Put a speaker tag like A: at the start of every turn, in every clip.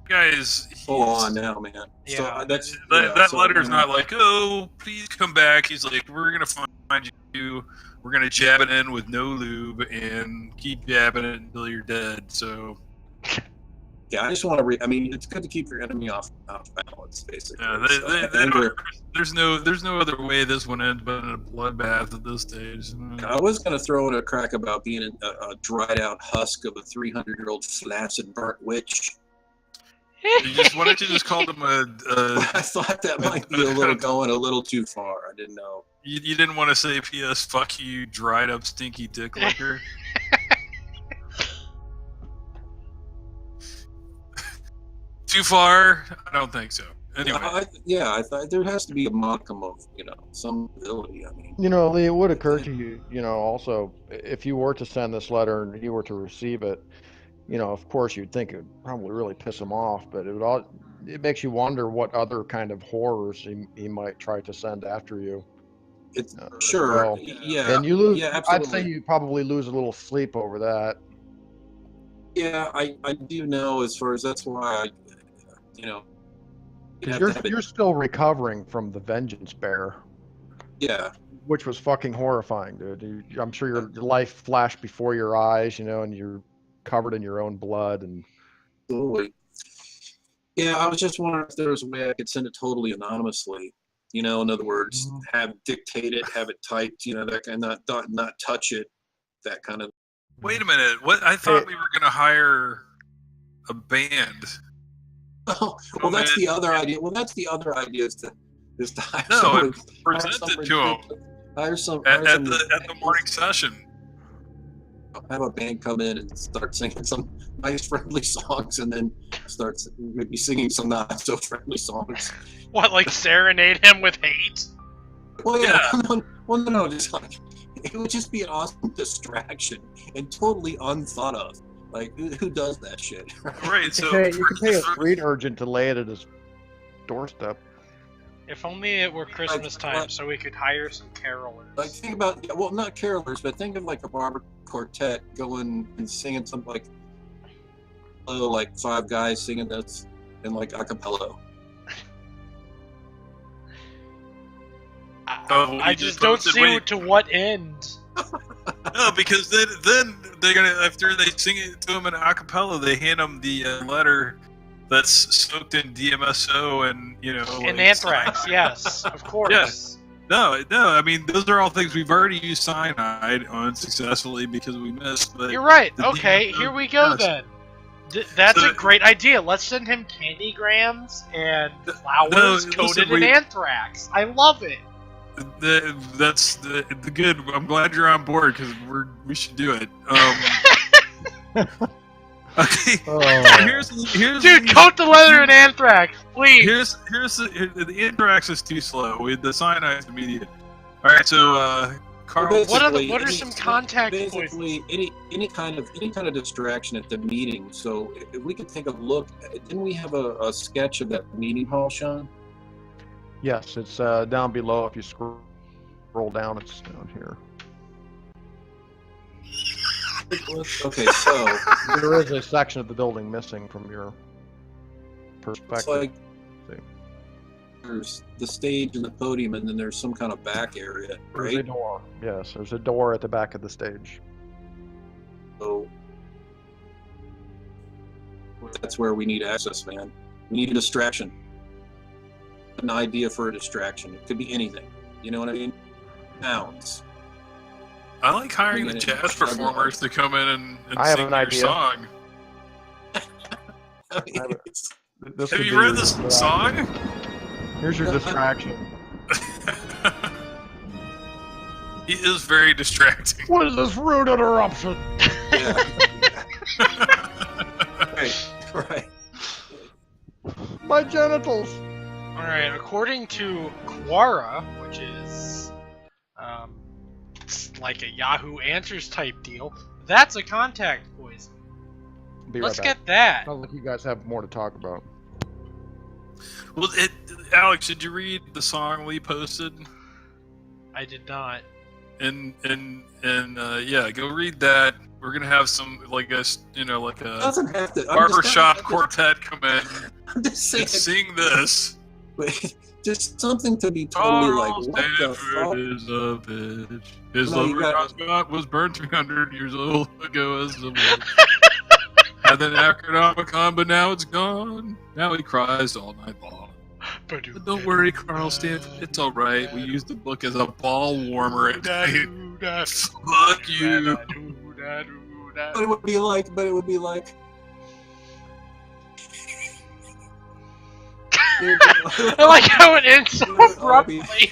A: guy is
B: full on now, man.
C: Yeah.
B: So
A: that letter's not like, oh, please come back. He's like, we're gonna find you. We're gonna jab it in with no lube and keep jabbing it until you're dead. So.
B: Yeah, I just want to. I mean, it's good to keep your enemy off balance, basically.
A: Yeah, there's no other way this one ends but in a bloodbath at this stage.
B: I was going to throw in a crack about being a dried out husk of a 300-year-old flaccid burnt witch.
A: Why don't you just call them a
B: I thought that might be going a little too far. I didn't know.
A: You didn't want to say P.S. Fuck you, dried up stinky dick licker. Too far? I don't think so. Anyway.
B: I thought there has to be a modicum of, some ability. I mean,
D: Lee, it would occur to you, also, if you were to send this letter and you were to receive it, of course you'd think it would probably really piss him off, but it makes you wonder what other kind of horrors he might try to send after you.
B: It's sure, well. Yeah,
D: and you lose.
B: Yeah, absolutely.
D: I'd say you probably lose a little sleep over that.
B: Yeah, I do know. As far as that's why
D: you're still recovering from the vengeance bear.
B: Yeah.
D: Which was fucking horrifying, dude. I'm sure your life flashed before your eyes, and you're covered in your own blood and.
B: Absolutely. Yeah, I was just wondering if there was a way I could send it totally anonymously. In other words, dictate it, have it typed, that kind of not touch it, that kind of.
A: Wait a minute. What? I thought we were going to hire a band.
B: Oh, well, that's the other idea. Well, that's the other idea is to hire someone.
A: Present it to him.
B: Hire some
A: at the morning session.
B: Have a band come in and start singing some nice friendly songs, and then start maybe singing some not so friendly songs.
C: What, like serenade him with hate?
B: Well, yeah. No, just like it would just be an awesome distraction and totally unthought of. Like, who does that shit?
A: Right, so
D: you can pay a street urchin to lay it at his doorstep.
C: If only it were Christmas time, so we could hire some carolers.
B: Like, think about, well, not carolers, but think of like a barber quartet going and singing something like 5 guys singing this in like a cappella.
C: I just don't see to what end.
A: No, because then they're gonna, after they sing it to him in a cappella, they hand him the letter that's soaked in DMSO and
C: and anthrax. Yes, of course.
A: Yes. No. I mean, those are all things we've already used cyanide on successfully because we missed. But
C: you're right. Okay, here we go then. That's a great idea. Let's send him candygrams and flowers coated in anthrax. I love it.
A: That's the good. I'm glad you're on board because we should do it. Okay. Here's
C: dude, coat the leather in anthrax, please.
A: Here's the anthrax is too slow. The cyanide's immediate. All right, so Carl.
C: What are some contact points?
B: Basically, any kind of distraction at the meeting. So if we could take a look, didn't we have a sketch of that meeting hall, Sean?
D: Yes, it's down below. If you scroll down, it's down here.
B: Okay, so
D: there is a section of the building missing from your perspective.
B: It's like there's the stage and the podium, and then there's some kind of back area, right?
D: There's a door. Yes, there's a door at the back of the stage.
B: So that's where we need access, man. We need a distraction. An idea for a distraction. It could be anything. You know what I mean? Nouns.
A: I like hiring the jazz performers to come in and sing your song. Have you read this song?
D: Here's your distraction.
A: He is very distracting.
D: What is this rude interruption?
B: Yeah. Right.
D: My genitals.
C: Alright, according to Quora, which is like a Yahoo Answers type deal, that's a contact poison. Let's get that.
D: Sounds like you guys have more to talk about.
A: Well, Alex, did you read the song Lee posted?
C: I did not.
A: yeah, go read that. We're gonna have some like a
B: Doesn't have to.
A: barbershop quartet come in
B: I'm just saying.
A: and sing this.
B: Just something to be totally like,
A: Charles
B: what the fuck?
A: Stanford is a bitch. His
B: No, you
A: lover
B: got-
A: Scott was burned 300 years old ago as a witch. Had the Necronomicon, but now it's gone. Now he cries all night long. But don't worry, Carl Stanford, it's all right. We used the book as a ball warmer at night. Fuck you.
B: But it would be like.
C: I like how it ends so abruptly.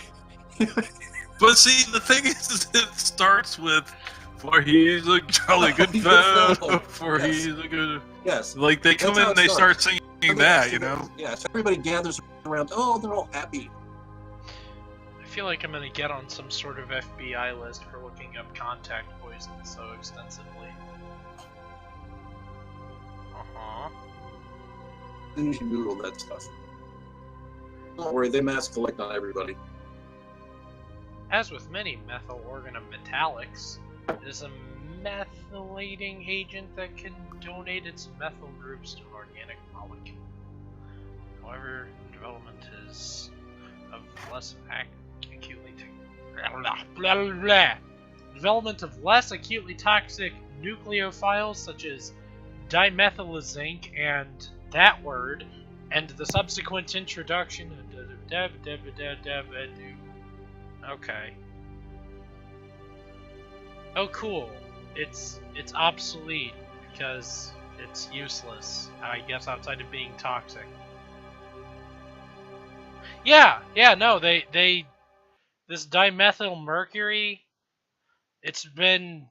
A: But see, the thing is, it starts with, for he's a jolly good fellow, for
B: Yes.
A: he's a good...
B: Yes.
A: Like, they come
B: That's
A: in
B: how
A: and
B: it
A: they start
B: starts.
A: singing that, you know?
B: Yes, everybody gathers around. Oh, they're all happy.
C: I feel like I'm gonna get on some sort of FBI list for looking up contact poison so extensively.
B: Then you should Google that stuff. Don't worry, they mass collect on everybody.
C: As with many methyl organometallics, it is a methylating agent that can donate its methyl groups to an organic molecule. However, development is of less acutely development of less acutely toxic nucleophiles such as dimethyl-zinc and that word, and the subsequent introduction of okay. Oh, cool. It's obsolete because it's useless, I guess, outside of being toxic. Yeah, no, this dimethyl mercury, it's been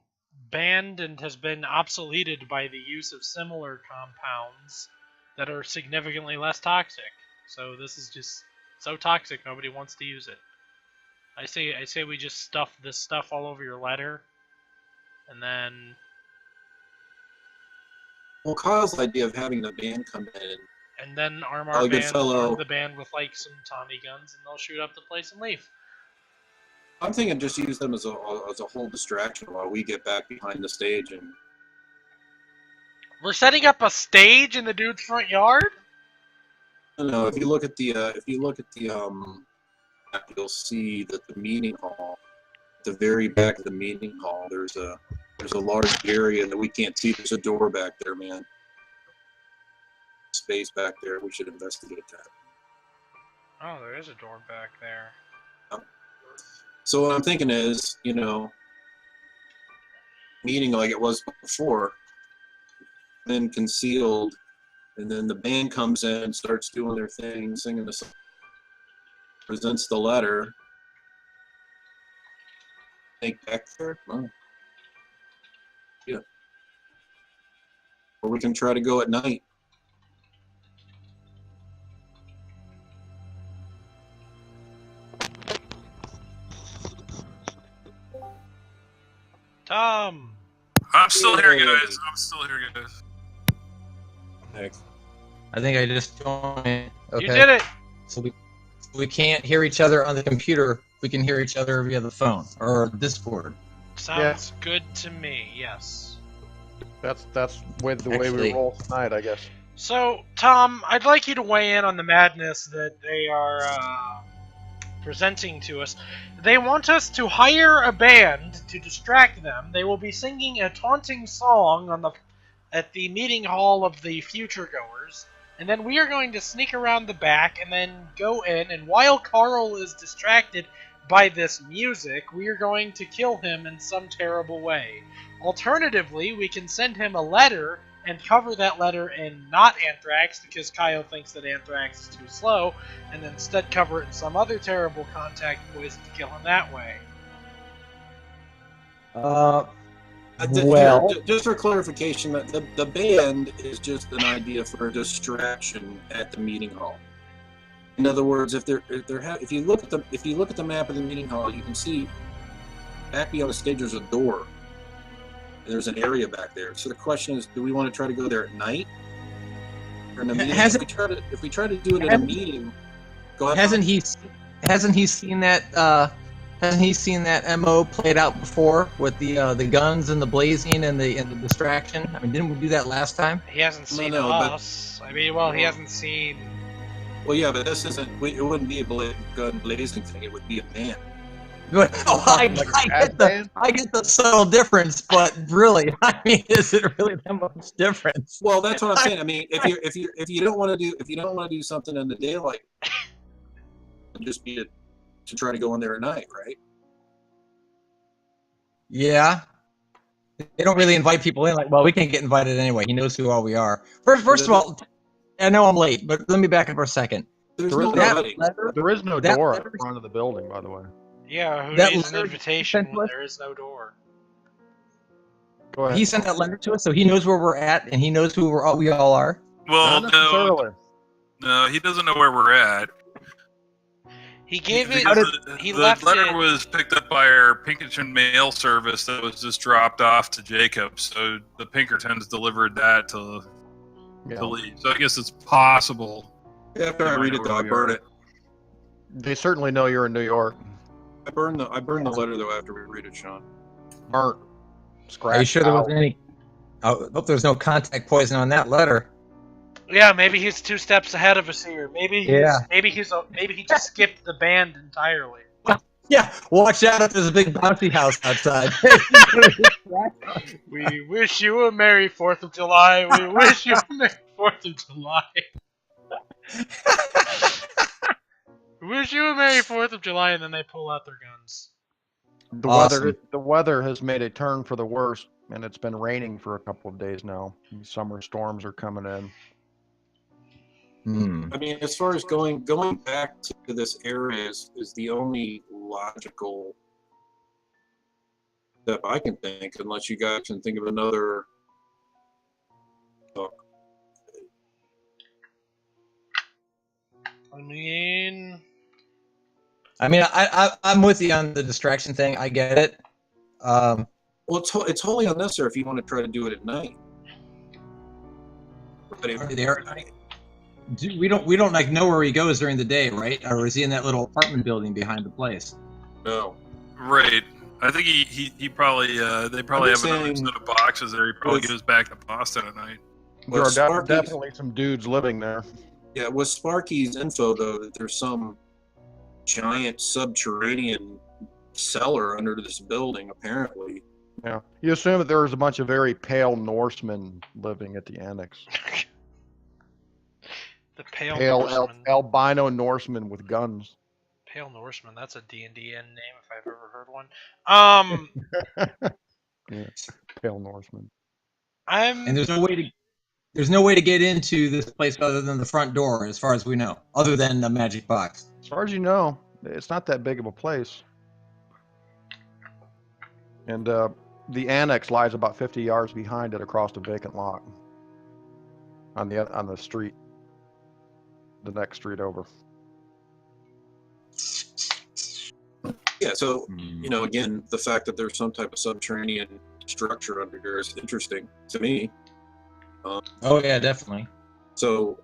C: banned and has been obsoleted by the use of similar compounds that are significantly less toxic. So this is just so toxic nobody wants to use it. I say we just stuff this stuff all over your letter, and then.
B: Well, Kyle's idea of having the band come in.
C: And then arm
B: Oh,
C: our
B: good
C: band,
B: fellow.
C: arm the band with like some Tommy guns, and they'll shoot up the place and leave.
B: I'm thinking just use them as a whole distraction while we get back behind the stage and.
C: We're setting up a stage in the dude's front yard?
B: No, if you look at the map, you'll see that the meeting hall, at the very back of the meeting hall, there's a large area that we can't see. There's a door back there, man. Space back there. We should investigate that.
C: Oh, there is a door back there.
B: So what I'm thinking is, meeting like it was before, then concealed, and then the band comes in, starts doing their thing, singing the song, presents the letter. Take back there? Well, yeah. Or we can try to go at night.
C: Tom!
A: I'm still here,
B: Yay.
A: guys. I'm still here, guys.
B: Next.
E: I think I just joined. Okay.
C: You did it!
E: So we can't hear each other on the computer. We can hear each other via the phone or Discord.
C: Sounds good to me, yes.
D: That's the way
E: Actually-
D: we roll tonight, I guess.
C: So, Tom, I'd like you to weigh in on the madness that they are presenting to us. They want us to hire a band to distract them. They will be singing a taunting song at the meeting hall of the future goers, and then we are going to sneak around the back and then go in, and while Carl is distracted by this music, we are going to kill him in some terrible way. Alternatively, we can send him a letter and cover that letter in not anthrax because Kyle thinks that anthrax is too slow, and then instead cover it in some other terrible contact poison to kill him that way.
E: Well,
B: Just for clarification, the band is just an idea for a distraction at the meeting hall. In other words, if you look at the map of the meeting hall, you can see back beyond the stage there's a door. And there's an area back there. So the question is, do we want to try to go there at night? Or in a meeting? If we try to do it at a meeting, go ahead.
E: hasn't he seen that Hasn't he seen that MO played out before with the guns and the blazing and the distraction? I mean, didn't we do that last time?
C: He hasn't seen
B: No,
C: us. I mean, well, he hasn't seen.
B: Well, yeah, but this isn't. It wouldn't be a gun blazing thing. It would be a band.
E: But, I get the subtle difference, but really, I mean, is it really that much difference?
B: Well, that's what I'm saying. I mean, if you don't want to do something in the daylight, it'd just be to try to go in there at night, right?
E: Yeah. They don't really invite people in. Like, well, we can't get invited anyway. He knows who all we are. First of all, I know I'm late, but let me back up for a second.
B: There
D: is no door at the front of the building, by the way.
C: Yeah, who needs an invitation when there is no door?
D: Go ahead.
E: He sent that letter to us, so he knows where we're at, and he knows who we all are.
A: Well, no, he doesn't know where we're at.
C: He gave it.
A: The letter was picked up by our Pinkerton mail service that was just dropped off to Jacob. So the Pinkertons delivered that to Lee. So I guess it's possible.
B: After I read it, though, I burn it.
D: They certainly know you're in New York.
B: I burn the letter though after we read it, Sean.
D: Burnt. Scratched.
E: Are you sure there wasn't any? I hope there's no contact poison on that letter.
C: Yeah, maybe he's 2 steps ahead of us here. Maybe he just skipped the band entirely.
E: Yeah, watch out if there's a big bouncy house outside.
C: We wish you a Merry 4th of July. We wish you a Merry 4th of July. We wish you a Merry 4th of July, and then they pull out their guns.
D: The weather has made a turn for the worse, and it's been raining for a couple of days now. Summer storms are coming in.
B: I mean, as far as going back to this area is the only logical step I can think, unless you guys can think of another.
E: I mean, I'm with you on the distraction thing. I get it.
B: Well, it's wholly unnecessary if you want to try to do it at night.
E: We don't like know where he goes during the day, right? Or is he in that little apartment building behind the place?
B: No.
A: Right. I think he probably they probably have another set of boxes there. He probably goes back to Boston at night.
D: There are definitely some dudes living there.
B: Yeah, with Sparky's info though, that there's some giant subterranean cellar under this building, apparently.
D: Yeah, you assume that there was a bunch of very pale Norsemen living at the annex.
C: The pale Norseman.
D: Albino Norsemen with guns.
C: Pale Norseman, that's a D&D name if I've ever heard one.
D: Yeah, Pale Norseman.
E: And there's no way to get into this place other than the front door, as far as we know, other than the magic box.
D: As far as you know, it's not that big of a place. And the annex lies about 50 yards behind it, across a vacant lot on the street. The next street over.
B: Yeah, so again, the fact that there's some type of subterranean structure under here is interesting to me.
E: Oh yeah, definitely.
B: So,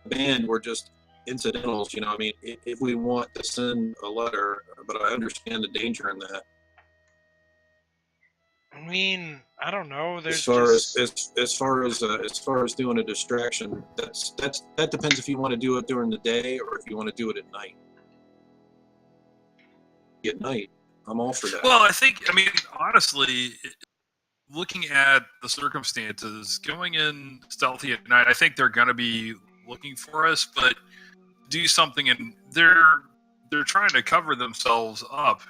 B: band, we're just incidentals. I mean, if we want to send a letter, but I understand the danger in that.
C: I mean, I don't know.
B: As far as doing a distraction, that depends if you want to do it during the day or if you want to do it at night. At night, I'm all for that.
A: Well, I mean, honestly, looking at the circumstances, going in stealthy at night, I think they're going to be looking for us, but do something, and they're trying to cover themselves up,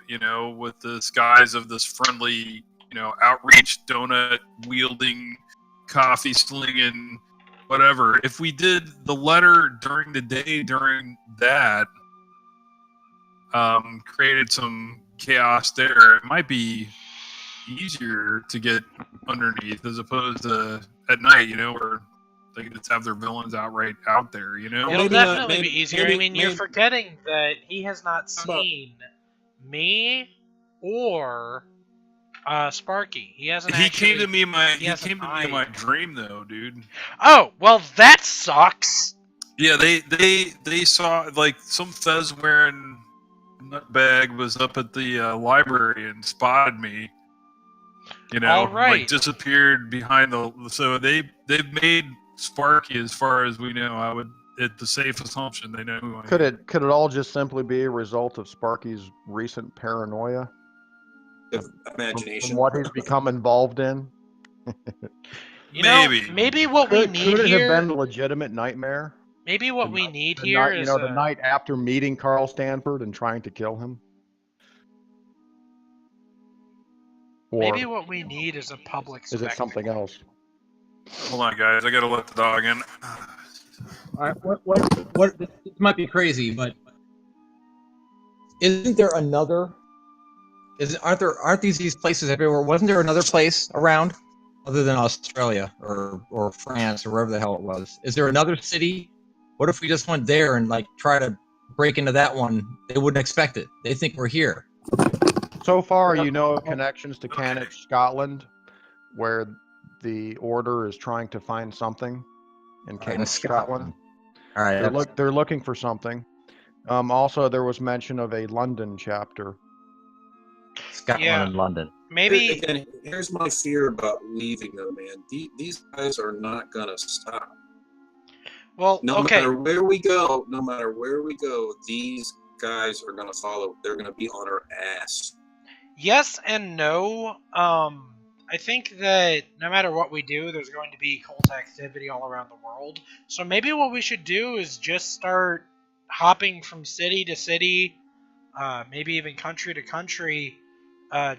A: with this guise of this friendly, outreach, donut wielding, coffee slinging, whatever. If we did the letter during the day, during that, created some chaos there, it might be easier to get underneath as opposed to at night, where they can just have their villains outright out there,
C: It'll definitely be easier. You're forgetting that he has not seen me or Sparky. He hasn't.
A: He came to me in my dream, though, dude.
C: Oh well, that sucks.
A: Yeah, they saw like some fez wearing nutbag was up at the library and spotted me. You know,
C: All right.
A: like disappeared behind the. So they've made Sparky, as far as we know. It's the safe assumption they know who I am.
D: Could it all just simply be a result of Sparky's recent paranoia?
B: Imagination.
D: From what he's become involved in?
C: Maybe what we need
D: could it
C: here.
D: have been a legitimate nightmare?
C: Maybe what we need
D: The
C: here
D: night,
C: is
D: the night after meeting Carl Stanford and trying to kill him. Or
C: maybe what we need is a public spectacle.
D: is it something else?
A: Hold on, guys. I gotta let the dog in.
E: All right, what? This might be crazy, but isn't there another? Aren't these places everywhere? Wasn't there another place around, other than Australia or France or wherever the hell it was? Is there another city? What if we just went there and like try to break into that one? They wouldn't expect it. They think we're here.
D: So far, connections to Cannock, Scotland, where the Order is trying to find something in Cannock, Scotland.
E: All right,
D: They're looking for something. Also, there was mention of a London chapter.
E: Scotland and London.
C: Maybe.
B: Again, here's my fear about leaving them, man. These guys are not gonna stop.
C: Well,
B: no matter where we go, these guys are gonna follow. They're gonna be on our ass.
C: Yes and no. I think that no matter what we do, there's going to be cult activity all around the world. So maybe what we should do is just start hopping from city to city, maybe even country to country,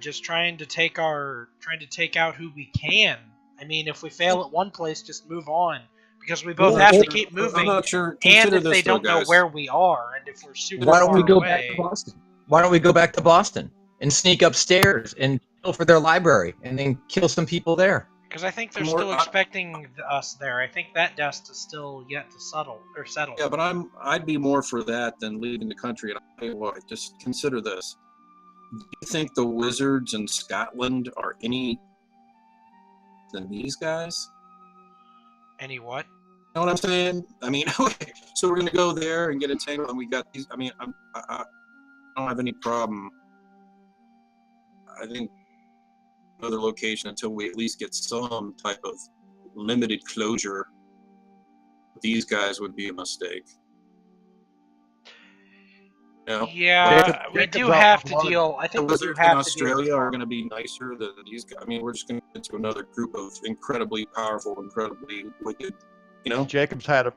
C: just trying to take out who we can. I mean, if we fail at one place, just move on, because we both have to keep moving.
B: I'm not sure.
C: And if they don't know where we are, and if we're super
E: Why don't
C: far
E: we go
C: away,
E: back to Boston? Why don't we go back to Boston and sneak upstairs and kill for their library and then kill some people there?
C: Because I think they're still expecting us there. I think that dust is still yet to settle.
B: Yeah, but I'd be more for that than leaving the country. And I'll tell you what, just consider this. Do you think the wizards in Scotland are any than these guys?
C: Any what?
B: You know what I'm saying? I mean, okay, so we're gonna go there and get entangled, and we got these. I mean, I don't have any problem. I think another location until we at least get some type of limited closure. These guys would be a mistake. You know?
C: Yeah, we do have to deal. I think
B: the
C: we do
B: wizards
C: have
B: in
C: to
B: Australia
C: deal.
B: are going to be nicer than these guys. I mean, we're just going to get to another group of incredibly powerful, incredibly wicked. You know,
D: Jacob's had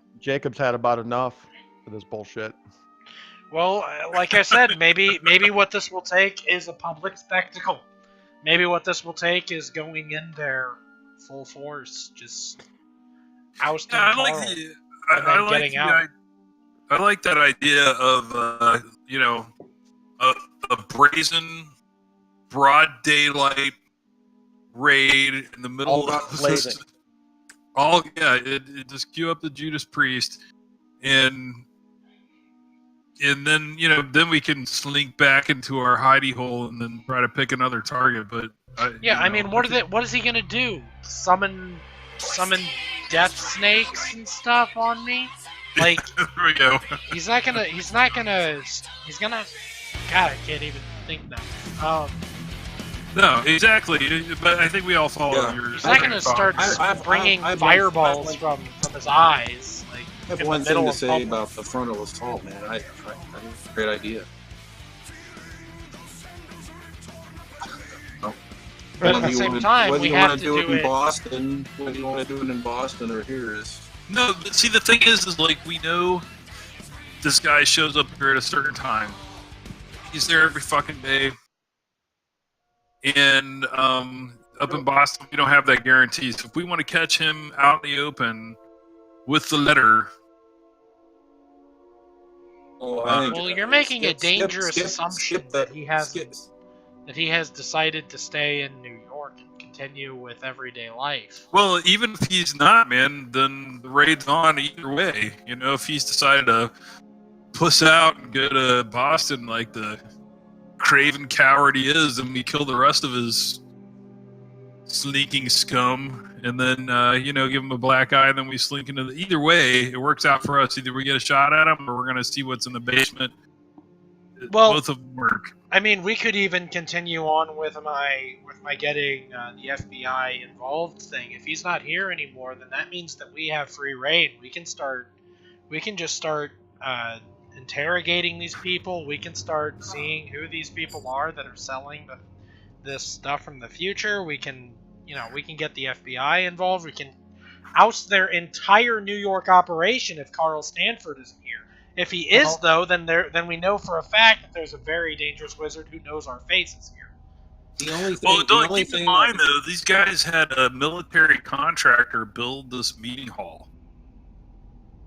D: about enough of this bullshit.
C: Well, like I said, maybe what this will take is a public spectacle. Maybe what this will take is going in there full force, just ousting Carl, and then getting out.
A: I like that idea of a brazen, broad daylight raid in the middle of
D: blazing.
A: It just queue up the Judas Priest, and then then we can slink back into our hidey hole and then try to pick another target. But
C: I mean, what is he gonna do? Summon death snakes and stuff on me? Like,
A: there we go.
C: He's gonna. God, I can't even think now.
A: No, exactly. But I think we all follow your.
C: He's not gonna start bringing fireballs from his eyes. Like,
B: I have one thing to say about the frontal assault, man. I think it's a great idea.
C: But at the same time, we have to do it
B: in Boston. Whether you want to do it in Boston or here is.
A: No, see, the thing is like, we know this guy shows up here at a certain time. He's there every fucking day. And up in Boston, we don't have that guarantee. So if we want to catch him out in the open with the letter...
C: well, you're making a dangerous assumption that he has decided to stay in New York and continue with everyday life.
A: Well, even if he's not, man, then the raid's on either way. You know, if he's decided to puss out and go to Boston like the craven coward he is, and we kill the rest of his sneaking scum, and then give him a black eye, and then we slink into either way, it works out for us. Either we get a shot at him, or we're gonna see what's in the basement
C: Well,
A: both of them work.
C: I mean, we could even continue on with my getting the FBI involved thing. If he's not here anymore, then that means that we have free reign. We can just start interrogating these people. We can start seeing who these people are that are selling this stuff from the future. We can get the FBI involved. We can oust their entire New York operation if Carl Stanford isn't here. If he is, though, then we know for a fact that there's a very dangerous wizard who knows our faces here.
B: The only thing,
A: keep in mind, though, these guys had a military contractor build this meeting hall.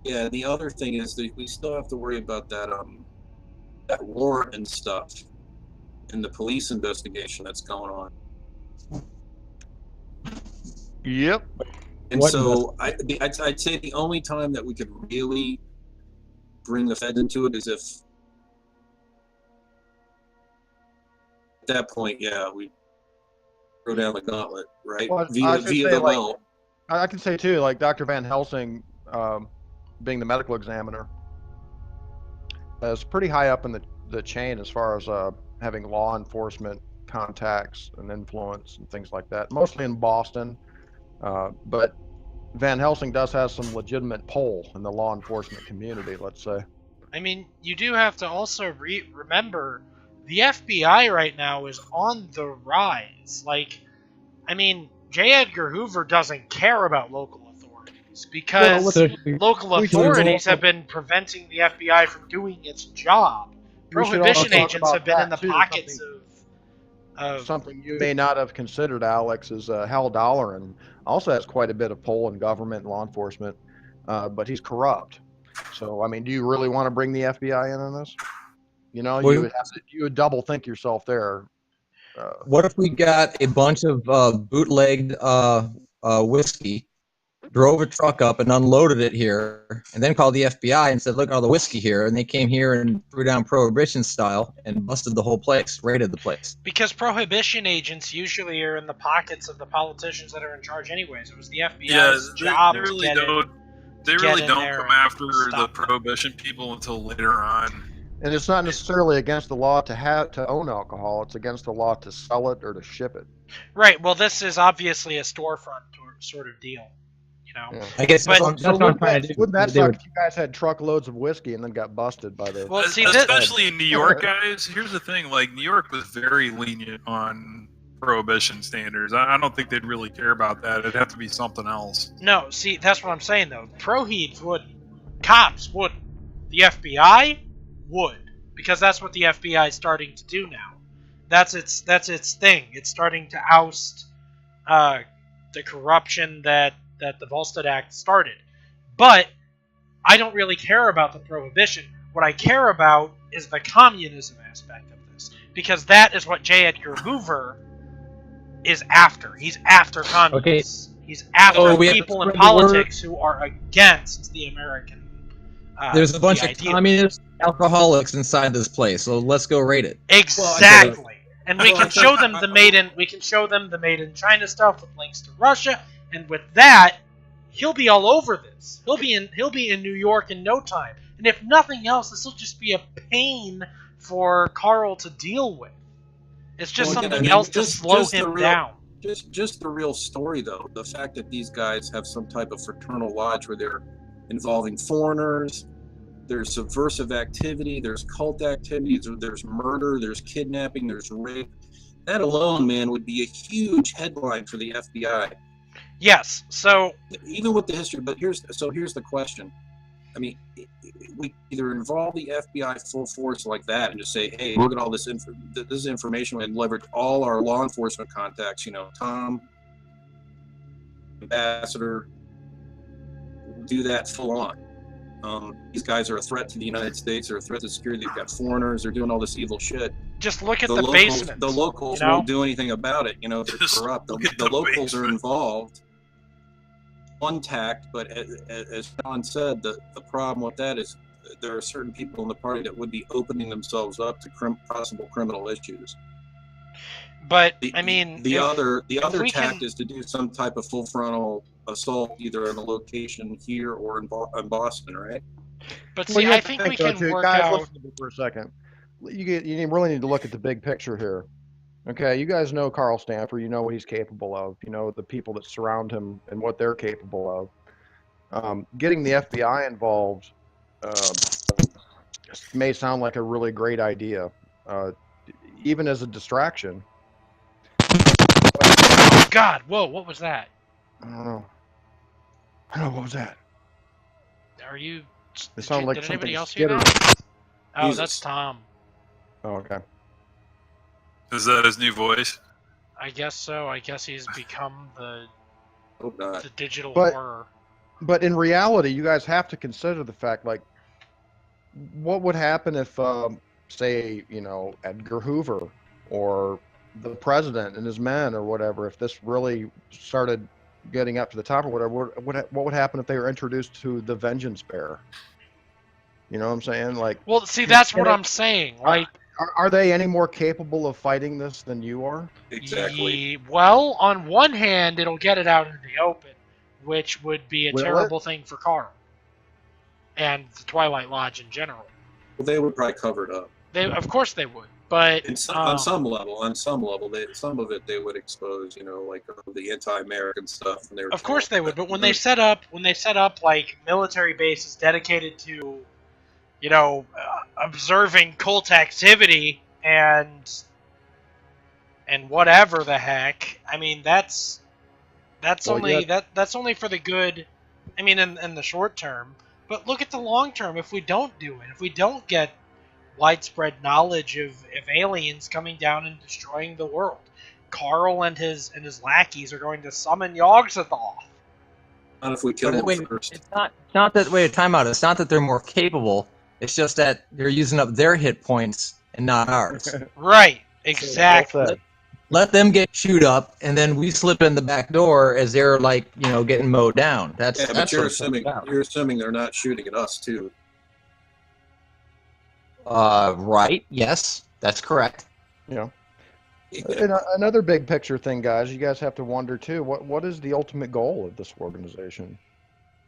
B: Yeah, the other thing is that we still have to worry about that warrant and stuff and the police investigation that's going on.
D: Yep.
B: And so I'd say the only time that we could really bring the Fed into it is if at that point, we throw down the gauntlet, right?
D: Well,
B: via the well.
D: I can say too, like Dr. Van Helsing, being the medical examiner, is pretty high up in the chain as far as having law enforcement contacts and influence and things like that. Mostly in Boston, but Van Helsing does have some legitimate pull in the law enforcement community, let's say.
C: I mean, you do have to also remember the FBI right now is on the rise. Like, I mean, J. Edgar Hoover doesn't care about local authorities because local authorities have been preventing the FBI from doing its job. Prohibition agents have been in the pockets of
D: something you may not have considered, Alex, is Hal Dolleran also has quite a bit of pull in government and law enforcement, but he's corrupt. So, I mean, do you really want to bring the FBI in on this? You know, you would double think yourself there.
E: What if we got a bunch of bootlegged whiskey, drove a truck up and unloaded it here, and then called the FBI and said, look at all the whiskey here, and they came here and threw down Prohibition style and busted the whole place, raided the place.
C: Because Prohibition agents usually are in the pockets of the politicians that are in charge anyways. It was the FBI's job to get in.
A: They really don't come after the Prohibition people until later on.
D: And it's not necessarily against the law to own alcohol. It's against the law to sell it or to ship it.
C: Right. Well, this is obviously a storefront sort of deal. You know?
D: Yeah.
E: I guess that's what I'm trying to do.
D: Wouldn't that suck if you guys had truckloads of whiskey and then got busted by the...
C: Well, see,
A: especially in New York, guys. Here's the thing. Like, New York was very lenient on Prohibition standards. I don't think they'd really care about that. It'd have to be something else.
C: No, see, that's what I'm saying, though. Prohibs wouldn't. Cops wouldn't. The FBI would. Because that's what the FBI is starting to do now. That's its thing. It's starting to oust the corruption that the Volstead Act started. But I don't really care about the Prohibition. What I care about is the communism aspect of this. Because that is what J. Edgar Hoover is after. He's after communists. Okay. He's after people in politics who are against the American
E: there's a bunch of communist alcoholics inside this place, so let's go raid it.
C: Exactly. And we can show them the made in China stuff with links to Russia, and with that, he'll be all over this. He'll be in New York in no time. And if nothing else, this will just be a pain for Carl to deal with. It's just something else to slow him down.
B: Just the real story, though. The fact that these guys have some type of fraternal lodge where they're involving foreigners, there's subversive activity, there's cult activity, there's murder, there's kidnapping, there's rape. That alone, man, would be a huge headline for the FBI.
C: Yes, so...
B: Even with the history, but here's the question. I mean, we either involve the FBI full force like that and just say, hey, look at all this information and leverage all our law enforcement contacts, you know, Tom, Ambassador, do that full on. These guys are a threat to the United States. They're a threat to security. They've got foreigners. They're doing all this evil shit.
C: Just look at the basement.
B: The locals won't do anything about it. You know, they're corrupt. The locals are involved. One tact, but as John said, the problem with that is there are certain people in the party that would be opening themselves up to possible criminal issues.
C: But I mean,
B: the other tact is to do some type of full frontal assault, either in a location here or in Boston, right?
C: But see, I think we can work out.
D: Listen to me for a second. you really need to look at the big picture here. Okay, you guys know Carl Stanford. You know what he's capable of. You know the people that surround him and what they're capable of. Getting the FBI involved may sound like a really great idea, even as a distraction.
C: Oh God! Whoa! What was that?
D: I don't know. What was that?
C: Are you?
D: It sounded like
C: did
D: something
C: anybody else hear
D: skittered.
C: that? Oh,
B: Jesus.
C: that's Tom.
D: Oh, okay.
A: Is that his new voice?
C: I guess so. I guess he's become the
B: Hope not.
C: digital
D: But-
C: horror.
D: But in reality, you guys have to consider the fact, like, what would happen if, say, Edgar Hoover or the president and his men or whatever, if this really started getting up to the top or whatever, what would happen if they were introduced to the Vengeance Bearer? You know what I'm saying? Like,
C: Well, see, that's what I'm saying. Like,
D: are they any more capable of fighting this than you are?
B: Exactly.
C: Well, on one hand, it'll get it out in the open, which would be a
D: Will
C: terrible thing for Carl and the Twilight Lodge in general.
B: Well, they would probably cover it up.
C: Of course, they would. But
B: On some level, some of it they would expose, like the anti-American stuff. And they were
C: of course they would. But when they set up like military bases dedicated to, observing cult activity and whatever the heck, I mean that's only for the good. I mean, in the short term. But look at the long term. If we don't do it, if we don't get widespread knowledge of aliens coming down and destroying the world, Carl and his lackeys are going to summon Yog-Sothoth.
B: Not if we kill them first.
E: It's not that. Wait, time out. It's not that they're more capable. It's just that they're using up their hit points and not ours.
C: Right. Exactly.
E: Let them get chewed up, and then we slip in the back door as they're getting mowed down.
B: But you're assuming they're not shooting at us too.
E: Right. Yes, that's correct.
D: And another big picture thing, guys, you guys have to wonder too, what is the ultimate goal of this organization?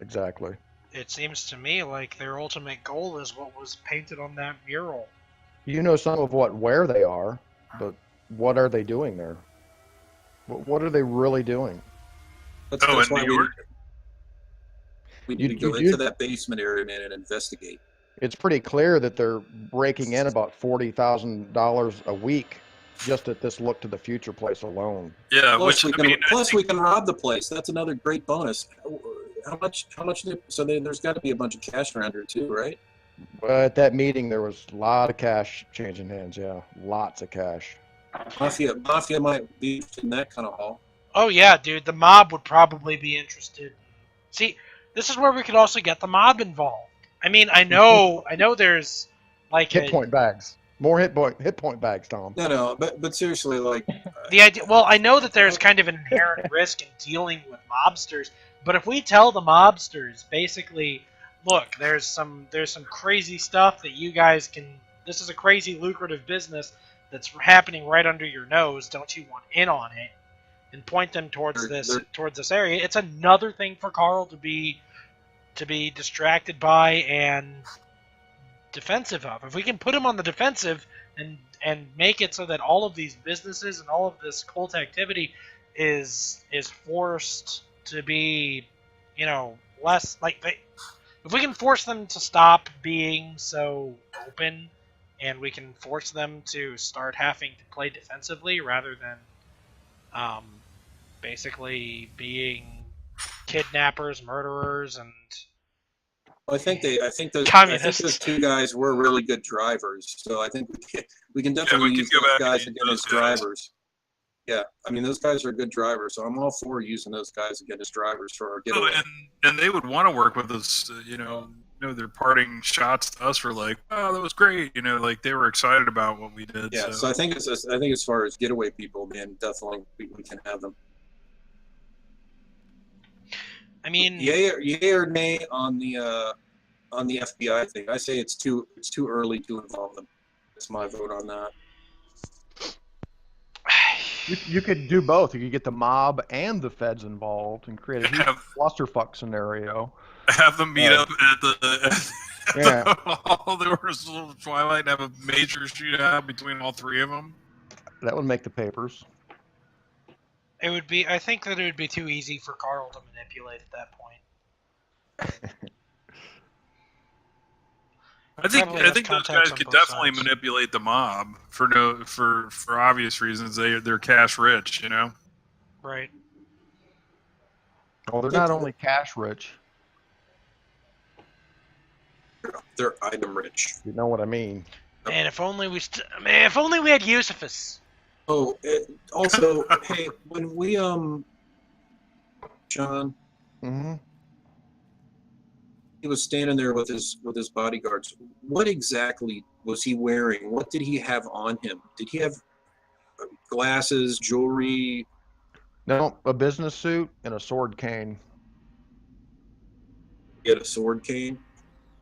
D: Exactly.
C: It seems to me like their ultimate goal is what was painted on that mural.
D: You know some of where they are, but what are they doing there? What are they really doing?
B: That's
A: in
B: why
A: New York?
B: we need to go into that basement area, man, and investigate.
D: It's pretty clear that they're breaking in about $40,000 a week just at this Look to the Future place alone.
A: Yeah,
B: Plus we can rob the place. That's another great bonus. How much? So there's got to be a bunch of cash around here too, right?
D: At that meeting, there was a lot of cash changing hands. Yeah, lots of cash.
B: Mafia might be in that kind of haul.
C: Oh yeah, dude, the mob would probably be interested. See, this is where we could also get the mob involved. I mean, I know there's like
D: hit point bags. More hit point bags, Tom.
B: No, but seriously, like
C: the idea. Well, I know that there's kind of an inherent risk in dealing with mobsters, but if we tell the mobsters basically, look, there's some crazy stuff that you guys can. This is a crazy lucrative business that's happening right under your nose. Don't you want in on it? And point them towards this area. It's another thing for Carl to be distracted by and defensive of. If we can put him on the defensive and make it so that all of these businesses and all of this cult activity is forced to be, less like if we can force them to stop being so open, and we can force them to start having to play defensively rather than basically being kidnappers, murderers, and
B: I think
C: communists.
B: those two guys were really good drivers. So I think we can definitely use those guys again as drivers. Yeah, I mean those guys are good drivers, so I'm all for using those guys again as drivers for our getaway.
A: And they would want to work with us. Their parting shots to us were like, "Oh, that was great." Like they were excited about what we did.
B: Yeah, so I think as far as getaway people, man, definitely we can have them.
C: I mean,
B: yay or nay on the FBI thing? I say it's too early to involve them. That's my vote on that.
D: You could do both. You could get the mob and the feds involved and create a huge clusterfuck scenario.
A: Have them meet up at
D: Yeah.
A: All the orders of Twilight have a major shootout between all three of them.
D: That would make the papers.
C: It would be. I think that it would be too easy for Carl to manipulate at that point.
A: I think
C: Probably has
A: those
C: contacts
A: guys
C: on
A: could
C: both
A: definitely
C: sides.
A: manipulate the mob for obvious reasons. They're cash rich, you know.
C: Right.
D: Well, they're not only cash rich.
B: They're item rich.
D: You know what I mean?
C: Man, if only we had Yusufus.
B: Oh, also, hey, when we John,
D: Mm-hmm.
B: he was standing there with his bodyguards. What exactly was he wearing? What did he have on him? Did he have glasses, jewelry?
D: No, a business suit and a sword cane.
B: He had a sword cane.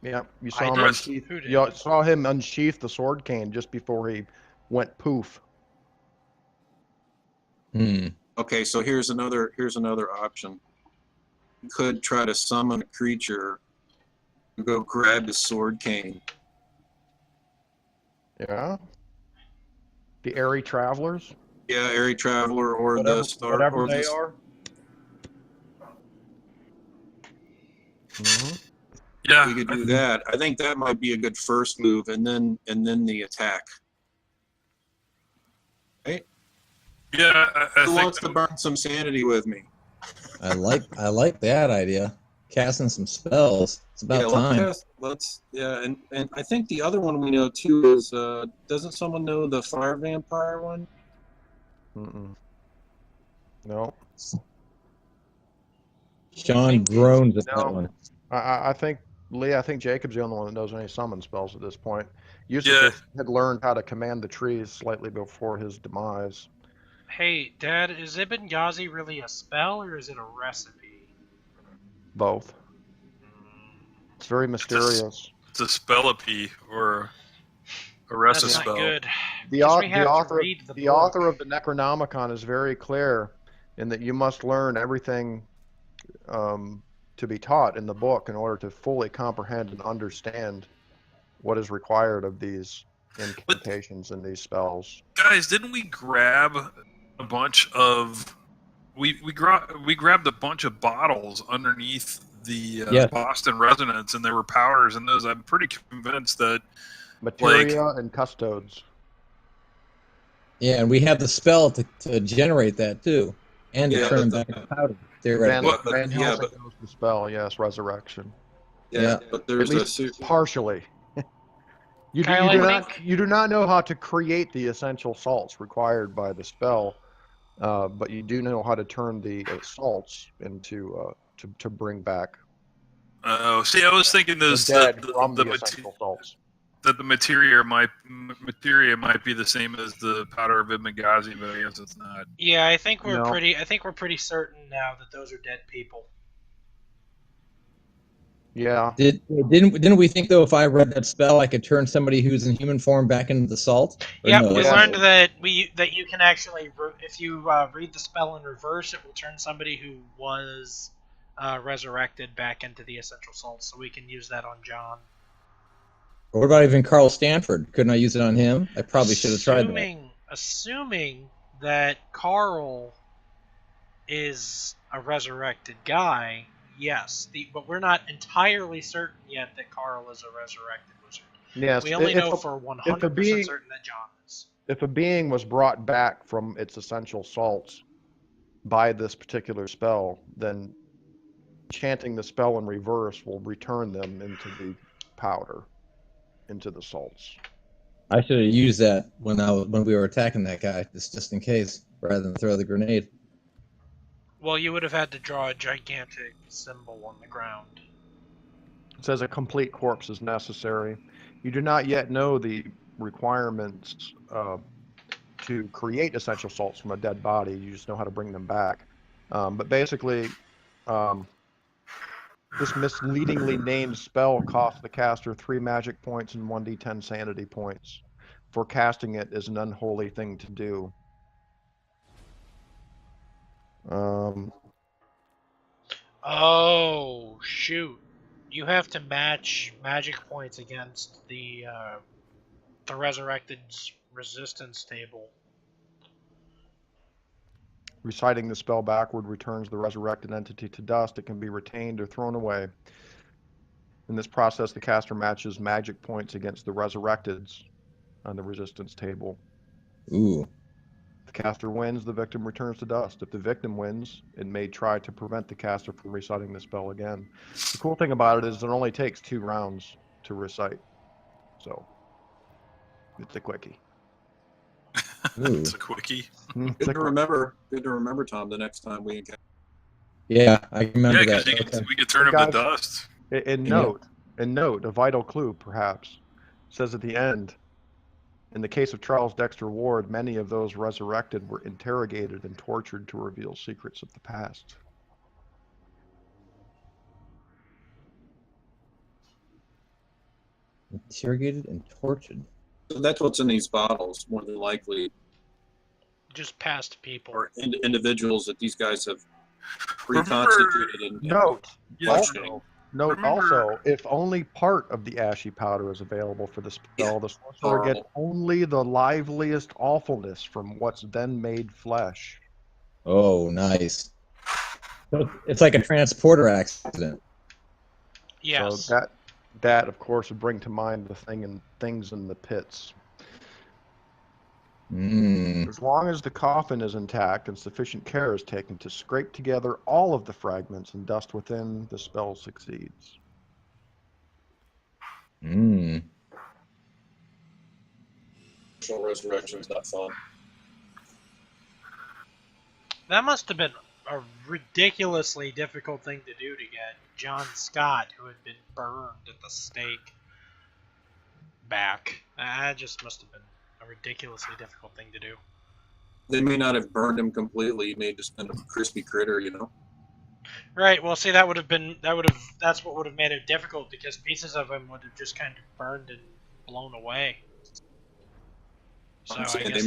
D: Yeah, you
C: I
D: saw him
C: did.
D: unsheath.
C: Who did?
D: You saw him unsheath the sword cane just before he went poof.
B: Okay, so here's another option. You could try to summon a creature, go grab his sword cane.
D: Yeah. The airy travelers.
B: Yeah, Airy Traveler or
D: Whatever,
B: the Star
D: whatever
B: or
D: they
B: the,
D: are. Mm-hmm.
A: Yeah,
B: we could do that. I think that might be a good first move, and then the attack. Right?
A: yeah. I
B: Who
A: think
B: wants to burn some sanity with me?
E: I like that idea. Casting some spells. It's about time.
B: And I think the other one we know too is doesn't someone know the fire vampire one?
D: Mm-mm. No.
E: Sean groans at that
D: No.
E: one.
D: I think Lee. I think Jacob's the only one that knows any summon spells at this point. Yusuf had learned how to command the trees slightly before his demise.
C: Hey, Dad, is Ibn Ghazi really a spell or is it a recipe?
D: Both. It's very mysterious.
A: it's a spellipy or a
C: That's
A: recipe
C: not
A: spell.
C: good.
D: The
C: Because we have to
D: author,
C: read the book.
D: author of the Necronomicon is very clear in that you must learn everything to be taught in the book in order to fully comprehend and understand what is required of these incantations and these spells.
A: Guys, didn't we grab a bunch of we grabbed a bunch of bottles underneath the
E: Yes.
A: Boston Resonance, and there were powders in those. I'm pretty convinced that
D: Materia and custodes.
E: Yeah, and we have the spell to generate that too, and to turn them back into powder. Theoretically.
D: Van Helsing knows the spell, yes, resurrection.
E: Yeah.
B: But
D: At
B: there's
D: least partially. You
C: Kyle,
D: do not know how to create the essential salts required by the spell, but you do know how to turn the salts into to bring back
A: oh, see, I was thinking
D: the dead from the essential salts.
A: That the materia might be the same as the powder of Ibn Ghazi, but I guess it's not.
C: Yeah, I think we're
D: No.
C: pretty certain now that those are dead people.
D: Yeah.
E: Didn't we think though if I read that spell I could turn somebody who's in human form back into the salt?
C: Yeah,
E: no,
C: we
E: that's
C: learned
E: not-
C: that you can actually, if you read the spell in reverse, it will turn somebody who was resurrected back into the essential salts. So we can use that on John.
E: Or what about even Carl Stanford? Couldn't I use it on him? I probably should have tried that.
C: Assuming that Carl is a resurrected guy, yes. But we're not entirely certain yet that Carl is a resurrected wizard.
D: Yes.
C: We only know for 100% certain that John is.
D: If a being was brought back from its essential salts by this particular spell, then chanting the spell in reverse will return them into the powder, into the salts.
E: I should have used that when we were attacking that guy, just in case, rather than throw the grenade.
C: Well, you would have had to draw a gigantic symbol on the ground.
D: It says a complete corpse is necessary. You do not yet know the requirements to create essential salts from a dead body. You just know how to bring them back. But basically, this misleadingly named spell costs the caster 3 magic points and 1d10 sanity points. For casting it is an unholy thing to do.
C: Oh, shoot. You have to match magic points against the resurrected's resistance table.
D: Reciting the spell backward returns the resurrected entity to dust. It can be retained or thrown away. In this process, the caster matches magic points against the resurrecteds on the resistance table.
E: Ooh.
D: If the caster wins, the victim returns to dust. If the victim wins, it may try to prevent the caster from reciting the spell again. The cool thing about it is it only takes 2 rounds to recite. So, it's a quickie.
A: It's a quickie.
B: Good to remember, Tom, the next time we encounter.
E: Yeah, I remember
A: Yeah,
E: that.
A: because we could turn him to dust.
D: And note, a vital clue, perhaps, says at the end, in the case of Charles Dexter Ward, many of those resurrected were interrogated and tortured to reveal secrets of the past.
E: Interrogated and tortured.
B: So that's what's in these bottles, more than likely.
C: Just past people.
B: Or individuals that these guys have reconstituted. And
D: Note,
A: Remember-
D: also, if only part of the ashy powder is available for the spell, the sorcerer gets only the liveliest awfulness from what's then made flesh.
E: Oh, nice. So it's like a transporter accident.
C: Yes.
D: So that of course would bring to mind the things in the pits. As long as the coffin is intact and sufficient care is taken to scrape together all of the fragments and dust within, the spell succeeds.
B: Resurrection is not fun.
C: That must have been a ridiculously difficult thing to do to get John Scott, who had been burned at the stake, back. That just must have been a ridiculously difficult thing to do.
B: They may not have burned him completely. He may have just been a crispy critter, you know.
C: Right. Well, see, that's what would have made it difficult, because pieces of him would have just kind of burned and blown away. So
B: I'm saying
C: I guess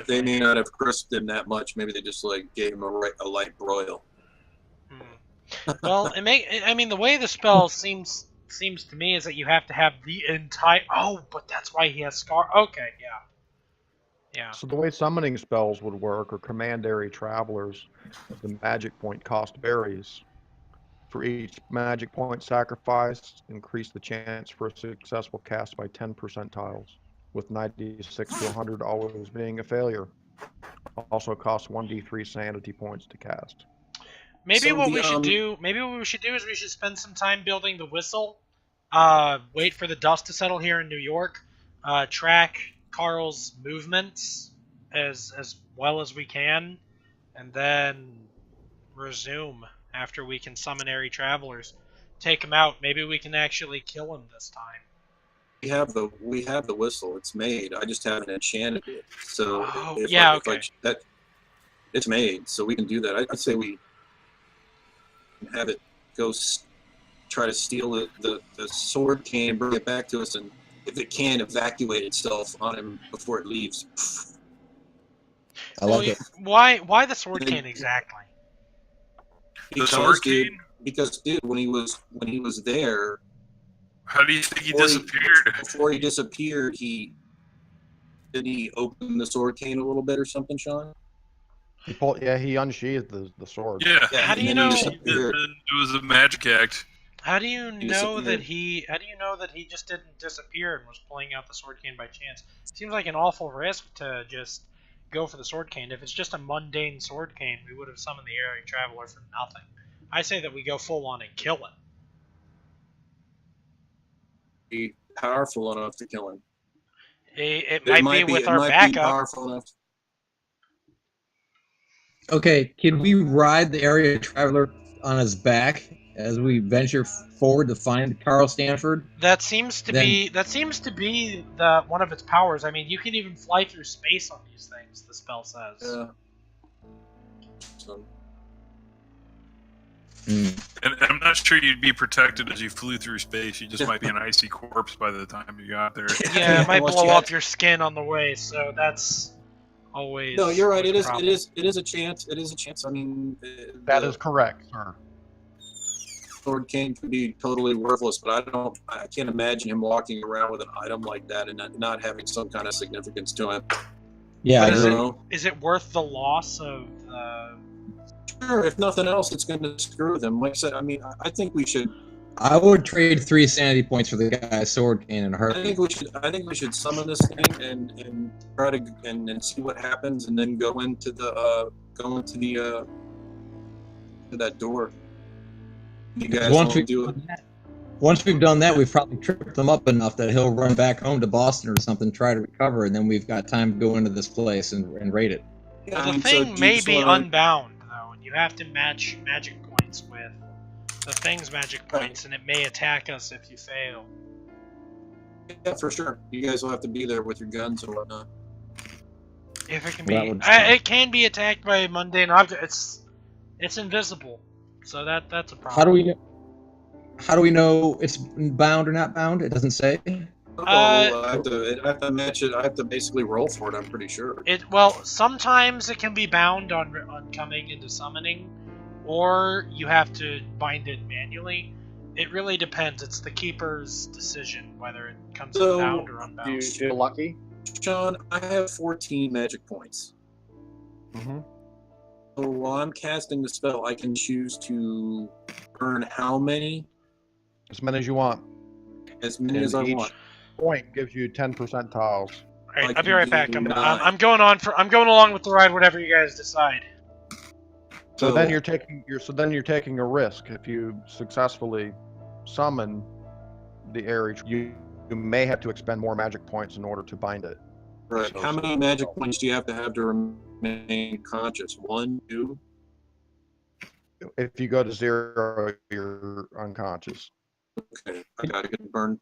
B: they may not have crisped him that much. Maybe they just gave him a light broil.
C: Well, I mean, the way the spell seems to me is that you have to have the entire. Oh, but that's why he has scar. Okay, yeah.
D: So the way summoning spells would work, or commandery travelers, the magic point cost varies. For each magic point sacrificed, increase the chance for a successful cast by 10 percentiles, with 96 to 100 always being a failure. Also costs 1d3 sanity points to cast.
C: Maybe what we should do is we should spend some time building the whistle. Wait for the dust to settle here in New York. Track Carl's movements as well as we can, and then resume after we can summon airy travelers. Take him out. Maybe we can actually kill him this time.
B: We have the whistle. It's made. I just haven't enchanted it. So it's made. So we can do that. I'd say we have it go try to steal the sword cane and bring it back to us, and if it can, evacuate itself on him before it leaves.
E: I like it.
C: Why the sword cane exactly?
B: Because dude, when he was there.
A: How do you think he disappeared?
B: Before he disappeared, did he open the sword cane a little bit or something, Sean?
D: He unsheathed the sword.
A: Yeah.
C: How do you know?
A: It was a magic act.
C: How do you know that he just didn't disappear and was pulling out the sword cane by chance? Seems like an awful risk to just go for the sword cane. If it's just a mundane sword cane, we would have summoned the airy traveler for nothing. I say that we go full on and kill him.
B: Be powerful enough to kill him.
C: It might be with our backup.
B: Be powerful enough.
E: Okay, can we ride the area traveler on his back as we venture forward to find Carl Stanford?
C: That seems to be the one of its powers. I mean, you can even fly through space on these things. The spell says.
B: Yeah. So.
A: And I'm not sure you'd be protected as you flew through space. You just might be an icy corpse by the time you got there.
C: Yeah, it might blow up your skin on the way. So that's always.
B: No, you're right. It is a chance. It is a chance. I mean,
D: that is correct, sir.
B: sword cane could be totally worthless, but I can't imagine him walking around with an item like that and not having some kind of significance to him.
E: Yeah, I
C: But
E: agree.
C: is it worth the loss of?
B: Sure, if nothing else, it's going to screw them. Like I said, I mean, I think we should.
E: I would trade 3 sanity points for the guy's sword cane in a
B: I
E: heartbeat.
B: think we should summon this thing and try to and see what happens, and then go into the to that door. You guys
E: Once
B: want to do it?
E: Once we've done that, we've probably tripped them up enough that he'll run back home to Boston or something, try to recover, and then we've got time to go into this place and raid it.
B: Yeah,
C: The
B: I mean,
C: thing
B: so
C: may
B: just
C: be
B: wanna-
C: unbound, though, and you have to match magic points with the thing's magic points, and it may attack us if you fail.
B: Yeah, for sure. You guys will have to be there with your guns and whatnot.
C: If it can
E: That
C: be,
E: would suck.
C: it can be attacked by a mundane object. It's invisible, so that's a problem.
E: How do we know it's bound or not bound? It doesn't say.
B: I have to match it. I have to basically roll for it. I'm pretty sure.
C: Sometimes it can be bound on coming into summoning, or you have to bind it manually. It really depends. It's the keeper's decision whether it comes
B: So,
C: bound or
D: Do
C: unbound.
D: you feel lucky?
B: Sean, I have 14 magic points.
D: Mm-hmm.
B: So while I'm casting the spell, I can choose to earn how many?
D: As many as you want.
B: As many
D: And
B: as I
D: each
B: want.
D: point gives you 10 percentiles.
C: All right,
B: I
C: I'll be right back.
B: can do
C: I'm going along with the ride. Whatever you guys decide.
D: So then you're taking a risk. If you successfully summon the area, you may have to expend more magic points in order to bind it.
B: Right.
D: So-
B: How many magic points do you have to remain conscious? 1, 2?
D: If you go to 0, you're unconscious.
B: Okay. I gotta get burned.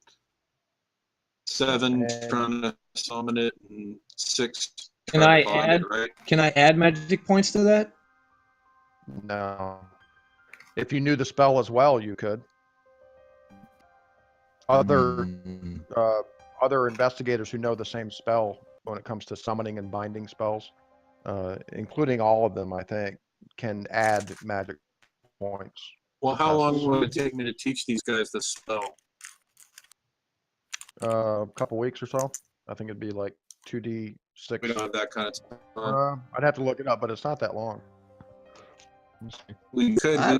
B: 7
D: And-
B: trying to summon it, and 6
E: Can
B: trying
E: I
B: to bind
E: add?
B: it, right?
E: Can I add magic points to that?
D: No. If you knew the spell as well, you could. Other investigators who know the same spell when it comes to summoning and binding spells, including all of them, I think, can add magic points.
B: Well, how long will it take me to teach these guys this spell?
D: A couple weeks or so. I think it'd be like 2d6.
B: We don't have that kind of time.
D: I'd have to look it up, but it's not that long. Let's see.
B: We could
E: I-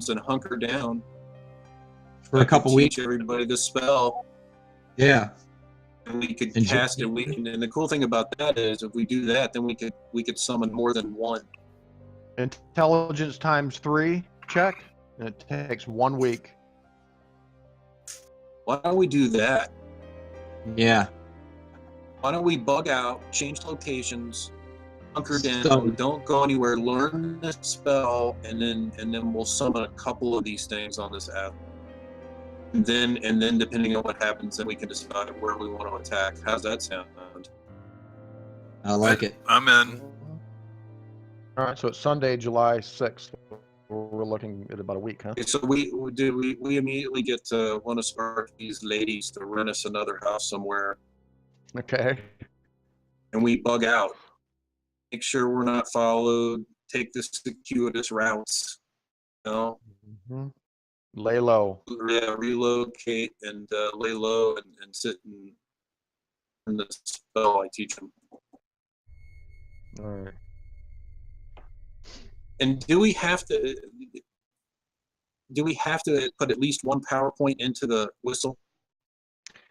B: and hunker down
E: For a couple weeks.
B: teach everybody the spell,
E: Yeah.
B: and we could
E: And
B: cast it. And the cool thing about that is, if we do that, then we could summon more than one.
D: Intelligence ×3 check, and it takes 1 week.
B: Why don't we do that?
E: Yeah.
B: Why don't we bug out, change locations, hunker down,
E: So-
B: don't go anywhere, learn the spell, and then we'll summon a couple of these things on this app. And then depending on what happens, then we can decide where we want to attack. How's that sound?
E: I like it.
A: I'm in.
D: All right, so it's Sunday, July 6th. We're looking at about a week, huh?
B: Okay, so we immediately get one of Sparky's ladies to rent us another house somewhere,
D: Okay.
B: and we bug out. Make sure we're not followed. Take the circuitous routes. You know,
D: Mhm. Lay low.
B: yeah, relocate and lay low and sit and learn the spell I teach them.
D: All right.
B: And do we have to put at least one PowerPoint into the whistle,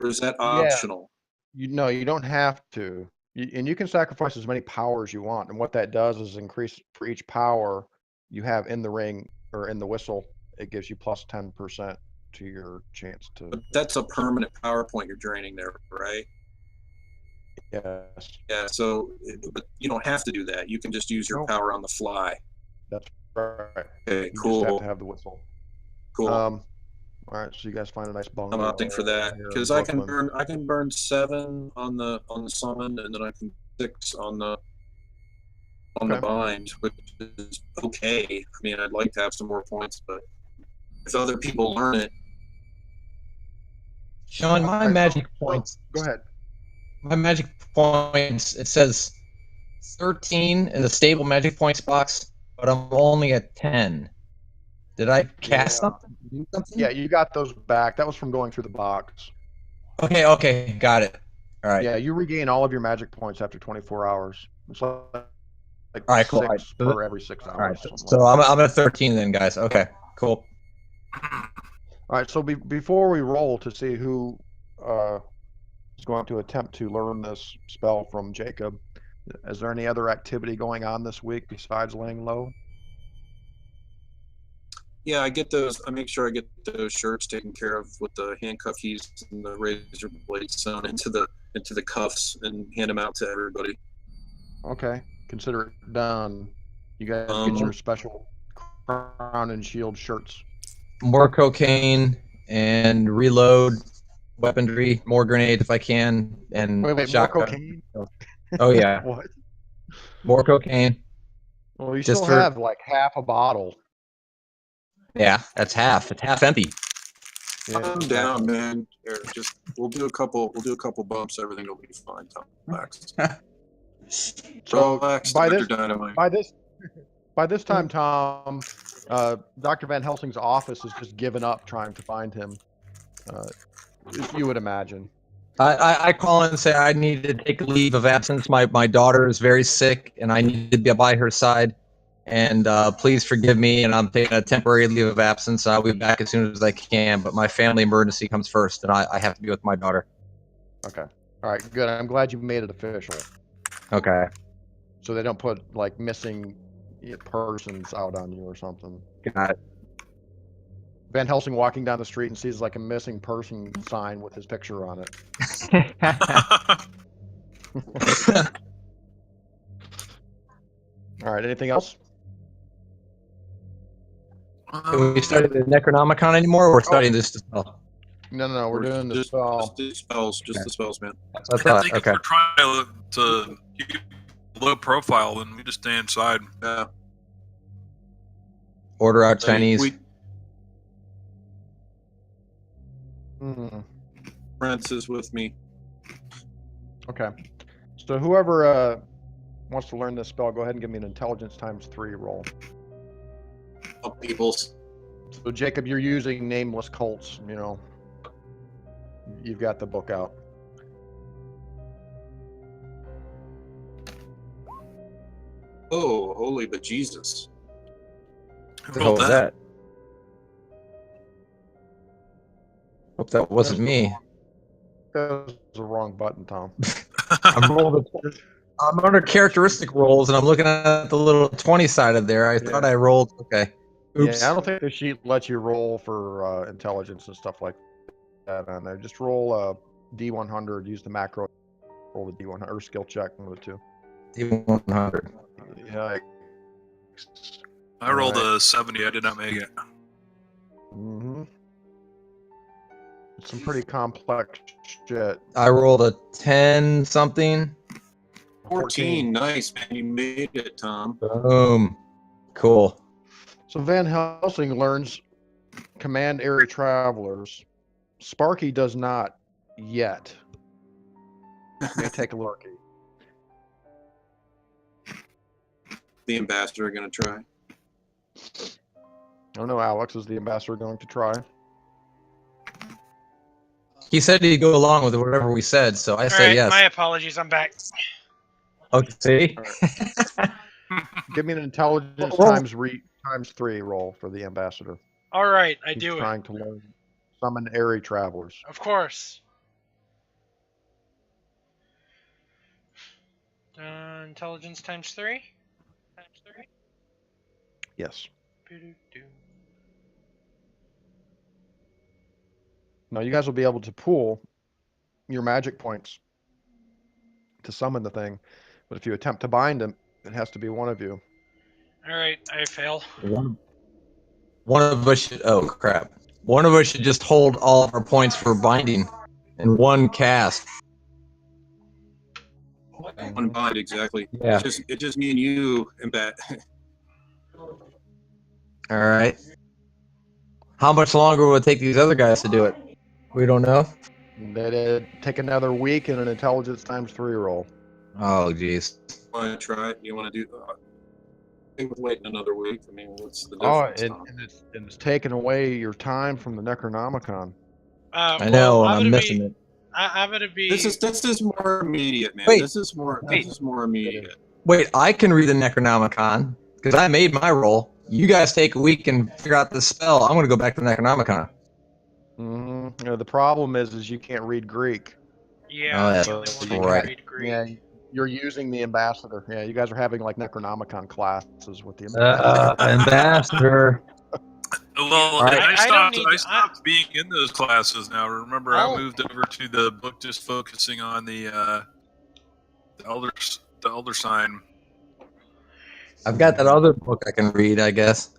B: or is that optional?
D: You don't have to. And you can sacrifice as many powers you want. And what that does is increase for each power you have in the ring or in the whistle, it gives you plus 10% to your chance to.
B: But that's a permanent PowerPoint you're draining there, right?
D: Yes,
B: Yeah. So, but you don't have to do that. You can just use your
D: No.
B: power on the fly.
D: that's right.
B: Okay.
D: You just
B: Cool.
D: have to have the whistle.
B: Cool.
D: All right, so you guys find a nice bungalow.
B: I'm opting for that
D: here in
B: because I can
D: Brooklyn.
B: burn 7 on the summon, and then I can 6 on the
D: Okay.
B: bind, which is okay. I mean, I'd like to have some more points, but if other people learn it,
E: Sean, my
D: Alright,
E: magic
D: so-
E: points.
D: Go ahead.
E: My magic points. It says 13 in the stable magic points box, but I'm only at 10. Did I cast
D: Yeah.
E: something? Do something?
D: Yeah, you got those back. That was from going through the box.
E: Okay, got it. All right.
D: Yeah, you regain all of your magic points after 24 hours. It's like
E: All right, cool.
D: 6 per every 6 hours.
E: All right,
D: something
E: so
D: like
E: I'm at 13 then, guys. Okay, cool.
D: All right, so before we roll to see who is going to attempt to learn this spell from Jacob, is there any other activity going on this week besides laying low?
B: Yeah, I get those. I make sure I get those shirts taken care of with the handcuff keys and the razor blades sewn into the cuffs and hand them out to everybody.
D: Okay, consider it done. You guys get your special crown and shield shirts.
E: More cocaine and reload weaponry, more grenades if I can, and
D: Wait, more
E: shotgun.
D: cocaine?
E: Oh yeah,
D: What?
E: more cocaine.
D: Well, you
E: Just
D: still
E: for-
D: have like half a bottle.
E: Yeah, that's half. It's half empty.
D: Yeah.
B: Calm down, man. Here, just we'll do a couple bumps. Everything will be fine. Tom, relax.
D: So
B: Relax,
D: by
B: Dr.
D: this
B: Dynamite.
D: by this time, Tom, Dr. Van Helsing's office has just given up trying to find him. You would imagine.
E: I call and say I need to take a leave of absence. My daughter is very sick, and I need to be by her side. And please forgive me, and I'm taking a temporary leave of absence. I'll be back as soon as I can, but my family emergency comes first, and I have to be with my daughter.
D: Okay. All right, good. I'm glad you made it official.
E: Okay.
D: So they don't put like missing persons out on you or something.
E: Got it.
D: Van Helsing walking down the street and sees like a missing person sign with his picture on it. All right, anything else?
E: Can we study the Necronomicon anymore, or we're studying this spell?
D: No, we're doing the
B: just
D: spell.
B: the spells, just the spells, man.
E: That's what I
A: I
E: thought.
A: think
E: Okay.
A: if we're trying to keep low profile, then we just stay inside.
B: Yeah.
E: Order out Chinese.
B: Prince is with me.
D: Okay. So whoever wants to learn this spell, go ahead and give me an intelligence ×3 roll.
B: Oh, peoples.
D: So Jacob, you're using nameless cults, you know. You've got the book out.
B: Oh, holy bejesus.
E: What the hell was that? Hope that wasn't me.
D: That was the wrong button, Tom.
E: I'm under characteristic rolls, and I'm looking at the little 20 sided there. I thought I rolled. Okay. Oops.
D: Yeah, I don't think the sheet lets you roll for intelligence and stuff like that on there. Just roll a D100. Use the macro. Roll the D100 or skill check, one of the two.
E: D100.
D: Yeah.
A: I rolled a 70. I did not make it.
D: Mm-hmm. Some pretty complex shit.
E: I rolled a 10 something.
B: 14. Nice, man. You made it, Tom.
E: Boom. Cool.
D: So Van Helsing learns command area travelers. Sparky does not yet. May take a look.
B: The ambassador going to try.
D: I don't know, Alex. Is the ambassador going to try?
E: He said he'd go along with whatever we said, so I say
C: Alright,
E: yes.
C: my apologies, I'm back.
E: Okay, see?
D: Give me an intelligence ×3 roll for the ambassador.
C: Alright, I
D: He's
C: do it.
D: trying to learn summon airy travelers.
C: Of course. Intelligence ×3?
D: Yes.
C: Doo-doo-doo.
D: Now you guys will be able to pool your magic points to summon the thing, but if you attempt to bind him, it has to be one of you.
C: Alright, I fail.
E: One of us should. Oh, crap. One of us should just hold all of our points for binding in one cast.
B: One bind, exactly.
E: Yeah.
B: It's just me and you and Bat.
E: All right. How much longer will it take these other guys to do it? We don't know.
D: They'd take another week and an intelligence ×3 roll.
E: Oh, jeez.
B: Want to try it? You want to do thing with waiting another week. I mean, what's the
D: Oh,
B: difference?
D: and it's taking away your time from the Necronomicon.
E: I know, and I'm missing it.
C: I'm gonna be.
B: This is more immediate, man.
E: Wait.
B: This is more immediate.
E: Wait, I can read the Necronomicon because I made my roll. You guys take a week and figure out the spell. I'm going to go back to the Necronomicon.
D: Mm-hmm. You know, the problem is you can't read Greek.
C: Yeah,
E: Oh,
C: the
E: that's
C: only one that
E: right.
C: can read Greek.
D: Yeah, you're using the ambassador. Yeah, you guys are having like Necronomicon classes with the ambassador.
E: Ambassador.
A: Well,
E: Right.
A: I stopped being in those classes now. Remember, I moved over to the book just focusing on the elder sign.
E: I've got that other book I can read, I guess.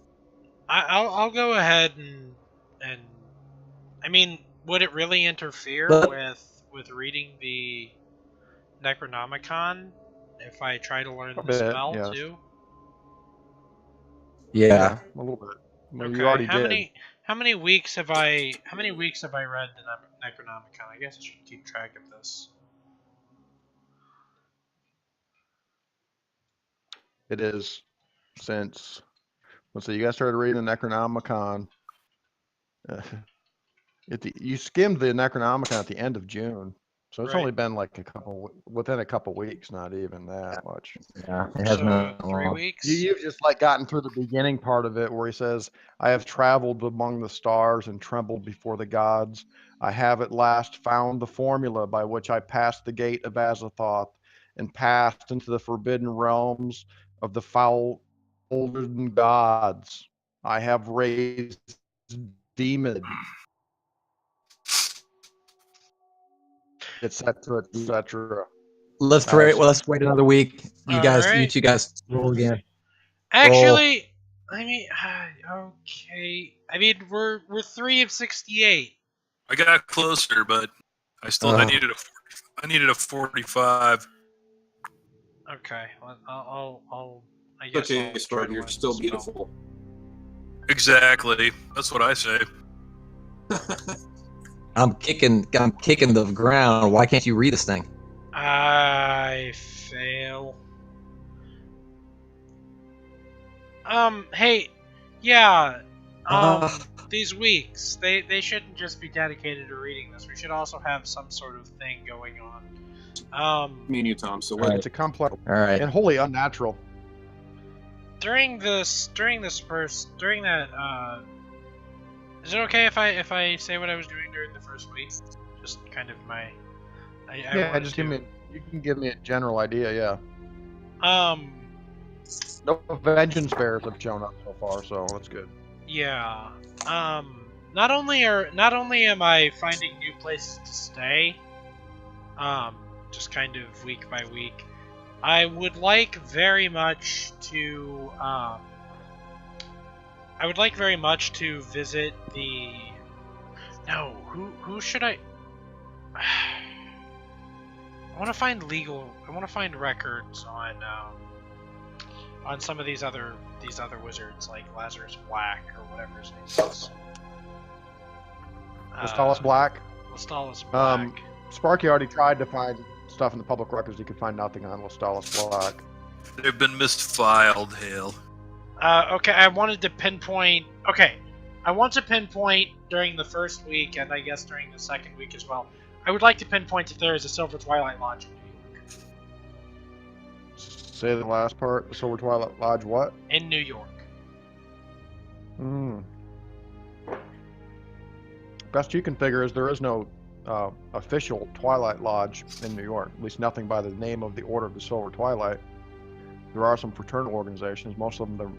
C: I'll go ahead and I mean, would it really interfere with reading the Necronomicon if I try to learn the spell too?
E: Yeah,
D: a little bit. Well,
C: Okay.
D: you already did.
C: How many weeks have I read the Necronomicon? I guess I should keep track of this.
D: It is since, let's see, you guys started reading the Necronomicon. You skimmed the Necronomicon at the end of June, so it's only been like within a couple weeks, not even that much.
E: Yeah, it has been
C: 3 weeks.
D: You've just like gotten through the beginning part of it where he says, "I have traveled among the stars and trembled before the gods. I have at last found the formula by which I passed the gate of Azathoth and passed into the forbidden realms of the foul olden gods. I have raised demons, etc., etc."
E: Let's wait another week. You two guys roll again.
C: Actually, I mean, okay. I mean, we're 3 of 68.
A: I got closer, but I needed a 45.
C: Okay, I'll I guess
B: Okay,
C: I'll
B: Spartan, you're still beautiful.
A: Exactly. That's what I say.
E: I'm kicking the ground. Why can't you read this thing?
C: I fail. Hey, yeah. These weeks, they shouldn't just be dedicated to reading this. We should also have some sort of thing going on.
B: Me and you, Tom. So
D: It's a complex,
E: all right,
D: and wholly unnatural.
C: During that, is it okay if I say what I was doing during the first week? Just kind of my.
D: You can give me a general idea. Yeah. No vengeance bears have shown up so far, so that's good.
C: Yeah. Not only am I finding new places to stay, just kind of week by week, I would like very much to visit the. No, who should I? I want to find records on some of these other wizards, like Lazarus Black or whatever his name is.
D: Lestalis Black.
C: Lestalis Black.
D: Sparky already tried to find stuff in the public records. He could find nothing on Lestalis Black.
A: They've been misfiled, Hale.
C: Okay, I want to pinpoint during the first week, and I guess during the second week as well. I would like to pinpoint if there is a Silver Twilight Lodge in New York.
D: Say the last part. Silver Twilight Lodge what?
C: In New York.
D: Best you can figure is there is no official Twilight Lodge in New York. At least nothing by the name of the Order of the Silver Twilight. There are some fraternal organizations. Most of them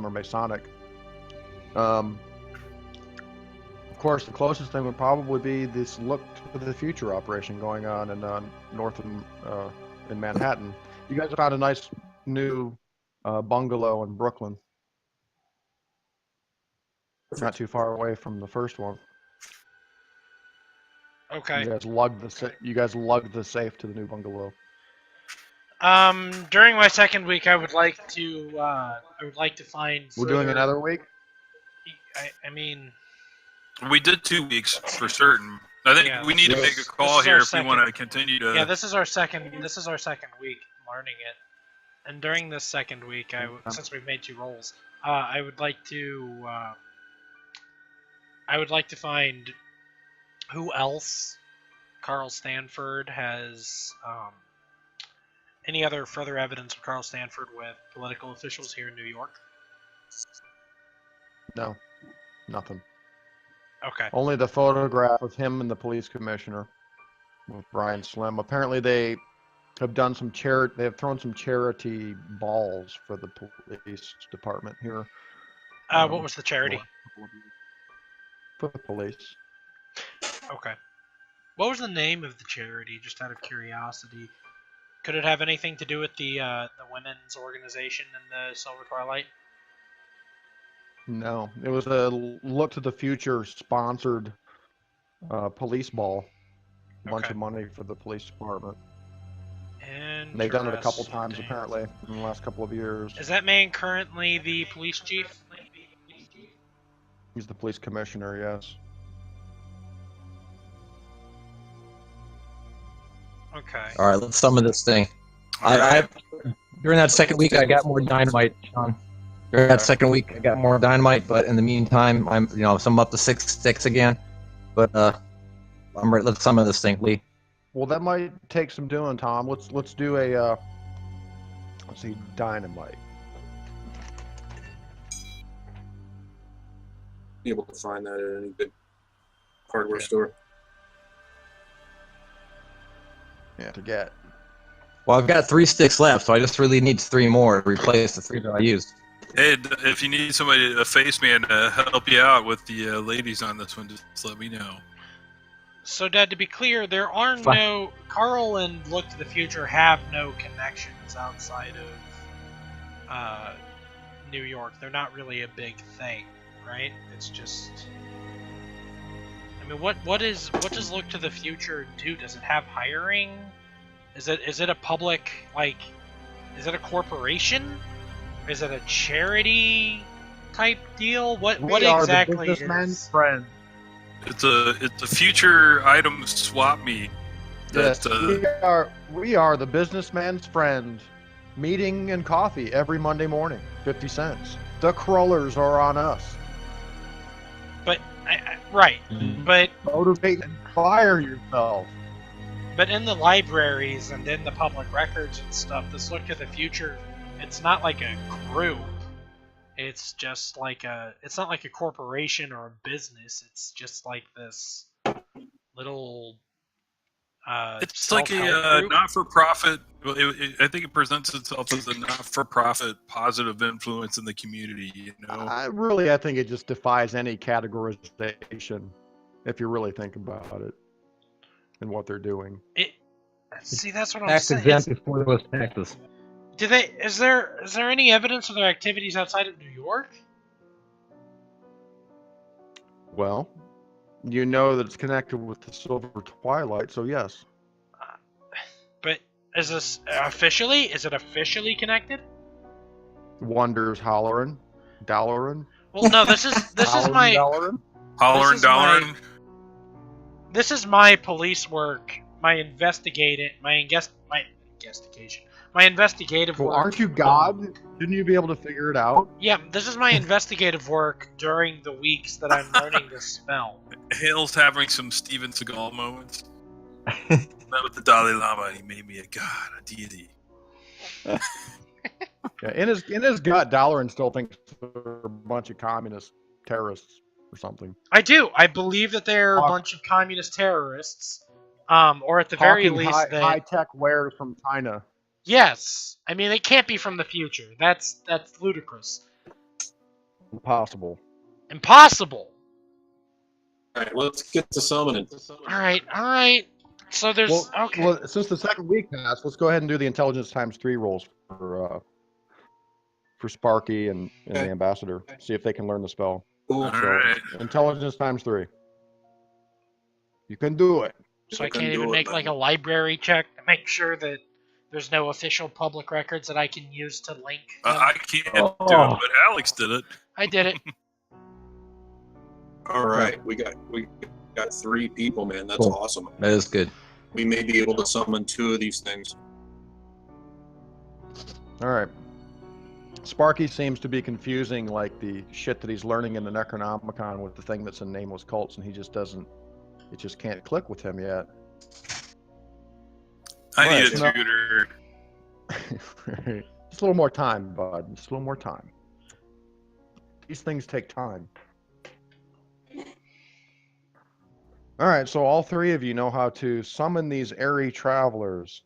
D: are Masonic. Of course, the closest thing would probably be this Look to the Future operation going on in north in Manhattan. You guys have found a nice new bungalow in Brooklyn. Not too far away from the first one.
C: Okay.
D: You guys lugged the safe to the new bungalow.
C: During my second week, I would like to find.
D: We're doing another week.
C: I mean.
A: We did 2 weeks for certain. I think we need to make a call here if we want to continue to.
C: Yeah, this is our second week learning it. And during this second week, since we've made 2 rolls, I would like to find who else Carl Stanford has any other further evidence of Carl Stanford with political officials here in New York.
D: No, nothing.
C: Okay.
D: Only the photograph of him and the police commissioner with Brian Slim. Apparently, they have done some charity. They have thrown some charity balls for the police department here.
C: What was the charity?
D: For the police.
C: Okay. What was the name of the charity? Just out of curiosity, could it have anything to do with the women's organization in the Silver Twilight?
D: No, it was a Look to the Future sponsored police ball. A bunch of money for the police department. And they've done it a couple times apparently in the last couple of years.
C: Is that man currently the police chief?
D: He's the police commissioner, yes.
C: Okay.
E: All right, let's summon this thing. During that second week, I got more dynamite, Sean. During that second week, I got more dynamite, but in the meantime, I'm up to 6 sticks again. But I'm ready. Let's summon this thing, Lee.
D: Well, that might take some doing, Tom. Let's do a let's see, dynamite.
B: Be able to find that at any good hardware store.
D: Yeah, to get.
E: Well, I've got 3 sticks left, so I just really need 3 more to replace the 3 that I used.
A: Hey, if you need somebody, a face man, to help you out with the ladies on this one, just let me know.
C: So, Dad, to be clear, there are no... Carl and Look to the Future have no connections outside of New York. They're not really a big thing, right? It's just... I mean, what does Look to the Future do? Does it have hiring? Is it a public, like... Is it a corporation? Is it a charity type deal? What exactly is...
D: Businessman's friend.
A: It's a future item swap meet.
D: Yes, we are the businessman's friend. Meeting and coffee every Monday morning, 50 cents. The crawlers are on us.
C: But right, but
D: motivate and fire yourself.
C: But in the libraries and in the public records and stuff, this Look to the Future, it's not like a group. It's just like it's not like a corporation or a business. It's just like this little
A: it's like a not-for-profit. I think it presents itself as a not-for-profit positive influence in the community. You know,
D: I think it just defies any categorization, if you really think about it, and what they're doing.
C: See, that's what I'm
E: saying. Tax exempt for those taxes.
C: Do they? Is there any evidence of their activities outside of New York?
D: Well, you know that it's connected with the Silver Twilight, so yes.
C: But is this officially? Is it officially connected?
D: Wonders hollerin', dollarin'.
C: Well, no. This is my
A: hollering.
C: This is my police work. My investigative work.
D: Aren't you God? Shouldn't you be able to figure it out?
C: Yeah, this is my investigative work during the weeks that I'm learning this spell.
A: Hale's having some Steven Seagal moments. Met with the Dalai Lama, and he made me a god, a deity.
D: Yeah, in his gut, Dollarin still thinks they're a bunch of communist terrorists or something.
C: I do. I believe that they're a bunch of communist terrorists, or at the very least,
D: high-tech wares from China.
C: Yes, I mean it can't be from the future. That's ludicrous.
D: Impossible.
C: Impossible.
B: All right, let's get to summoning.
C: All right. So there's okay.
D: Well, since the second week passed, let's go ahead and do the intelligence ×3 rolls for Sparky and the ambassador. See if they can learn the spell.
B: Cool.
A: All right.
D: Intelligence ×3. You can do it.
C: So I can't even make like a library check to make sure that there's no official public records that I can use to link.
A: I can't do it, but Alex did it.
C: I did it.
B: All right, we got 3 people, man. That's awesome.
E: That is good.
B: We may be able to summon 2 of these things.
D: All right. Sparky seems to be confusing like the shit that he's learning in the Necronomicon with the thing that's in Nameless Cults, and he just doesn't. It just can't click with him yet.
A: I need a
D: Right, so
A: tutor.
D: Just a little more time, bud. Just a little more time. These things take time. All right, so all three of you know how to summon these airy travelers.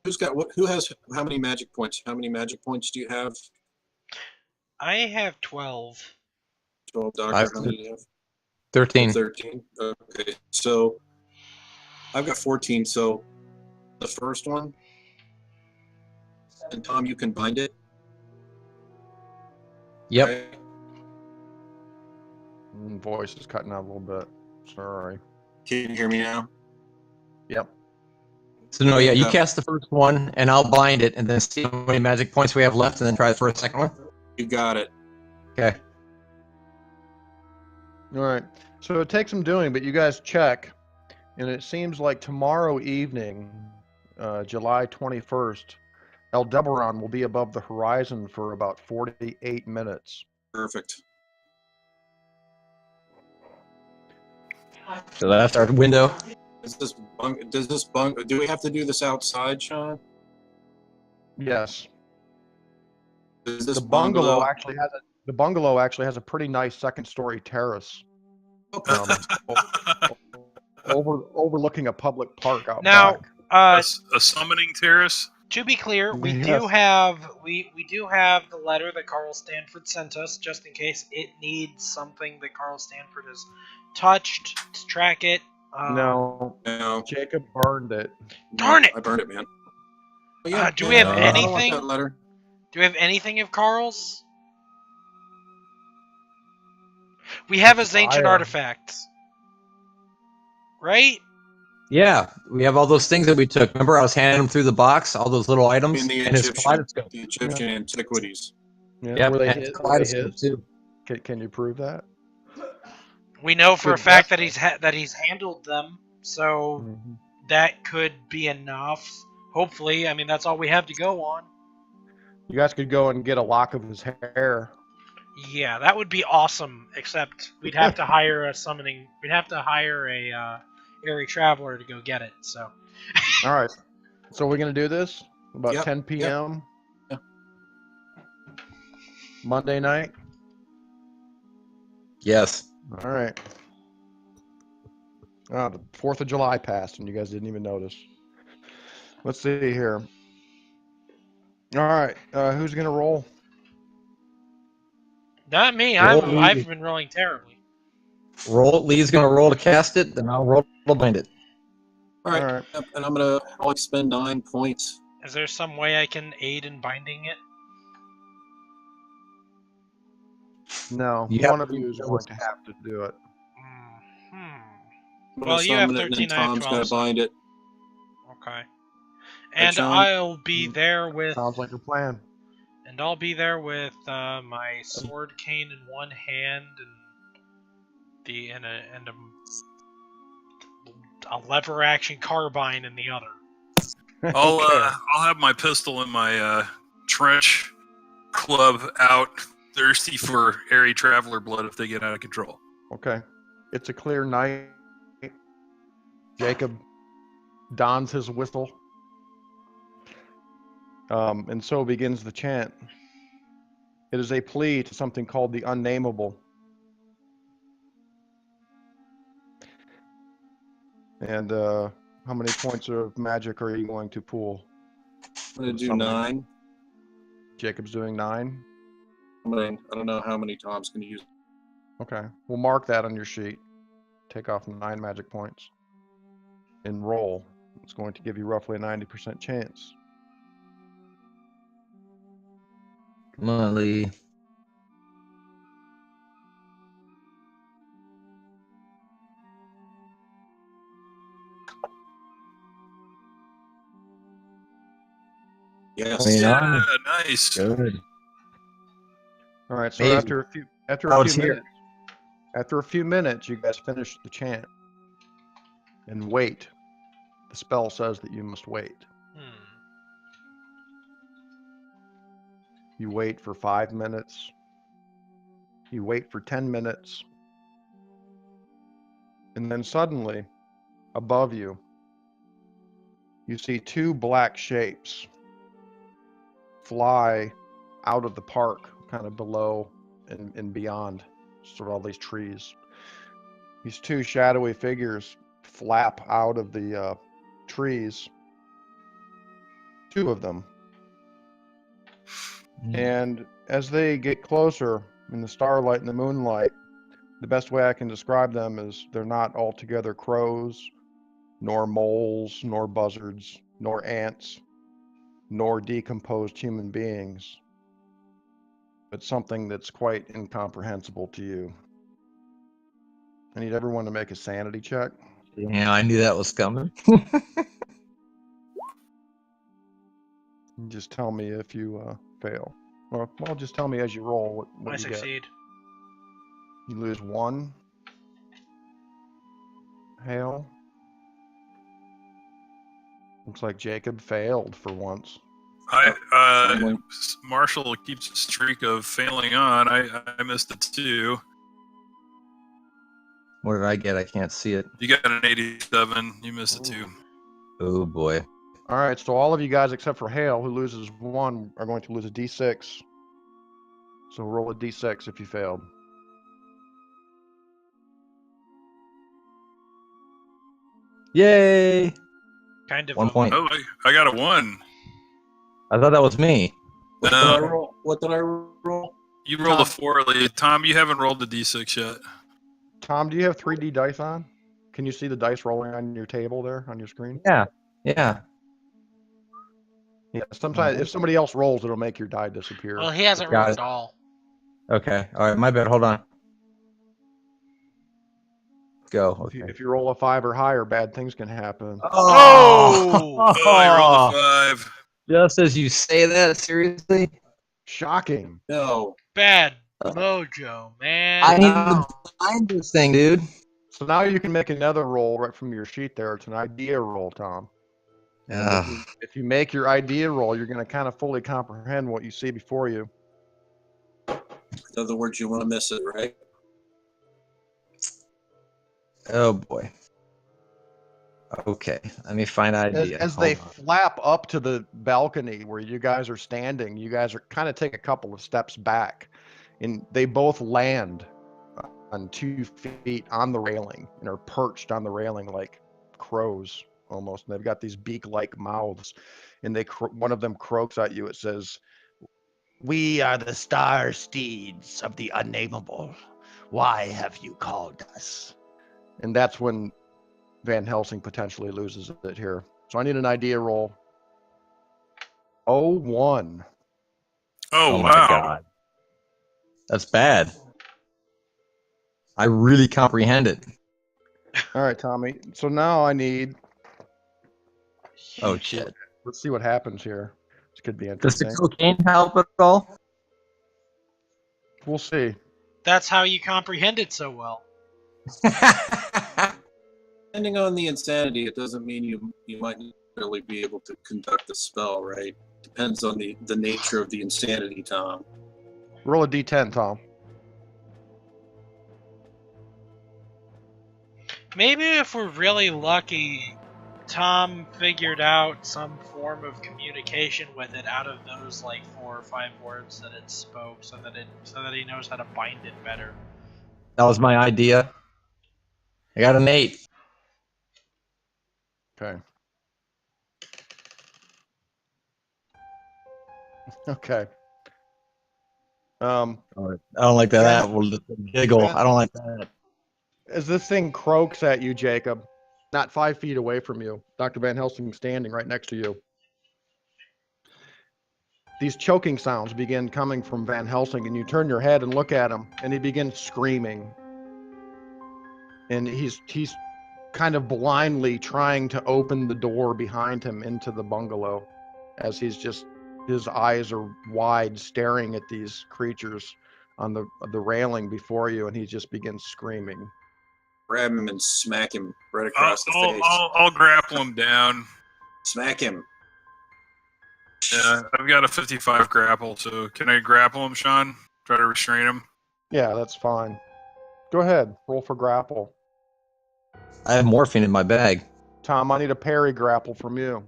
B: Who's got what? Who has how many magic points? How many magic points do you have?
C: I have 12.
B: 12, Doctor. How many do you have?
E: 13.
B: 13. Okay, so I've got 14. So the first one, and Tom, you can bind it.
E: Yep.
B: Okay.
D: Voice is cutting out a little bit. Sorry.
B: Can you hear me now?
D: Yep.
E: So no, yeah, you cast the first one, and I'll bind it, and then see how many magic points we have left, and then try for a second one.
B: You got it.
E: Okay.
D: All right. So it takes some doing, but you guys check, and it seems like tomorrow evening, July 21st, Aldebaran will be above the horizon for about 48 minutes.
B: Perfect.
E: So that's our window.
B: Do we have to do this outside, Sean?
D: Yes.
B: Does this
D: The bungalow actually has a pretty nice second-story terrace, overlooking a public park out
C: Now,
D: back.
A: A summoning terrace.
C: to be clear, we
D: Yes.
C: do have the letter that Carl Stanford sent us, just in case it needs something that Carl Stanford has touched to track it.
D: No,
B: No.
D: Jacob burned it.
C: Darn it!
B: I burned it, man.
C: Do we have
B: I don't want
C: anything?
B: that letter.
C: Do we have anything of Carl's? We have his ancient
D: Fire.
C: artifacts, right?
E: Yeah, we have all those things that we took. Remember, I was handing them through the box, all those little items,
B: In the
E: and his
B: Egyptian,
E: kaleidoscope.
B: the Egyptian antiquities.
D: Yeah,
E: Yep,
D: were they
E: and
D: his?
E: his kaleidoscope too.
D: Can you prove that?
C: We know for
D: Good
C: a fact
D: guess.
C: that he's handled them, so
D: Mm-hmm.
C: that could be enough. Hopefully, I mean that's all we have to go on.
D: You guys could go and get a lock of his hair.
C: Yeah, that would be awesome. Except we'd have to hire We'd have to hire a airy traveler to go get it. So.
D: All right. So we're gonna do this about
B: Yep,
D: 10 p.m.
B: Yep.
D: Monday night.
E: Yes.
D: All right. The 4th of July passed, and you guys didn't even notice. Let's see here. All right. Who's gonna roll?
C: Not me.
E: Roll
C: I've
E: Lee.
C: been rolling terribly.
E: Lee's gonna roll to cast it, then I'll roll to bind it.
B: All right.
D: All right.
B: Yep, and I'll expend 9 points.
C: Is there some way I can aid in binding it?
D: No,
E: You have
D: one
E: to
D: of you
E: do
D: is
E: it.
D: going to have to do it.
C: Hmm.
B: I'm gonna
C: Well, you have
B: summon it, and
C: 13,
B: then
C: I have
B: Tom's
C: 12,
B: gonna
C: so-
B: bind it.
C: Okay. And
B: Sean?
C: I'll be there with.
D: Sounds like a plan.
C: And I'll be there with my sword cane in one hand and a lever action carbine in the other.
A: I'll have my pistol and my trench club out, thirsty for airy traveler blood if they get out of control.
D: Okay. It's a clear night. Jacob dons his whistle. And so begins the chant. It is a plea to something called the unnameable. And how many points of magic are you going to pool?
B: I'm gonna do
D: Summoning.
B: 9.
D: Jacob's doing 9.
B: I don't know how many Tom's gonna use.
D: Okay. We'll mark that on your sheet. Take off 9 magic points. And roll. It's going to give you roughly a 90% chance.
E: Come on, Lee.
B: Yes.
E: 29.
A: Yeah, nice.
E: Good.
D: All right. So
E: Amazing.
D: after a few minutes, you guys finish the chant and wait. The spell says that you must wait. You wait for 5 minutes. You wait for 10 minutes. And then suddenly, above you, you see two black shapes fly out of the park, kind of below and beyond sort of all these trees. These two shadowy figures flap out of the trees. Two of them. And as they get closer in the starlight and the moonlight, the best way I can describe them is they're not altogether crows, nor moles, nor buzzards, nor ants, nor decomposed human beings, but something that's quite incomprehensible to you. I need everyone to make a sanity check.
E: Yeah, I knew that was coming.
D: Just tell me if you fail. Well, just tell me as you roll what
C: I
D: you get.
C: succeed.
D: You lose 1. Hail. Looks like Jacob failed for once.
A: Marshall keeps a streak of failing on. I missed it too.
E: What did I get? I can't see it.
A: You got an 87. You missed it too.
E: Oh boy.
D: All right, so all of you guys except for Hale, who loses 1, are going to lose a d6. So roll a d6 if you failed.
E: Yay!
C: Kind of
E: 1 point.
A: Oh, I got a 1.
E: I thought that was me.
B: What did I roll? What did I roll?
A: You rolled a 4, Lee. Tom, you haven't rolled the d6 yet.
D: Tom, do you have 3D dice on? Can you see the dice rolling on your table there on your screen?
E: Yeah.
D: Yeah. Sometimes if somebody else rolls, it'll make your die disappear.
C: Well, he hasn't
E: Got
C: rolled
E: it.
C: at all.
E: Okay. All right. My bad. Hold on. Go. Okay.
D: If you roll a 5 or higher, bad things can happen.
C: Oh!
A: I rolled a 5.
E: Just as you say that, seriously?
D: Shocking.
B: No.
C: Bad mojo, man.
E: I need to find this thing, dude.
D: So now you can make another roll right from your sheet there. It's an idea roll, Tom. And if you make your idea roll, you're going to kind of fully comprehend what you see before you.
B: In other words, you want to miss it, right?
E: Oh boy. Okay, let me find idea.
D: As they flap up to the balcony where you guys are standing, you guys are kind of take a couple of steps back, and they both land on 2 feet on the railing and are perched on the railing like crows almost. And they've got these beak-like mouths, and one of them croaks at you. It says, "We are the star steeds of the unnameable. Why have you called us?" And that's when Van Helsing potentially loses it here. So I need an idea roll. 01.
A: Oh,
E: my
A: wow.
E: God. That's bad. I really comprehend it.
D: All right, Tommy. So now I need...
E: Oh, shit.
D: Let's see what happens here. This could be
E: Does the
D: interesting.
E: cocaine help at all?
D: We'll see.
C: That's how you comprehend it so well.
B: Depending on the insanity, it doesn't mean you might not really be able to conduct the spell, right? Depends on the nature of the insanity, Tom.
D: Roll a d10, Tom.
C: Maybe if we're really lucky, Tom figured out some form of communication with it out of those like 4 or 5 words that it spoke, so that he knows how to bind it better.
E: That was my idea. I got an 8.
D: Okay. Okay.
E: I don't like that. We'll giggle. I don't like that.
D: As this thing croaks at you, Jacob, not 5 feet away from you, Dr. Van Helsing standing right next to you. These choking sounds begin coming from Van Helsing, and you turn your head and look at him, and he begins screaming. And he's kind of blindly trying to open the door behind him into the bungalow, as his eyes are wide, staring at these creatures on the railing before you, and he just begins screaming.
B: Grab him and smack him right across the face.
A: I'll grapple him down.
B: Smack him.
A: Yeah, I've got a 55 grapple, so can I grapple him, Sean? Try to restrain him?
D: Yeah, that's fine. Go ahead. Roll for grapple.
E: I have morphine in my bag.
D: Tom, I need a parry grapple from you.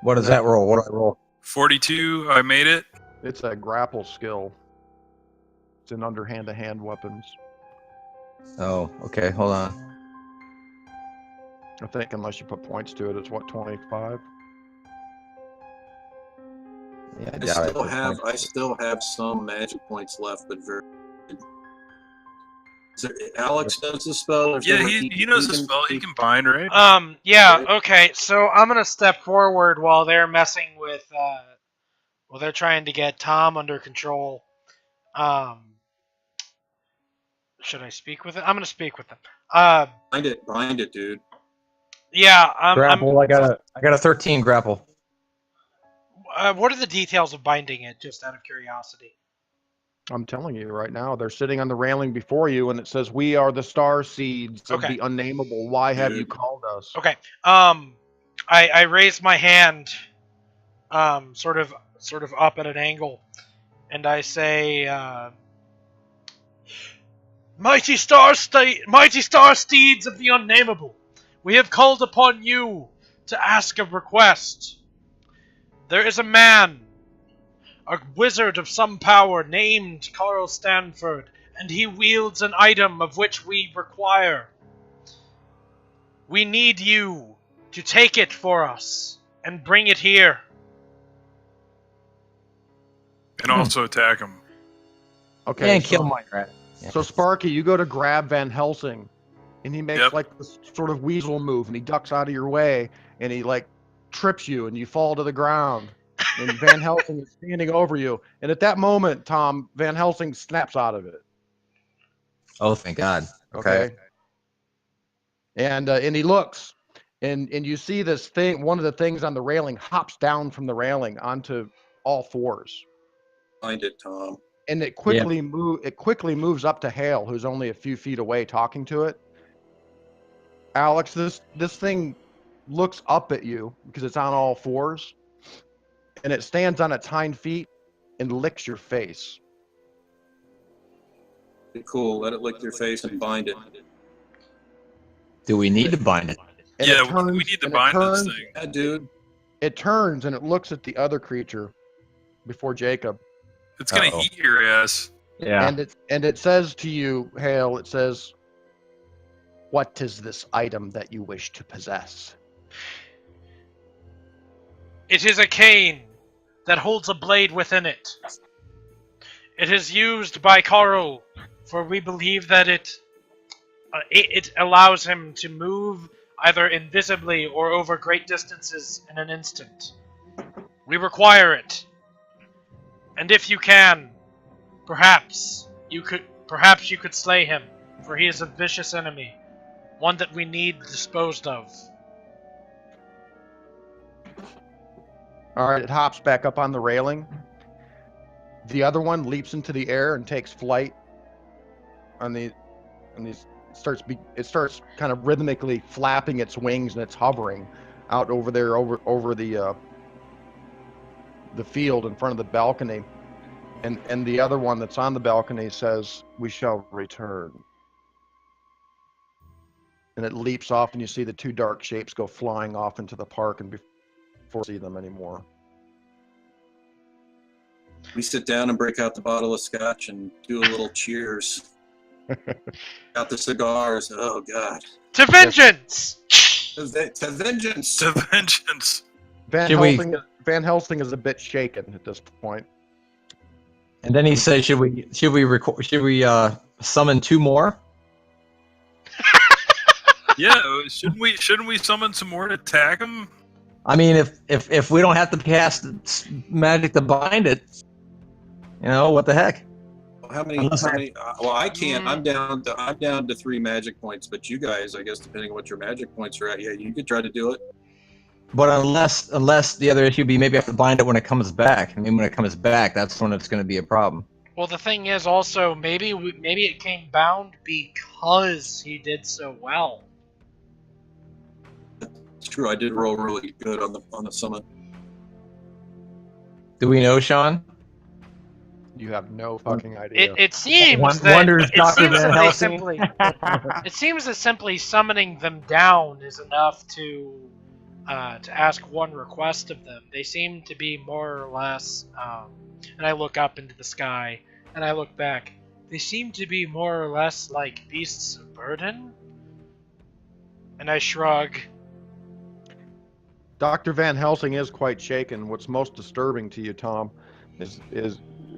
E: What does that roll? What do I roll?
A: 42, I made it.
D: It's a grapple skill. It's an underhand-to-hand weapons.
E: Oh, okay. Hold on.
D: I think unless you put points to it, it's what, 25?
E: Yeah, I
B: I
E: doubt
B: still
E: put
B: have
E: points.
B: some magic points left, but very. Is there, Alex knows the spell. Or
A: Yeah, he knows the spell. He can bind, right?
C: Yeah,
B: Right.
C: okay, so I'm gonna step forward while they're messing with, while they're trying to get Tom under control. Should I speak with it? I'm gonna speak with them.
B: Bind it, dude.
C: Yeah,
E: Grapple. I got a 13 grapple.
C: what are the details of binding it, just out of curiosity?
D: I'm telling you right now, they're sitting on the railing before you, and it says, "We are the star seeds of
C: Okay.
D: the unnameable. Why have
B: Dude.
D: you called us?"
C: Okay, I raise my hand, sort of up at an angle, and I say, mighty star steeds of the unnameable, we have called upon you to ask a request. There is a man, a wizard of some power named Carl Stanford, and he wields an item of which we require. We need you to take it for us and bring it here.
A: And also attack him.
D: Okay,
E: And kill my rat.
D: So Sparky, you go to grab Van Helsing, and he makes
A: Yep.
D: like this sort of weasel move, and he ducks out of your way, and he like trips you, and you fall to the ground. And Van Helsing is standing over you, and at that moment, Tom, Van Helsing snaps out of it.
E: Oh, thank God.
D: Okay. And he looks, and you see this thing. One of the things on the railing hops down from the railing onto all fours.
B: Bind it, Tom.
D: And it quickly moves up to Hale, who's only a few feet away, talking to it. Alex, this thing looks up at you because it's on all fours, and it stands on its hind feet and licks your face.
B: Cool. Let it lick your face and bind it.
E: Do we need to bind it?
D: And
A: Yeah,
D: it turns,
A: we need to
D: and
A: bind
D: it
A: this
D: turns,
A: thing.
B: Yeah, dude.
D: It turns and it looks at the other creature before Jacob.
A: It's gonna eat your ass.
E: Yeah.
D: And it says to you, Hale, it says, "What is this item that you wish to possess?"
C: It is a cane that holds a blade within it. It is used by Carl, for we believe that it allows him to move either invisibly or over great distances in an instant. We require it. And if you can, perhaps you could slay him, for he is a vicious enemy, one that we need disposed of.
D: All right, it hops back up on the railing. The other one leaps into the air and takes flight. It starts kind of rhythmically flapping its wings, and it's hovering out over there, over the field in front of the balcony. And the other one that's on the balcony says, "We shall return." And it leaps off, and you see the two dark shapes go flying off into the park, and before you see them anymore.
B: We sit down and break out the bottle of scotch and do a little cheers. Got the cigars. Oh, God.
C: To vengeance!
B: To vengeance.
A: To vengeance.
D: Van Helsing is a bit shaken at this point.
E: And then he says, "Should we summon two more?"
A: Yeah, shouldn't we summon some more to attack him?
E: I mean, if we don't have to cast magic to bind it, what the heck?
B: How many? Well, I can't. I'm down to 3 magic points. But you guys, I guess, depending on what your magic points are at, yeah, you could try to do it.
E: But unless the other issue be maybe I have to bind it when it comes back. I mean, when it comes back, that's when it's going to be a problem.
C: Well, the thing is also, maybe it came bound because he did so well.
B: It's true. I did roll really good on the summit.
E: Do we know, Sean?
D: You have no fucking idea.
C: It seems
E: Wonders
C: that
E: Dr.
C: it seems
E: Van
C: that they
E: Helsing.
C: simply it seems that simply summoning them down is enough to ask one request of them. They seem to be more or less, and I look up into the sky and I look back. They seem to be more or less like beasts of burden. And I shrug.
D: Dr. Van Helsing is quite shaken. What's most disturbing to you, Tom, is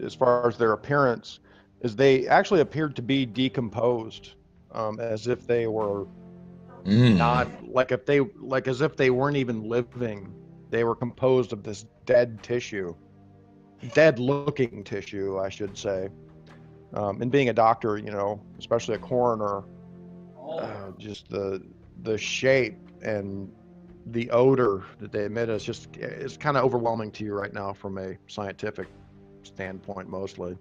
D: as far as their appearance, is they actually appeared to be decomposed, as if they were not as if they weren't even living. They were composed of this dead looking tissue, I should say. And being a doctor, especially a coroner, just the shape and the odor that they emit is kind of overwhelming to you right now from a scientific standpoint. Mostly,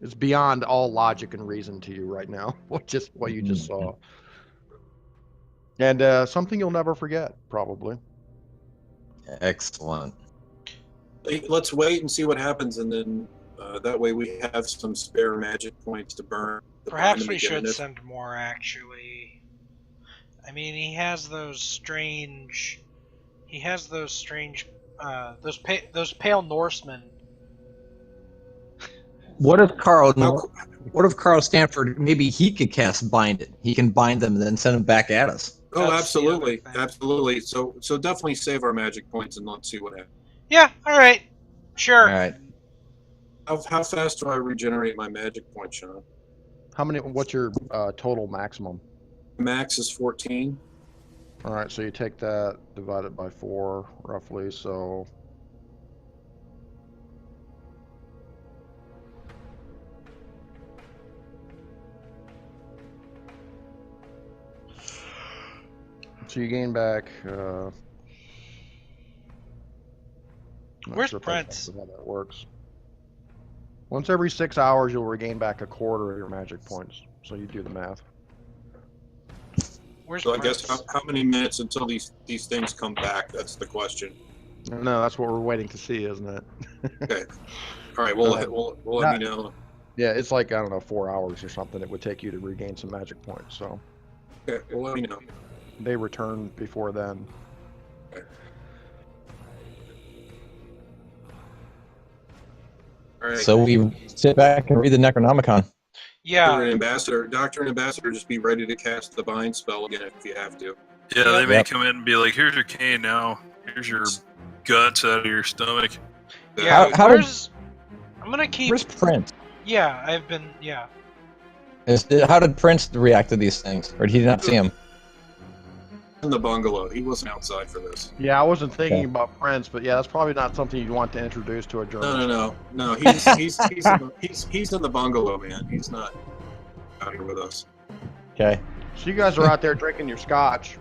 D: it's beyond all logic and reason to you right now. What you just saw, and something you'll never forget, probably.
E: Excellent.
B: Let's wait and see what happens, and then that way we have some spare magic points to burn.
C: Perhaps we should send more, actually. I mean, he has those strange, those pale Norsemen.
E: What if Carl Stanford, maybe he could cast Bind It? He can bind them and then send them back at us.
B: Oh,
C: That's
B: absolutely, absolutely. So definitely save our magic points and let's see what happens.
C: Yeah, alright. Sure.
E: All right.
B: How fast do I regenerate my magic points, Sean?
D: What's your total maximum?
B: Max is 14.
D: All right, so you take that, divide it by 4, roughly, so... So you gain back...
C: Where's Prince?
D: How that works. Once every 6 hours, you'll regain back a quarter of your magic points. So you do the math.
C: Where's
B: So I
C: Prince?
B: guess how many minutes until these things come back? That's the question.
D: No, that's what we're waiting to see, isn't it?
B: Okay. All right. We'll let me know.
D: Yeah, it's like, I don't know, 4 hours or something it would take you to regain some magic points. So
B: Okay. Well, let me know.
D: they return before then.
B: Okay. All right.
E: So we sit back and read the Necronomicon.
C: Yeah.
B: Doctor and Ambassador, just be ready to cast the bind spell again if you have to.
A: Yeah, they may come in and be like, "Here's your cane now. Here's your guts out of your stomach."
C: Yeah. I'm gonna keep.
E: Where's Prince?
C: Yeah, I've been. Yeah.
E: How did Prince react to these things, or did he not see him?
B: In the bungalow, he wasn't outside for this.
D: Yeah, I wasn't thinking about Prince, but yeah, that's probably not something you'd want to introduce to a journalist.
B: No. He's in the bungalow, man. He's not out here with us.
E: Okay.
D: So you guys are out there drinking your scotch,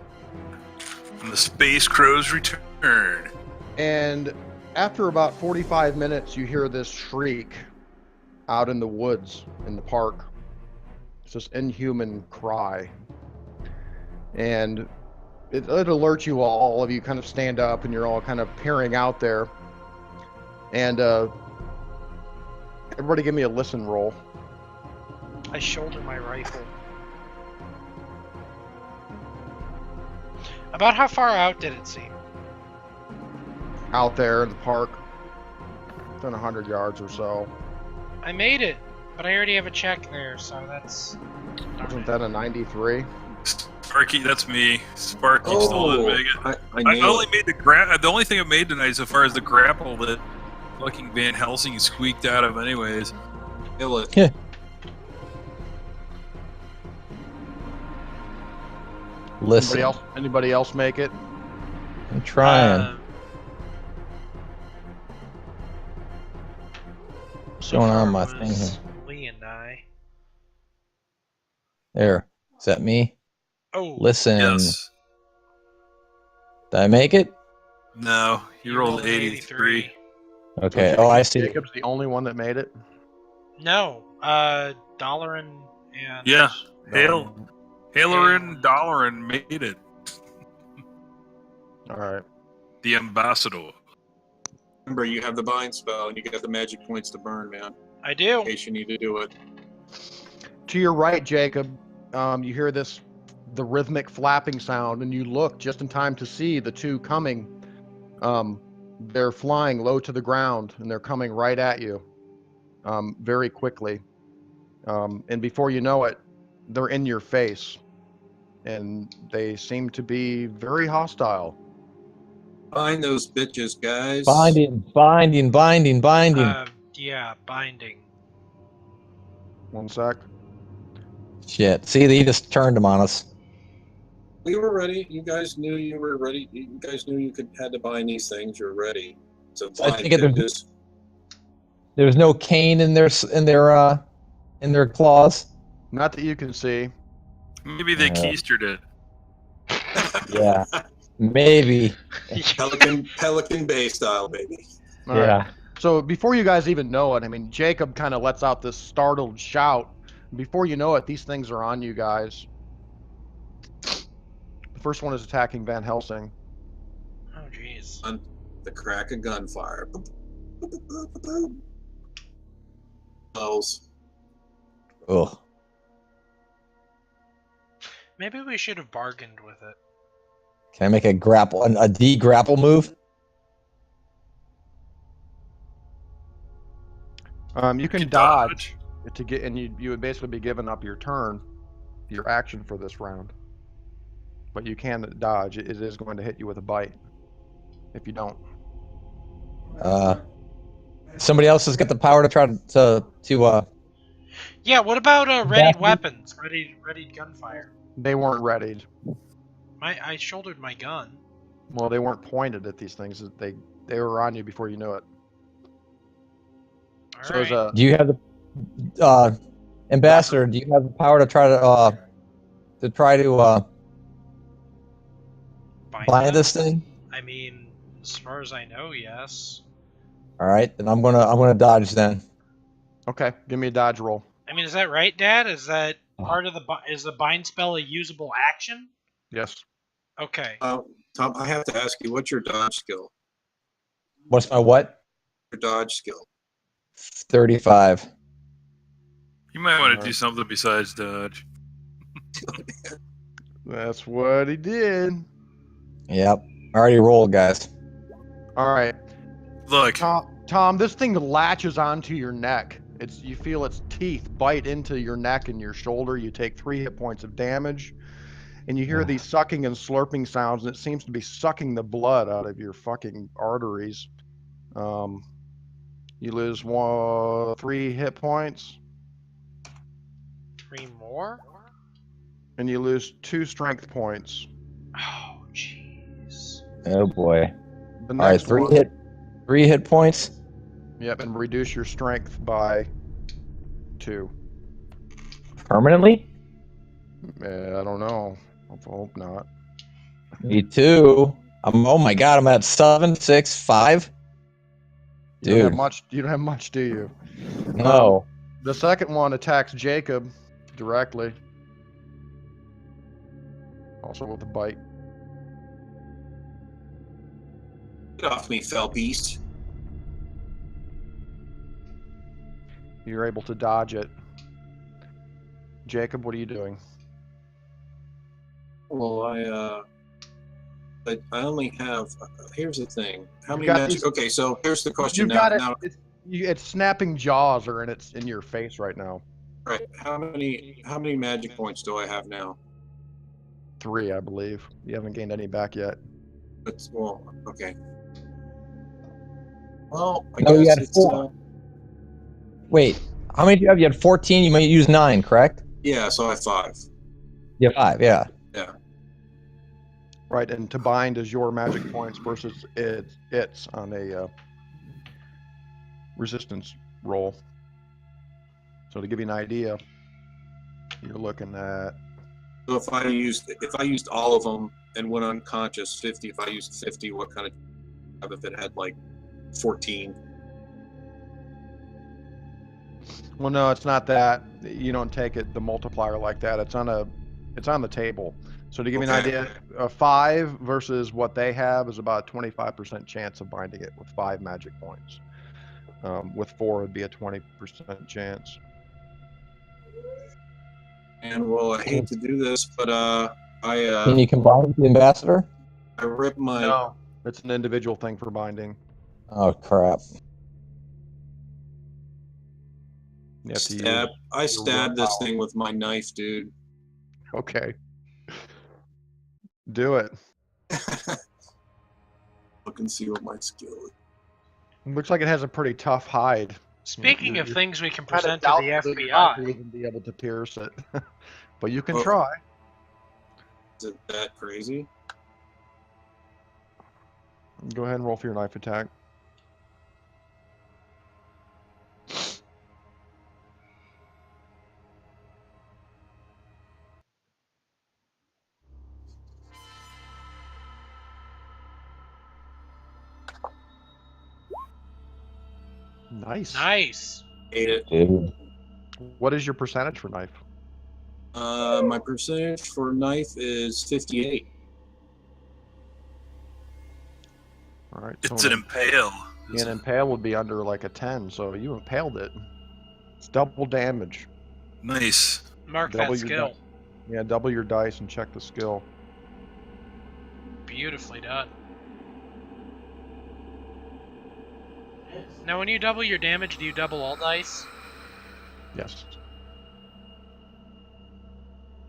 A: And the space crows return.
D: and after about 45 minutes, you hear this shriek out in the woods in the park. It's this inhuman cry, and it alerts you all of you kind of stand up, and you're all kind of peering out there. And everybody give me a listen roll.
C: I shoulder my rifle. About how far out did it seem?
D: Out there in the park, within 100 yards or so.
C: I made it, but I already have a check there, so that's...
D: Wasn't that a 93?
A: Sparky, that's me. Sparky still didn't make it. I only made the only thing I made tonight so far is the grapple that fucking Van Helsing squeaked out of anyways.
B: Kill it.
E: Yeah. Listen.
D: Anybody else make it?
E: I'm trying. Showing on my thing here.
C: Lee and I.
E: There. Is that me?
C: Oh.
E: Listen.
A: Yes.
E: Did I make it?
A: No, you rolled 83.
E: Okay. Oh, I see.
D: Jacob's the only one that made it.
C: No. Dollarin and...
A: Yeah. Halerin Dollarin made it.
D: All right.
A: The ambassador.
B: Remember, you have the bind spell, and you get the magic points to burn, man.
C: I do.
B: In case you need to do it.
D: To your right, Jacob, you hear the rhythmic flapping sound, and you look just in time to see the two coming. They're flying low to the ground, and they're coming right at you, very quickly. And before you know it, they're in your face, and they seem to be very hostile.
B: Find those bitches, guys.
E: Binding.
C: Yeah, binding.
D: One sec.
E: Shit. See, they just turned them on us.
B: We were ready. You guys knew you were ready. You guys knew you had to bind these things. You're ready. So
E: I
B: bind
E: think
B: bitches.
E: there's no cane in their claws.
D: Not that you can see.
A: Maybe they keistered it.
E: Yeah. Maybe.
B: Pelican Bay style, baby.
D: All right.
E: Yeah.
D: So before you guys even know it, I mean, Jacob kind of lets out this startled shout. Before you know it, these things are on you guys. The first one is attacking Van Helsing.
C: Oh, jeez.
B: On the crack of gunfire. Bells.
E: Ugh.
C: Maybe we should have bargained with it.
E: Can I make a de-grapple move?
D: You can dodge to get, and you would basically be giving up your turn, your action for this round. But you can dodge. It is going to hit you with a bite if you don't.
E: Somebody else has got the power to try to
C: Yeah, what about readied weapons? Readied gunfire.
D: They weren't readied.
C: I shouldered my gun.
D: Well, they weren't pointed at these things. They were on you before you knew it.
C: All
D: So
C: right.
E: Do you have the ambassador? Do you have the power to try to bind this thing?
C: I mean, as far as I know, yes.
E: All right, then I'm gonna dodge then.
D: Okay, give me a dodge roll.
C: I mean, is that right, Dad? Is that part of is the bind spell a usable action?
D: Yes.
C: Okay.
B: Tom, I have to ask you, what's your dodge skill?
E: What's my what?
B: Your dodge skill.
E: 35.
A: You might want to do something besides dodge.
D: That's what he did.
E: Yep. Already rolled, guys.
D: All right.
A: Look.
D: Tom, this thing latches onto your neck. You feel its teeth bite into your neck and your shoulder. You take 3 hit points of damage, and you hear these sucking and slurping sounds, and it seems to be sucking the blood out of your fucking arteries. You lose 3 hit points.
C: 3 more?
D: And you lose 2 strength points.
C: Oh, jeez.
E: Oh boy.
D: The
E: All right,
D: next
E: 3 hit points.
D: Yep, and reduce your strength by 2.
E: Permanently?
D: I don't know. I hope not.
E: Me too. Oh my god, I'm at 7, 6, 5.
D: You don't have much. You don't have much, do you?
E: No.
D: The second one attacks Jacob directly. Also with a bite.
B: Get off me, fell beast.
D: You're able to dodge it. Jacob, what are you doing?
B: Well, I only have. Here's the thing. How
D: You've
B: many
D: got
B: magic?
D: these-
B: Okay, so here's the question.
D: You've got it.
B: Now,
D: It's snapping jaws are in your face right now.
B: right. How many magic points do I have now?
D: 3, I believe. You haven't gained any back yet.
B: Okay. Well, I
E: No, you
B: guess
E: had
B: it's
E: 4. Wait, how many do you have? You had 14. You might use 9, correct?
B: yeah. So I have 5.
E: Yeah, 5. Yeah.
B: Yeah.
D: Right, and to bind is your magic points versus it's on a resistance roll. So to give you an idea, you're looking at.
B: So if I used all of them and went unconscious, 50. If I used 50, what kind of if it had like 14?
D: Well, no, it's not that. You don't take the multiplier like that. It's on the table. So to give you an idea, 5 versus what they have is about a 25% chance of binding it with 5 magic points. With 4, it'd be a 20% chance.
B: And well, I hate to do this, but
E: Can you combine with the ambassador?
B: I ripped my.
D: No, it's an individual thing for binding.
E: Oh crap!
D: You have to
B: I stabbed this thing with my knife, dude.
D: Okay. Do it.
B: Look and see what my skill is.
D: Looks like it has a pretty tough hide.
C: Speaking of things we can present to the FBI,
D: not even be able to pierce it, but you can try.
B: Is it that crazy?
D: Go ahead and roll for your knife attack. Nice.
C: Nice.
B: Ate it.
E: Dude.
D: What is your percentage for knife?
B: My percentage for knife is 58.
D: All right.
A: It's an impale.
D: An impale would be under like a 10, so you impaled it. It's double damage.
A: Nice.
C: Mark
D: Double
C: that
D: your
C: skill.
D: Yeah, double your dice and check the skill.
C: Beautifully done. Now, when you double your damage, do you double all dice?
D: Yes.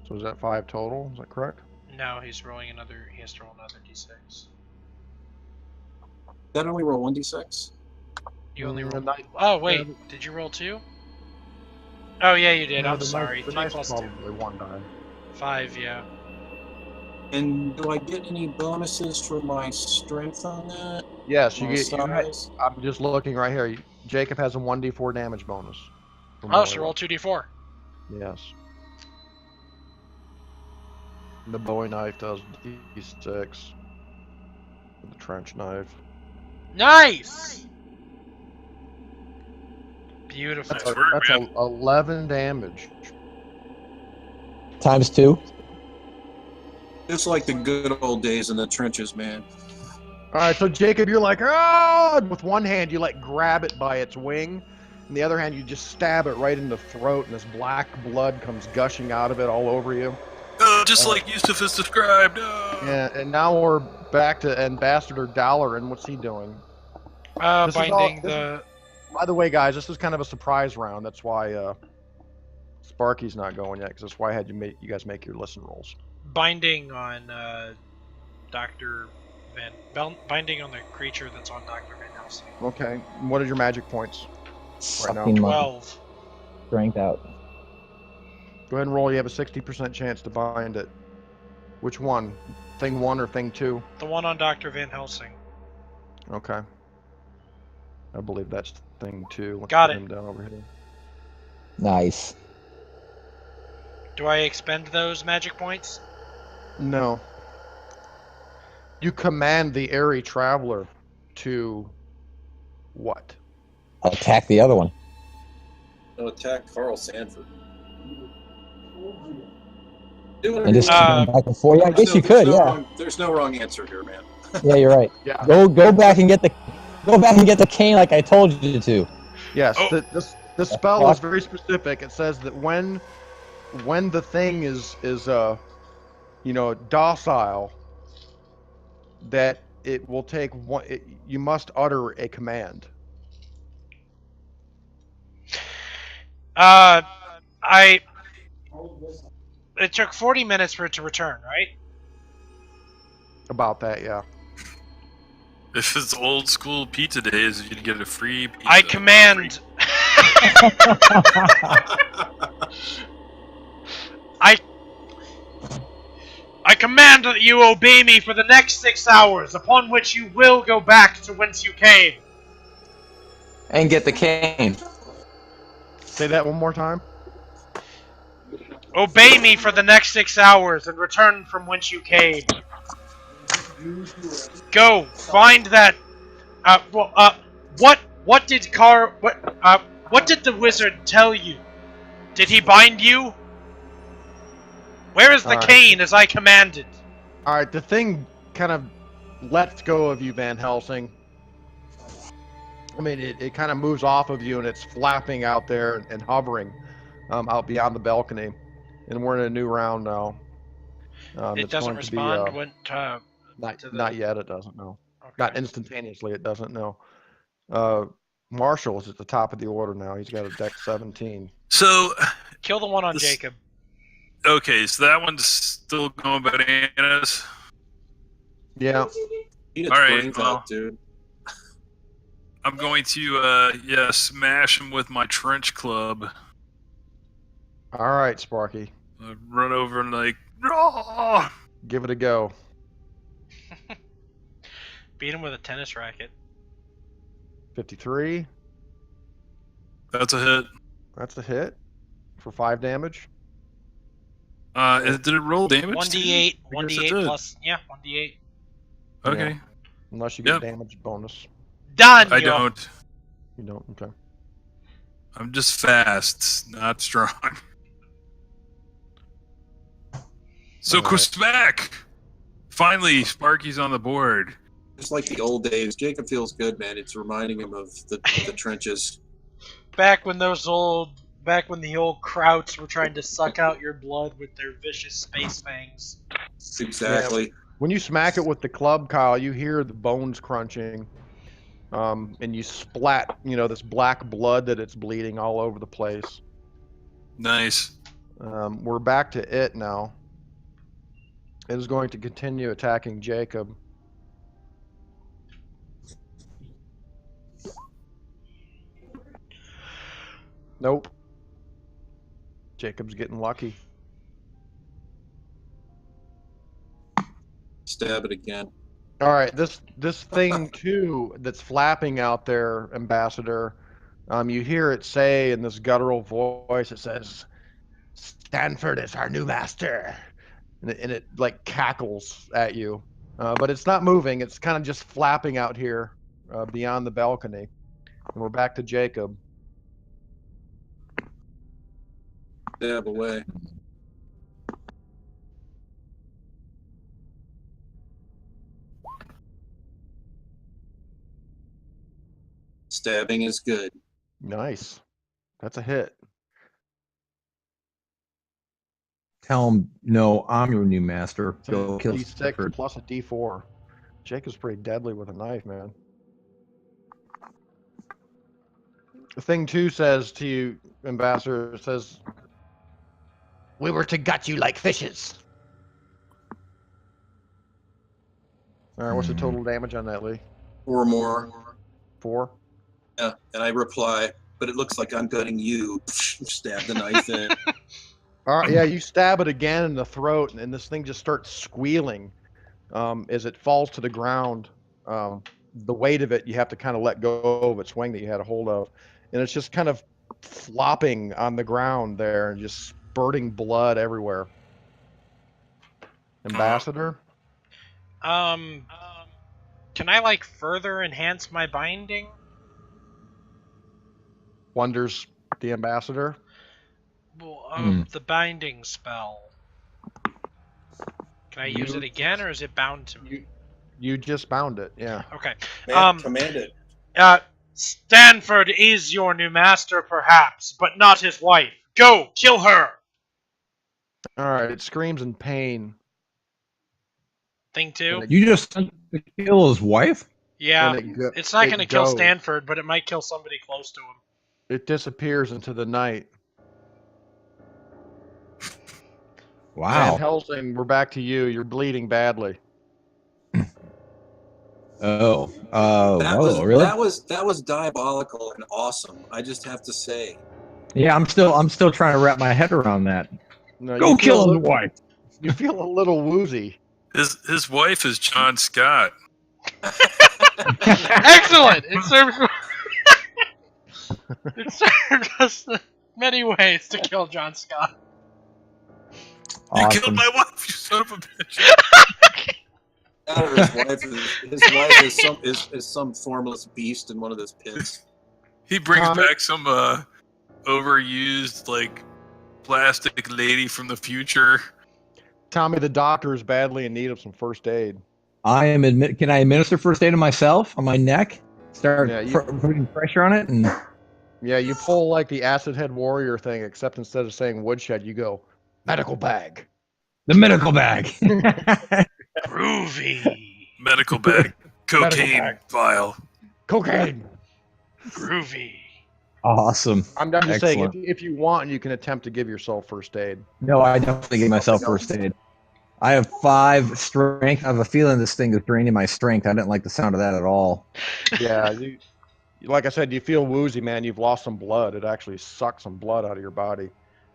D: So is that 5 total? Is that correct?
C: No, he's rolling another. He has to roll another d6.
B: That only roll 1d6?
C: You only roll.
D: knife.
C: Oh wait, did you roll 2? Oh yeah, you did.
D: No,
C: I'm sorry.
D: The
C: 3
D: knife's
C: plus 2.
D: probably 1 die.
C: 5, yeah.
B: And do I get any bonuses for my strength on that?
D: Yes, you
B: My
D: get.
B: size?
D: I'm just looking right here. Jacob has a 1d4 damage bonus.
C: Oh, so roll 2d4.
D: Yes. The Bowie knife does d6. The trench knife.
C: Nice. Beautiful.
A: Nice work,
D: That's
A: man.
D: 11 damage.
E: Times 2.
B: It's like the good old days in the trenches, man.
D: All right, so Jacob, you're like, oh! With one hand, you like grab it by its wing, and the other hand, you just stab it right in the throat, and this black blood comes gushing out of it all over you.
A: Oh, just like Yusuf has described.
D: Yeah, and now we're back to Ambassador Dollar, and what's he doing?
C: Binding the.
D: By the way, guys, this is kind of a surprise round. That's why Sparky's not going yet, because that's why I had you guys make your listen rolls.
C: Binding on Dr. Binding on the creature that's on Dr. Van Helsing.
D: Okay, what are your magic points? Right now.
E: Sucking my
C: 12.
E: strength out.
D: Go ahead and roll. You have a 60% chance to bind it. Which one? Thing 1 or thing 2?
C: The one on Dr. Van Helsing.
D: Okay. I believe that's thing 2. Let's
C: Got
D: put
C: it.
D: him down over here.
E: Nice.
C: Do I expend those magic points?
D: No. You command the airy traveler to what?
E: Attack the other one.
B: No, attack Carl Sanford. Do it.
E: And just back and forth. Yeah, I guess you could. Yeah.
B: There's no wrong answer here, man.
E: Yeah, you're right.
D: Yeah.
E: Go back and get the cane like I told you to.
D: Yes.
A: Oh.
D: The spell is very specific. It says that when the thing is docile, that it will take one. You must utter a command.
C: It took 40 minutes for it to return, right?
D: About that, yeah.
A: If it's old school pizza days, you'd get a free pizza.
C: I command. I command that you obey me for the next 6 hours, upon which you will go back to whence you came.
E: And get the cane.
D: Say that one more time.
C: Obey me for the next 6 hours and return from whence you came. Go find that. What did the wizard tell you? Did he bind you? Where is the
D: All right.
C: cane as I commanded?
D: All right, the thing kind of lets go of you, Van Helsing. I mean, it kind of moves off of you, and it's flapping out there and hovering out beyond the balcony. And we're in a new round now.
C: It
D: It's
C: doesn't
D: going to be
C: respond when
D: not yet. It doesn't know.
C: Okay.
D: Not instantaneously. It doesn't know. Marshall is at the top of the order now. He's got a dex 17.
A: So,
C: Kill the one on Jacob.
A: Okay, so that one's still going bananas.
D: Yeah.
B: Eat its
A: All right,
B: brains
A: well,
B: out, dude.
A: I'm going to, smash him with my trench club.
D: All right, Sparky.
A: Run over and raw!
D: Give it a go.
C: Beat him with a tennis racket.
D: 53.
A: That's a hit.
D: That's a hit for 5 damage.
A: Did it roll damage?
C: 1d8. 1d8 plus. Yeah, 1d8.
A: Okay.
D: Yeah. Unless you get damage bonus.
C: Done!
A: I don't.
D: You don't? Okay.
A: I'm just fast, not strong. So, Smack! Finally, Sparky's on the board.
B: Just like the old days. Jacob feels good, man. It's reminding him of the trenches.
C: Back when the old Krauts were trying to suck out your blood with their vicious space fangs.
B: Exactly.
D: Yeah. When you smack it with the club, Kyle, you hear the bones crunching. And you splat, this black blood that it's bleeding all over the place.
A: Nice.
D: We're back to it now. It is going to continue attacking Jacob. Nope. Jacob's getting lucky.
B: Stab it again.
D: All right, this thing too that's flapping out there, Ambassador. You hear it say in this guttural voice. It says, "Stanford is our new master," and it like cackles at you, but it's not moving. It's kind of just flapping out here beyond the balcony. And we're back to Jacob.
B: Stab away. Stabbing is good.
D: Nice. That's a hit.
E: Tell him, no, I'm your new master. Go kill
D: D6
E: Stanford.
D: plus a D4. Jacob's pretty deadly with a knife, man. The thing two says to you, Ambassador, says, "We were to gut you like fishes." All right, what's the total damage on that, Lee?
B: 4 more.
D: 4?
B: Yeah, and I reply, but it looks like I'm gutting you. Stab the knife in.
D: All right, yeah, you stab it again in the throat, and this thing just starts squealing as it falls to the ground. The weight of it, you have to kind of let go of its wing that you had a hold of, and it's just kind of flopping on the ground there and just spurting blood everywhere. Ambassador?
C: Can I further enhance my binding?
D: Wonders the Ambassador.
C: Well, the binding spell. Can I use it again, or is it bound to me?
D: You just bound it, yeah.
C: Okay.
B: Command it.
C: Stanford is your new master, perhaps, but not his wife. Go, kill her!
D: All right, it screams in pain.
C: Thing two?
E: You just sent to kill his wife?
C: Yeah, it's not going to kill Stanford, but it might kill somebody close to him.
D: It disappears into the night.
E: Wow.
D: Van Helsing, we're back to you. You're bleeding badly.
E: Really?
B: That was diabolical and awesome. I just have to say.
E: Yeah, I'm still trying to wrap my head around that.
D: No,
E: Go kill his wife.
D: You feel a little woozy.
A: His wife is John Scott.
C: Excellent! It served us many ways to kill John Scott.
E: Awesome.
A: You killed my wife, you son of a bitch.
B: His wife is some formless beast in one of those pits.
A: He brings back some overused plastic lady from the future
D: Tommy, the doctor is badly in need of some first aid.
E: Can I administer first aid on myself on my neck? Start putting pressure on it, and
D: yeah, you pull like the acid head warrior thing, except instead of saying woodshed, you go medical bag.
E: The medical bag.
C: Groovy.
A: Medical bag. Cocaine vial.
D: Cocaine.
C: Groovy.
E: Awesome.
D: I'm just saying, if you want, you can attempt to give yourself first aid.
E: No, I definitely give myself first aid. I have 5 strength. I have a feeling this thing is draining my strength. I didn't like the sound of that at all.
D: Yeah, like I said, you feel woozy, man. You've lost some blood. It actually sucks some blood out of your body.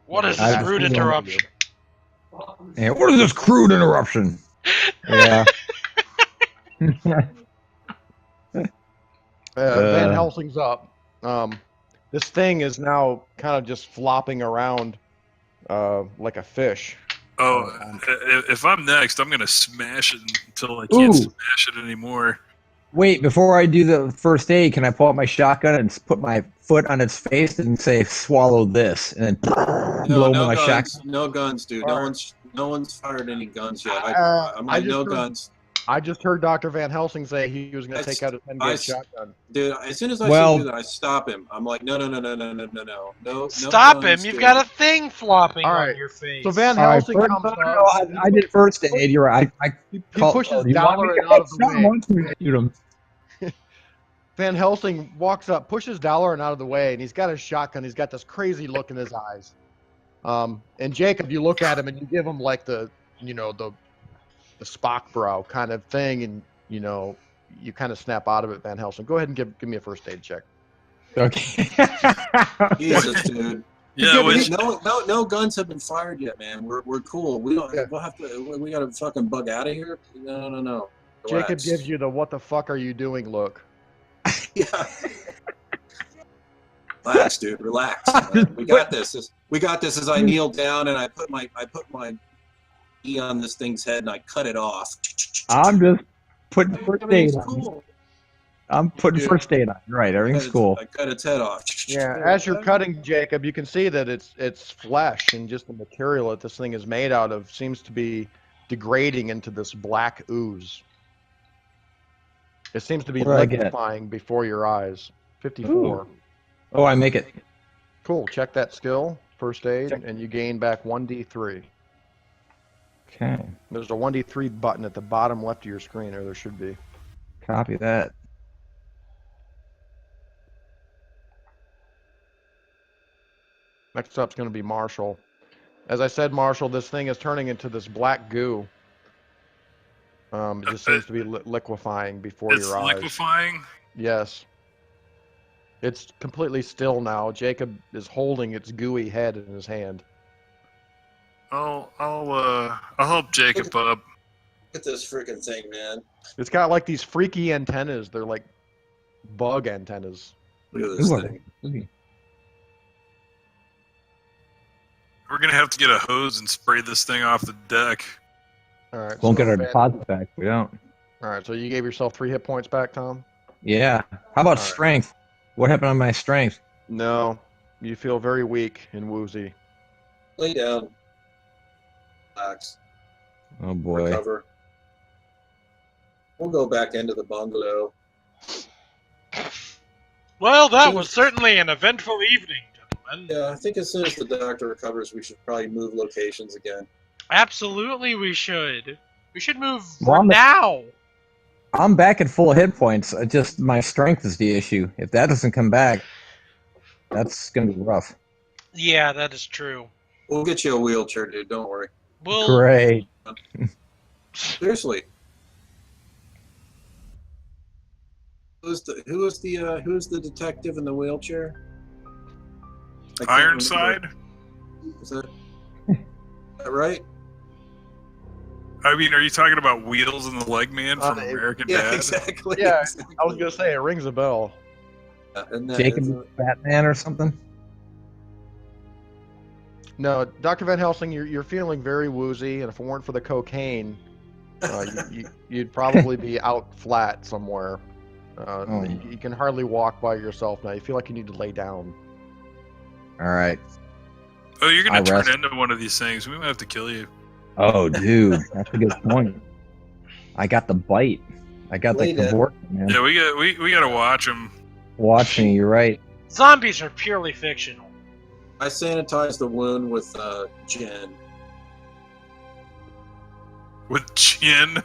C: What is this rude interruption?
E: Yeah, what is this crude interruption? Yeah.
D: Van Helsing's up. This thing is now kind of just flopping around like a fish.
A: Oh, if I'm next, I'm gonna smash it until I can't smash it anymore.
E: Wait, before I do the first aid, can I pull out my shotgun and put my foot on its face and say, "Swallow this," and then blow my shotgun?
B: No guns, dude. No one's fired any guns yet. No guns.
D: I just heard Dr. Van Helsing say he was going to take out a 10-gauge shotgun.
B: Dude, as soon as I see that, I stop him. I'm like, no.
C: Stop him! You've got a thing flopping on your face.
D: So Van Helsing comes up.
E: I did first aid. You're right.
D: He pushes Dalaran out of the way. Van Helsing walks up, pushes Dalaran out of the way, and he's got his shotgun. He's got this crazy look in his eyes. And Jacob, you look at him and you give him like the Spock brow kind of thing, and you kind of snap out of it, Van Helsing. Go ahead and give me a first aid check.
E: Okay.
B: Jesus, dude.
A: Yeah,
B: no guns have been fired yet, man. We're cool. We don't. We'll have to. We gotta fucking bug out of here. No. Relax.
D: Jacob gives you the "What the fuck are you doing?" look.
B: Yeah. Relax, dude. Relax. We got this. We got this. As I kneel down and I put my E on this thing's head and I cut it off.
E: I'm just putting first aid on. I'm putting first aid on. Right, everything's cool.
B: I cut its head off.
D: Yeah, as you're cutting, Jacob, you can see that it's flesh, and just the material that this thing is made out of seems to be degrading into this black ooze. It seems to be liquefying before your eyes. 54. Ooh.
E: Oh, I make it.
D: Cool. Check that skill, first aid, and you gain back 1d3.
E: Okay.
D: There's a 1d3 button at the bottom left of your screen, or there should be.
E: Copy that.
D: Next up's going to be Marshall. As I said, Marshall, this thing is turning into this black goo. It just seems to be liquefying before your eyes.
A: It's liquefying?
D: Yes. It's completely still now. Jacob is holding its gooey head in his hand.
A: I'll help Jacob up.
B: Look at this freaking thing, man.
D: It's got like these freaky antennas. They're like bug antennas.
B: Look at this thing.
A: We're gonna have to get a hose and spray this thing off the deck.
D: All right.
E: Won't get our deposit back. We don't.
D: All right. So you gave yourself 3 hit points back, Tom?
E: Yeah. How about strength? What happened on my strength?
D: No. You feel very weak and woozy.
B: Lay down. Relax.
E: Oh boy.
B: Recover. We'll go back into the bungalow.
C: Well, that was certainly an eventful evening, gentlemen.
B: Yeah, I think as soon as the doctor recovers, we should probably move locations again.
C: Absolutely, we should. We should move now.
E: I'm back at full hit points. Just my strength is the issue. If that doesn't come back, that's gonna be rough.
C: Yeah, that is true.
B: We'll get you a wheelchair, dude. Don't worry.
E: Great.
B: Seriously. Who's the detective in the wheelchair?
A: Ironside?
B: Is that right?
A: I mean, are you talking about Wheels and the Leg Man from American Dad?
B: Exactly.
D: Yeah,
B: exactly.
D: I was gonna say it rings a bell.
E: Jacob Batman or something?
D: No, Dr. Van Helsing, you're feeling very woozy, and if it weren't for the cocaine, you'd probably be out flat somewhere. You can hardly walk by yourself now. You feel like you need to lay down.
E: All right.
A: Oh, you're gonna turn into one of these things. We might have to kill you.
E: Oh, dude, that's a good point. I got the bite. I got
B: Wait,
E: the Kevorkian, man.
A: Yeah, we gotta watch him.
E: Watch me, you're right.
C: Zombies are purely fictional.
B: I sanitized the wound with gin.
A: With gin.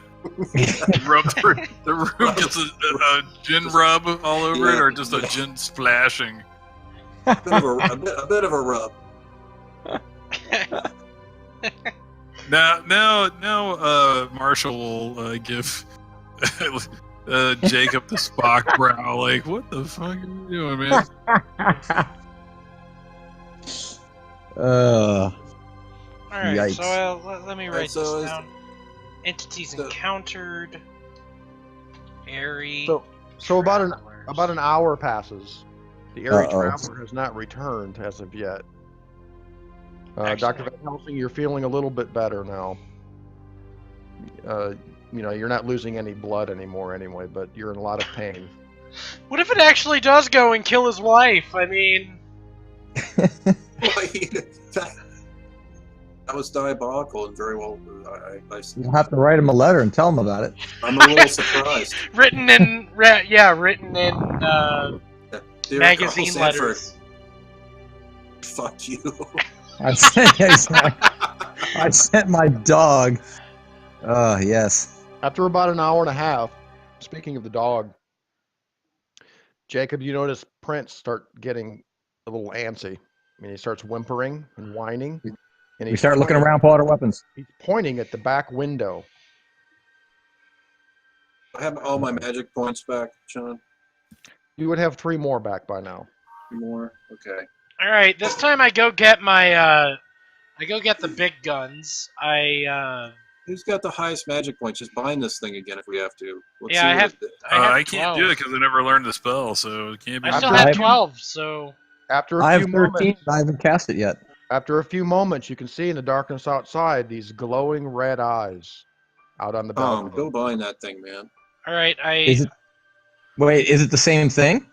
A: Rub the room gets a gin rub all over it, or just a gin splashing.
B: A bit of a rub.
A: Now, Marshall will give Jacob the Spock brow. Like, what the fuck are you doing, man?
C: Alright,
E: Yikes.
C: so let me write
B: so
C: this down. Entities encountered. Airy.
D: So about
C: travelers.
D: an hour passes. The airy
E: Uh-oh.
D: traveler has not returned as of yet. Dr.
C: Excellent.
D: Van Helsing, you're feeling a little bit better now. You're not losing any blood anymore anyway, but you're in a lot of pain.
C: What if it actually does go and kill his wife? I mean,
B: That was diabolical and very well.
E: You'll have to write him a letter and tell him about it.
B: I'm a little surprised.
C: written in
B: Dear
C: magazine
B: Carl Sanford,
C: letters.
B: fuck you.
E: I sent my dog. Oh, yes.
D: After about an hour and a half, speaking of the dog, Jacob, you notice Prince start getting a little antsy. I mean, he starts whimpering and whining. And
E: We start looking around, pull out our weapons.
D: He's pointing at the back window.
B: I have all my magic points back, Sean.
D: You would have 3 more back by now.
B: More? Okay.
C: Alright, this time I go get my, the big guns.
B: Who's got the highest magic points? Just bind this thing again if we have to. Let's
C: Yeah,
B: see
C: I
B: what
C: have-
B: it did.
A: I can't do it because I never learned the spell, so it can't be.
C: I still
D: After-
C: have 12, so...
D: After
E: I
D: a
E: have
D: few
E: 13,
D: moments,
E: but I haven't cast it yet.
D: after a few moments, you can see in the darkness outside these glowing red eyes out on the balcony.
B: Go bind that thing, man.
C: Alright,
E: Is it the same thing?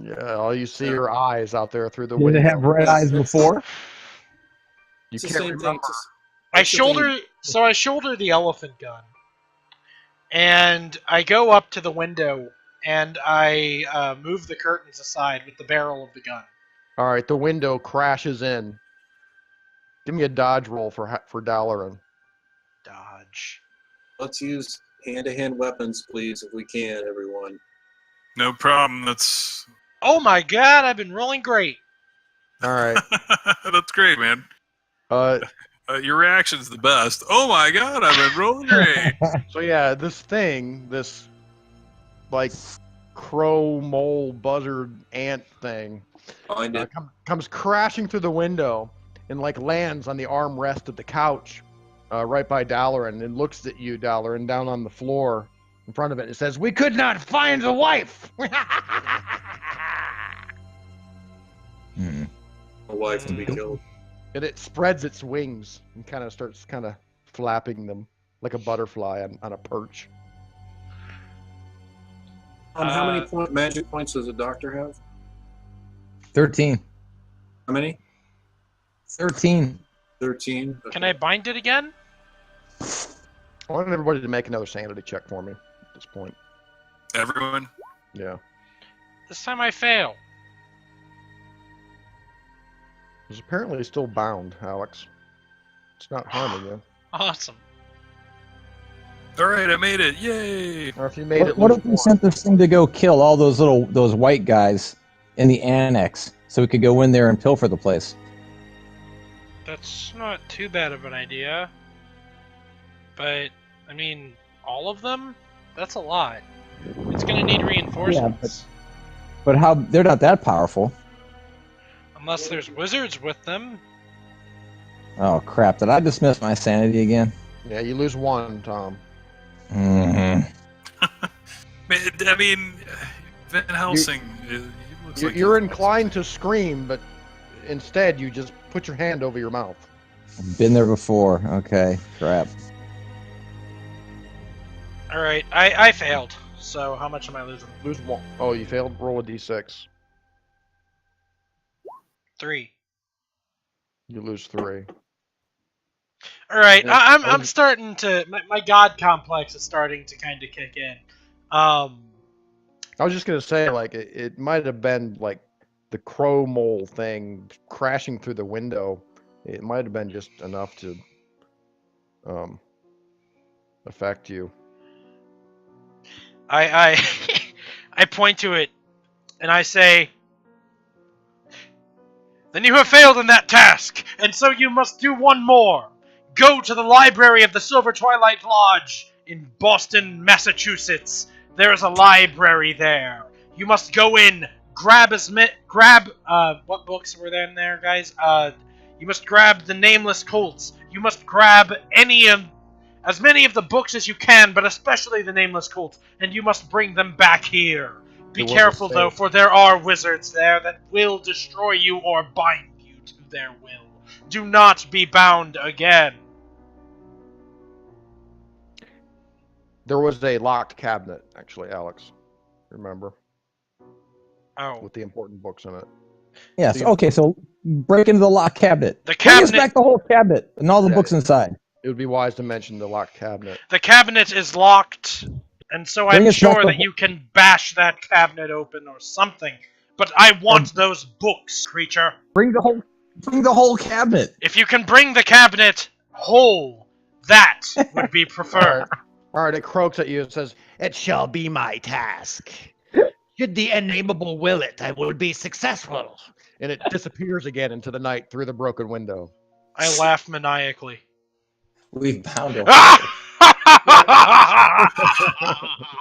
D: Yeah, all you see are eyes out there through the
E: Did
D: window.
E: it have red eyes before?
D: You
B: It's the
D: can't
B: same
D: remember.
B: thing.
C: I shoulder the elephant gun, and I go up to the window, and I move the curtains aside with the barrel of the gun.
D: All right, the window crashes in. Give me a dodge roll for Dalaran.
C: Dodge.
B: Let's use hand-to-hand weapons, please, if we can, everyone.
A: No problem. That's
C: Oh my god, I've been rolling great.
D: All right.
A: that's great, man. Your reaction's the best. Oh my god, I've been rolling great.
D: So yeah, this like crow, mole, buzzard, ant thing,
B: Bind it.
D: comes crashing through the window and like lands on the armrest of the couch, right by Dalaran, and looks at you, Dalaran, down on the floor in front of it. It says, "We could not find a wife."
E: Hmm.
B: A wife to be killed.
D: And it spreads its wings and starts flapping them like a butterfly on a perch.
B: How many magic points does a doctor have?
E: 13.
B: How many?
E: 13.
B: 13. Okay.
C: Can I bind it again?
D: I want everybody to make another sanity check for me at this point.
A: Everyone.
D: Yeah.
C: This time I fail.
D: It's apparently still bound, Alex. It's not harming you.
C: Awesome.
A: All right, I made it. Yay!
D: Or if you made it
E: What
D: lose
E: if we
D: one.
E: sent this thing to go kill all those white guys in the annex so we could go in there and pilfer the place?
C: That's not too bad of an idea. But, I mean, all of them? That's a lot. It's gonna need reinforcements.
E: But how? They're not that powerful.
C: Unless there's wizards with them.
E: Oh crap! Did I dismiss my sanity again?
D: Yeah, you lose one, Tom.
E: Mm-hmm.
A: I mean, Van Helsing. He looks like
D: You're inclined to scream, but instead you just put your hand over your mouth.
E: Been there before. Okay, crap.
C: Alright, I failed. So how much am I losing?
D: Lose one. Oh, you failed. Roll a d6.
C: 3.
D: You lose 3.
C: All right,
D: Yeah,
C: I'm starting to my god complex is starting to kind of kick in.
D: I was just gonna say, like, it might have been like the crow mole thing crashing through the window. It might have been just enough to affect you.
C: I I point to it and I say, then you have failed in that task, and so you must do one more. Go to the library of the Silver Twilight Lodge in Boston, Massachusetts. There is a library there. You must go in, grab what books were there in there, guys? You must grab the Nameless Cults. You must grab as many of the books as you can, but especially the Nameless Cults, and you must bring them back here. Be careful, though, for there are wizards there that will destroy you or bind you to their will. Do not be bound again.
D: There was a locked cabinet, actually, Alex. Remember?
C: Oh.
D: With the important books in it.
E: Yes. Okay. So break into the locked cabinet.
C: The
E: Bring us
C: cabinet.
E: back the whole cabinet and all the books inside.
D: It would be wise to mention the locked cabinet.
C: The cabinet is locked, and so
E: Bring
C: I'm
E: us back
C: sure
E: the
C: that you can bash that cabinet open or something. But I want those books, creature.
E: Bring the whole cabinet.
C: If you can bring the cabinet whole, that would be preferred.
D: All right, it croaks at you and says,
F: "It shall be my task. Should the unnameable will it, I will be successful."
D: And it disappears again into the night through the broken window.
C: I laugh maniacally.
E: We've bound him.
A: Oh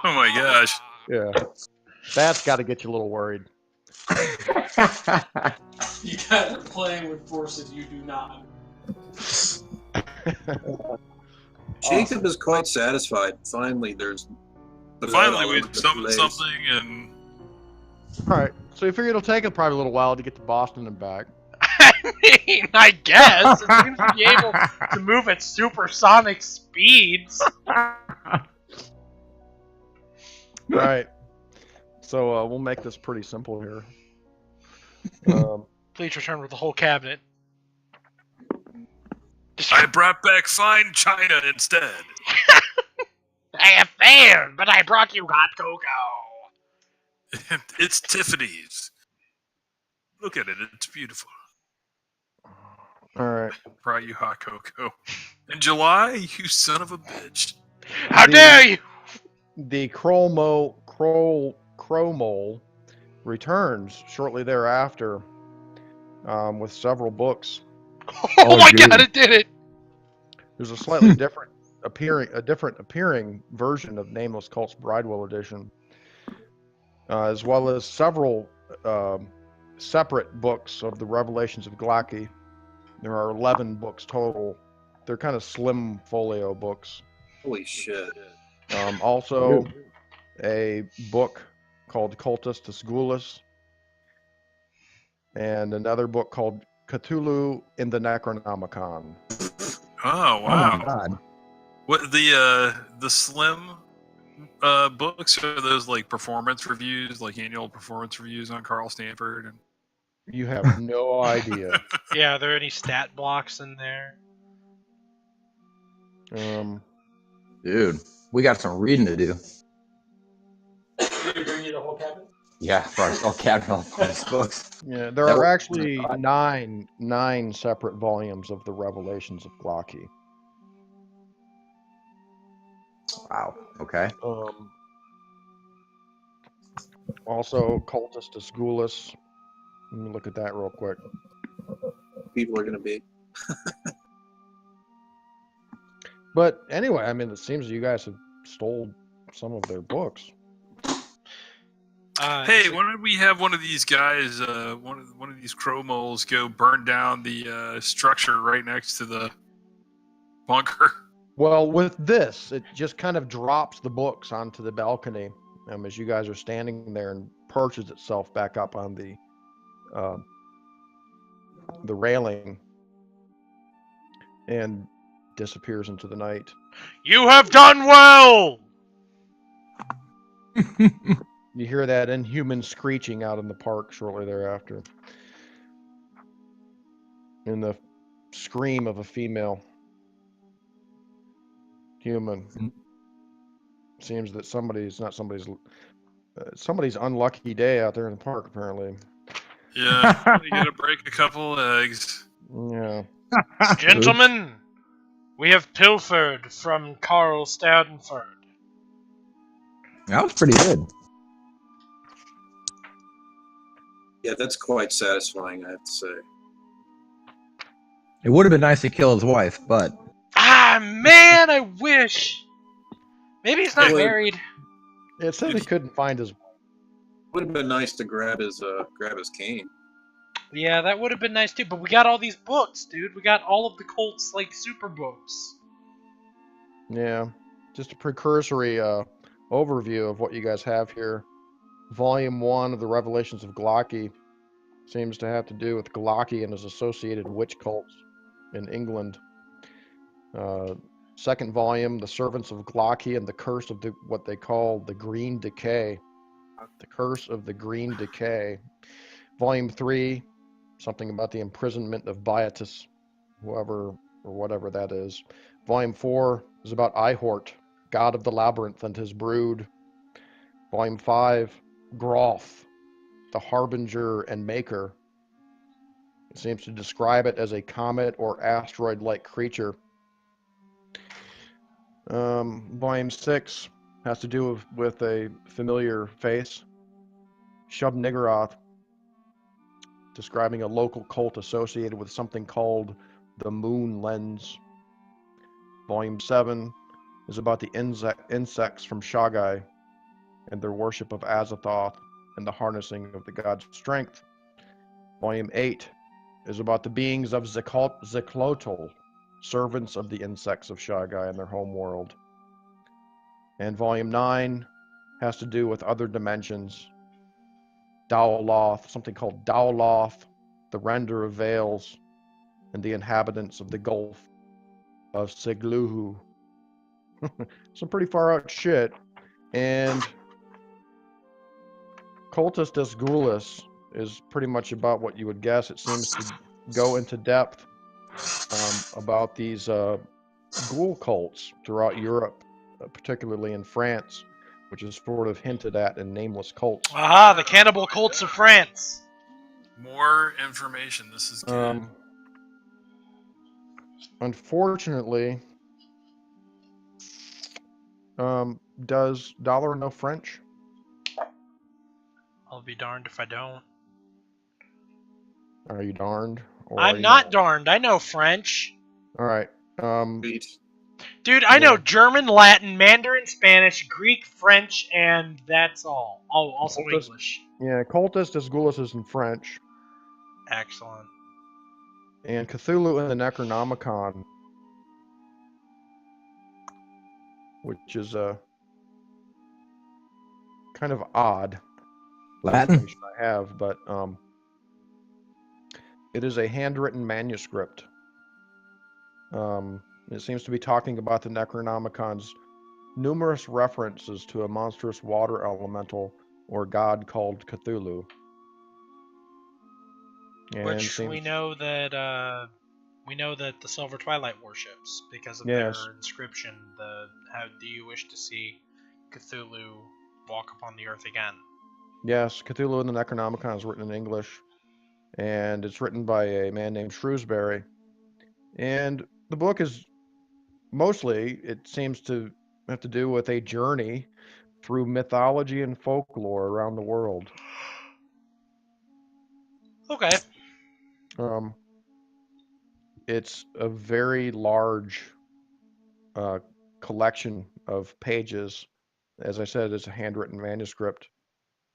A: my gosh.
D: Yeah. That's got to get you a little worried.
G: You guys are playing with forces you do not.
B: Jacob is quite satisfied. Finally, there's.
A: Finally, we summoned something, and.
D: All right. So you figure it'll take it probably a little while to get to Boston and back.
C: I mean, I guess. It seems to be able to move at supersonic speeds.
D: All right. So we'll make this pretty simple here.
C: Please return with the whole cabinet.
A: I brought back fine china instead.
C: I have failed, but I brought you hot cocoa.
A: It's Tiffany's. Look at it, it's beautiful.
D: All right.
A: Brought you hot cocoa. In July, you son of a bitch.
C: How dare you!
D: The crow mole returns shortly thereafter with several books.
C: Oh my god, it did it!
D: There's a slightly different appearing version of Nameless Cult's Bridewell edition, as well as several separate books of the Revelations of Glaki. There are 11 books total. They're kind of slim folio books.
B: Holy shit.
D: Also, a book called Cultus Tusculus, and another book called Cthulhu in the Necronomicon.
A: Oh wow!
E: Oh my god!
A: What the slim books are those like performance reviews, like annual performance reviews on Carl Stanford? And...
D: You have no idea.
C: Yeah, are there any stat blocks in there?
E: Dude, we got some reading to do.
G: Did you bring you the whole cabinet?
E: Yeah, for our whole cabinet of these books.
D: Yeah, there are actually nine separate volumes of the Revelations of Glaki.
E: Wow. Okay.
D: Also, Cultus Tusculus. Let me look at that real quick.
B: People are going to be.
D: But anyway, I mean, it seems you guys have stole some of their books.
A: Hey, why don't we have one of these guys, one of these crow moles, go burn down the structure right next to the bunker?
D: Well, with this, it just kind of drops the books onto the balcony as you guys are standing there, and perches itself back up on the railing and disappears into the night.
C: You have done well!
D: You hear that inhuman screeching out in the park shortly thereafter. And the scream of a female. human. Seems that somebody's unlucky day out there in the park, apparently.
A: Yeah, you gotta break a couple eggs.
D: Yeah.
C: Gentlemen, we have pilfered from Carl Stadenford.
E: That was pretty good.
B: Yeah, that's quite satisfying, I have to say.
E: It would have been nice to kill his wife, but
C: Ah, man, I wish. Maybe he's not
B: It would-
C: married.
D: It said he couldn't find his.
B: Would have been nice to grab his cane.
C: Yeah, that would have been nice too. But we got all these books, dude. We got all of the Colt's like super books.
D: Yeah. Just a precursory overview of what you guys have here. Volume 1 of the Revelations of Glauci seems to have to do with Glauci and his associated witch cults in England. Second volume, The Servants of Glauci and the Curse of what they call the Green Decay. The Curse of the Green Decay. Volume 3, something about the imprisonment of Byatis, whoever or whatever that is. Volume 4 is about Ihort, god of the labyrinth and his brood. Volume 5, Groth, the harbinger and maker. It seems to describe it as a comet or asteroid-like creature. Volume 6 has to do with a familiar face, Shub-Niggurath, describing a local cult associated with something called the Moon Lens. Volume 7 is about the insects from Shagai and their worship of Azathoth and the harnessing of the god's strength. Volume 8 is about the beings of Zeklotl, servants of the insects of Shagai and their home world. And Volume 9 has to do with other dimensions. Daoloth, something called Daoloth, the render of veils, and the inhabitants of the Gulf of Sigluhu. Some pretty far out shit. And Cultus des Goulas is pretty much about what you would guess. It seems to go into depth about these ghoul cults throughout Europe, particularly in France, which is sort of hinted at in Nameless Cults.
C: Aha, the cannibal cults of France.
A: More information. This is good.
D: Unfortunately, does Dollar know French?
C: I'll be darned if I don't.
D: Are you darned? Or
C: I'm
D: are you
C: not darned. I know French.
D: All right.
C: Dude, I know German, Latin, Mandarin, Spanish, Greek, French, and that's all. Oh, also English.
D: Yeah, Cultus des Goulas is in French.
C: Excellent.
D: And Cthulhu and the Necronomicon, which is kind of odd.
E: Latin?
D: I have, but it is a handwritten manuscript. It seems to be talking about the Necronomicon's numerous references to a monstrous water elemental or god called Cthulhu. And
C: which we know that the Silver Twilight worships because of their inscription. How do you wish to see Cthulhu walk upon the earth again?
D: Yes, Cthulhu and the Necronomicon is written in English, and it's written by a man named Shrewsbury. And the book is mostly, it seems to have to do with a journey through mythology and folklore around the world.
C: Okay.
D: It's a very large collection of pages. As I said, it's a handwritten manuscript,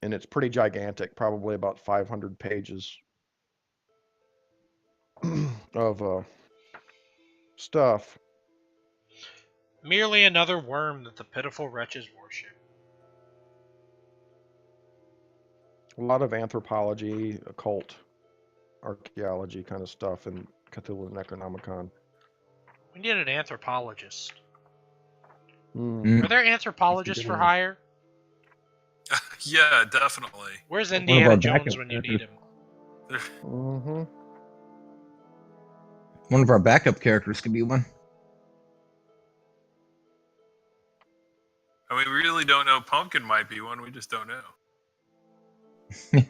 D: and it's pretty gigantic, probably about 500 pages of stuff.
C: Merely another worm that the pitiful wretches worship.
D: A lot of anthropology, occult, archaeology kind of stuff in Cthulhu Necronomicon.
C: We need an anthropologist.
D: Are
C: there anthropoligists for hire?
A: Yeah, definitely.
C: Where's Indiana Jones when you need him?
E: One of our backup characters could be one.
A: I mean, we really don't know. Pumpkin might be one. We just don't know.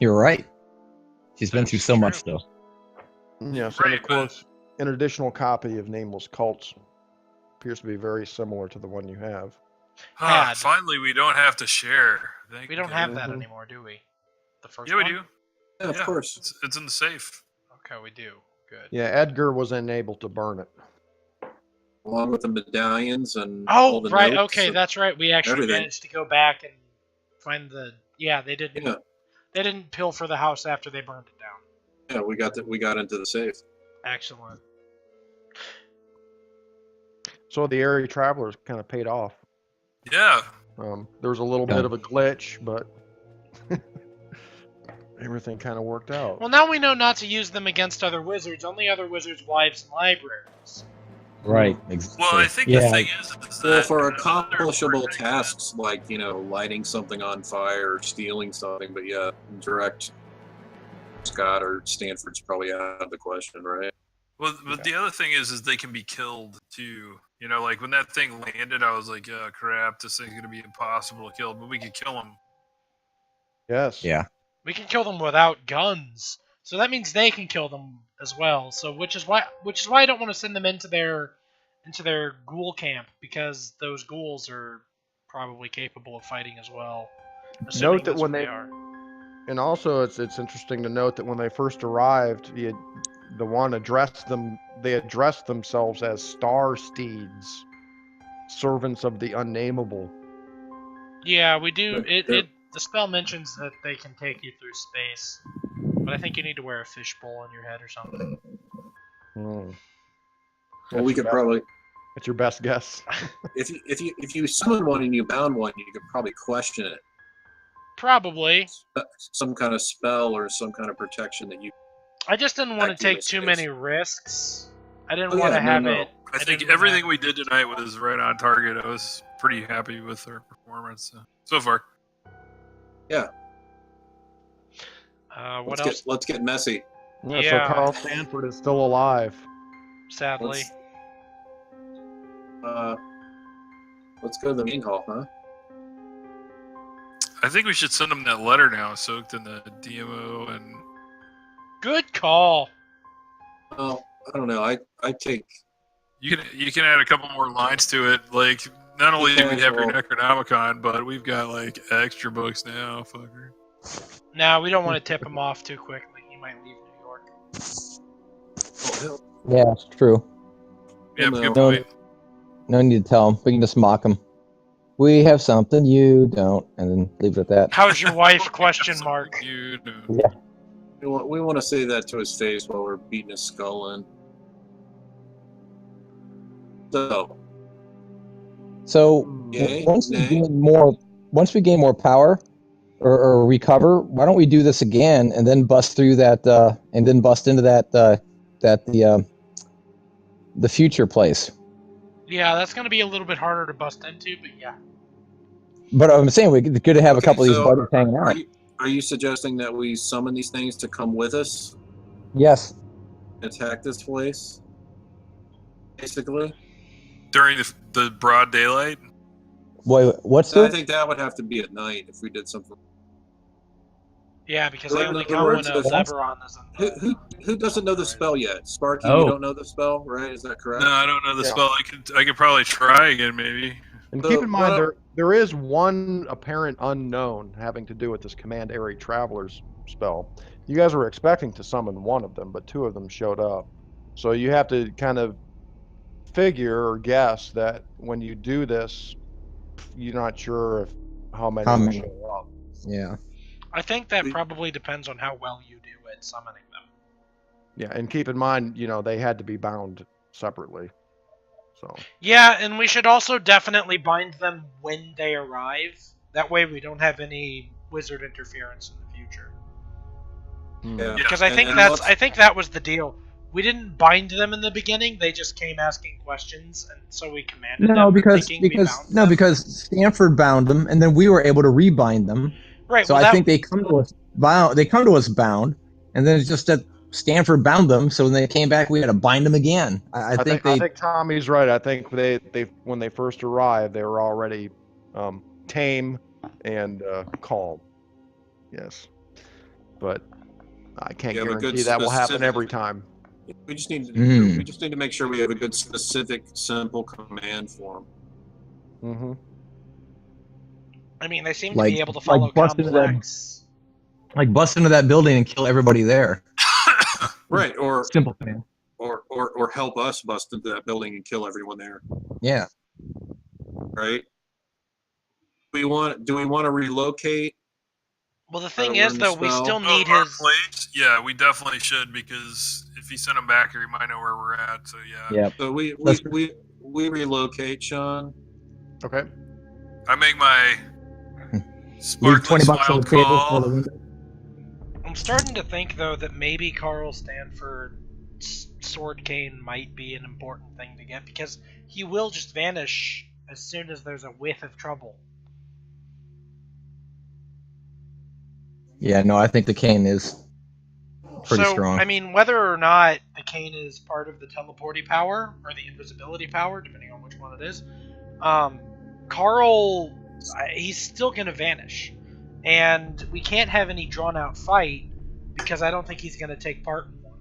E: You're right. She's been through so much, though.
D: Yes,
A: Right,
D: and of course, an additional copy of Nameless Cults appears to be very similar to the one you have.
C: Had.
A: Finally, we don't have to share. Thank
C: We don't
A: you.
C: have that anymore, do we? The first
A: Yeah,
C: one?
A: we do.
B: Yeah, of course.
A: It's in the safe.
C: Okay, we do. Good.
D: Yeah, Edgar was unable to burn it.
B: Along with the medallions and all
C: Oh,
B: the
C: right.
B: notes
C: Okay,
B: and
C: that's right. We actually
B: everything.
C: managed to go back and find the. Yeah, they didn't.
B: Yeah,
C: They didn't pilfer the house after they burned it down.
B: yeah, we got into the safe.
C: Excellent.
D: So the area travelers kind of paid off.
A: Yeah.
D: There was a little bit of a glitch, but everything kind of worked out.
C: Well, now we know not to use them against other wizards. Only other wizards' wives and libraries.
E: Right. Exactly.
A: Well, I think the thing is
B: Well,
A: that
B: for accomplishable tasks like lighting something on fire or stealing something, but yeah, direct Scott or Stanford's probably out of the question, right?
A: Well, but the other thing is they can be killed too. Like when that thing landed, I was like, "Oh crap, this thing's gonna be impossible to kill." But we could kill him.
D: Yes.
E: Yeah.
C: We can kill them without guns, so that means they can kill them as well. So which is why I don't want to send them into their ghoul camp, because those ghouls are probably capable of fighting as well.
D: Note that
C: that's
D: when
C: what
D: they
C: are.
D: And also, it's interesting to note that when they first arrived, the one addressed them. They addressed themselves as star steeds, servants of the unnameable.
C: Yeah, we do.
B: Yeah.
C: The spell mentions that they can take you through space, but I think you need to wear a fishbowl on your head or something.
B: Well, we could probably,
D: It's your best guess.
B: if you summon one and you bound one, you could probably question it.
C: Probably.
B: Some kind of spell or some kind of protection that you.
C: I just didn't want to take
B: Activate
C: too
B: space.
C: many risks. I didn't
B: Oh,
C: want to
B: yeah, no,
C: have
B: no.
C: it.
A: I think
C: didn't wanna
A: everything
C: have-
A: we did tonight was right on target. I was pretty happy with our performance so far.
B: Yeah.
C: What else?
B: Let's get messy.
D: Yeah,
C: Yeah.
D: So Carl Stanford is still alive.
C: Sadly.
B: Let's go to the main hall, huh?
A: I think we should send them that letter now, soaked in the DMO and.
C: Good call.
B: Well, I don't know. I take.
A: You can add a couple more lines to it. Like, not only do we have your Necronomicon, but we've got like extra books now, fucker.
C: No, we don't want to tip him off too quickly. He might leave New York.
B: Oh, hell.
E: Yeah, it's true.
A: Yeah,
B: No.
A: good point.
E: No need to tell him. We can just mock him. We have something you don't, and then leave it at that.
C: How's your wife? Question mark.
A: You know.
E: Yeah.
B: We want to say that to his face while we're beating his skull in. So,
E: Yay?
B: Nay? Nay?
E: once we gain more power or recover, why don't we do this again and then bust through that and then bust into the future place?
C: Yeah, that's going to be a little bit harder to bust into, but yeah.
E: But I'm saying we could have a
B: Okay,
E: couple of these
B: so
E: buddies hanging out.
B: Are you suggesting that we summon these things to come with us,
E: Yes.
B: attack this place? Basically?
A: During the broad daylight.
E: Wait, what's
B: So I
E: the?
B: think that would have to be at night if we did something.
C: Yeah, because
B: Right,
C: they only
B: in other
C: come when
B: words,
C: Zeberon is in
B: Who doesn't know the spell yet? Sparky,
E: Oh.
B: you don't know the spell, right? Is that correct?
A: No, I don't know the
D: Yeah.
A: spell. I could probably try again, maybe.
D: And
B: So,
D: keep in mind,
B: well-
D: there is one apparent unknown having to do with this Command Airy Travelers spell. You guys were expecting to summon one of them, but two of them showed up. So you have to kind of figure or guess that when you do this, you're not sure if how many
E: How
D: will
E: many?
D: show up.
E: Yeah.
C: I think that probably depends on how well you do at summoning them.
D: Yeah, and keep in mind, they had to be bound separately. So
C: Yeah, and we should also definitely bind them when they arrive. That way we don't have any wizard interference in the future.
B: Yeah.
C: Because I think that was the deal. We didn't bind them in the beginning. They just came asking questions, and so we commanded
E: No,
C: them.
E: because
C: thinking we bound them.
E: because Stanford bound them, and then we were able to rebind them.
C: Right.
E: So
C: well,
E: I
C: that-
E: think they come to us bound. They come to us bound, and then it's just that Stanford bound them, so when they came back, we had to bind them again. I think
D: Tommy's right. I think they when they first arrived, they were already tame and calm. Yes, but I can't guarantee that will happen every time.
B: We just need to we just need to make sure we have a good specific, simple command for them.
D: Mm-hmm.
C: I mean, they seem to be able to follow complex.
E: Bust into that building and kill everybody there.
B: Right, or
E: simple command.
B: Or help us bust into that building and kill everyone there.
E: Yeah.
B: Right. Do we want to relocate?
C: Well, the thing is, though, we still need
A: our
C: his
A: place. Yeah, we definitely should, because if he sent him back here, he might know where we're at. So yeah.
E: Yep.
B: So we relocate, Sean.
D: Okay.
A: I make my
E: Leave
A: sparkling
E: $20 on
A: smile
E: the table
A: call.
E: for the window.
C: I'm starting to think, though, that maybe Carl Stanford's sword cane might be an important thing to get, because he will just vanish as soon as there's a whiff of trouble.
E: Yeah, no, I think the cane is pretty strong.
C: I mean, whether or not the cane is part of the teleporty power or the invisibility power, depending on which one it is, Carl, he's still going to vanish. And we can't have any drawn-out fight, because I don't think he's going to take part in one.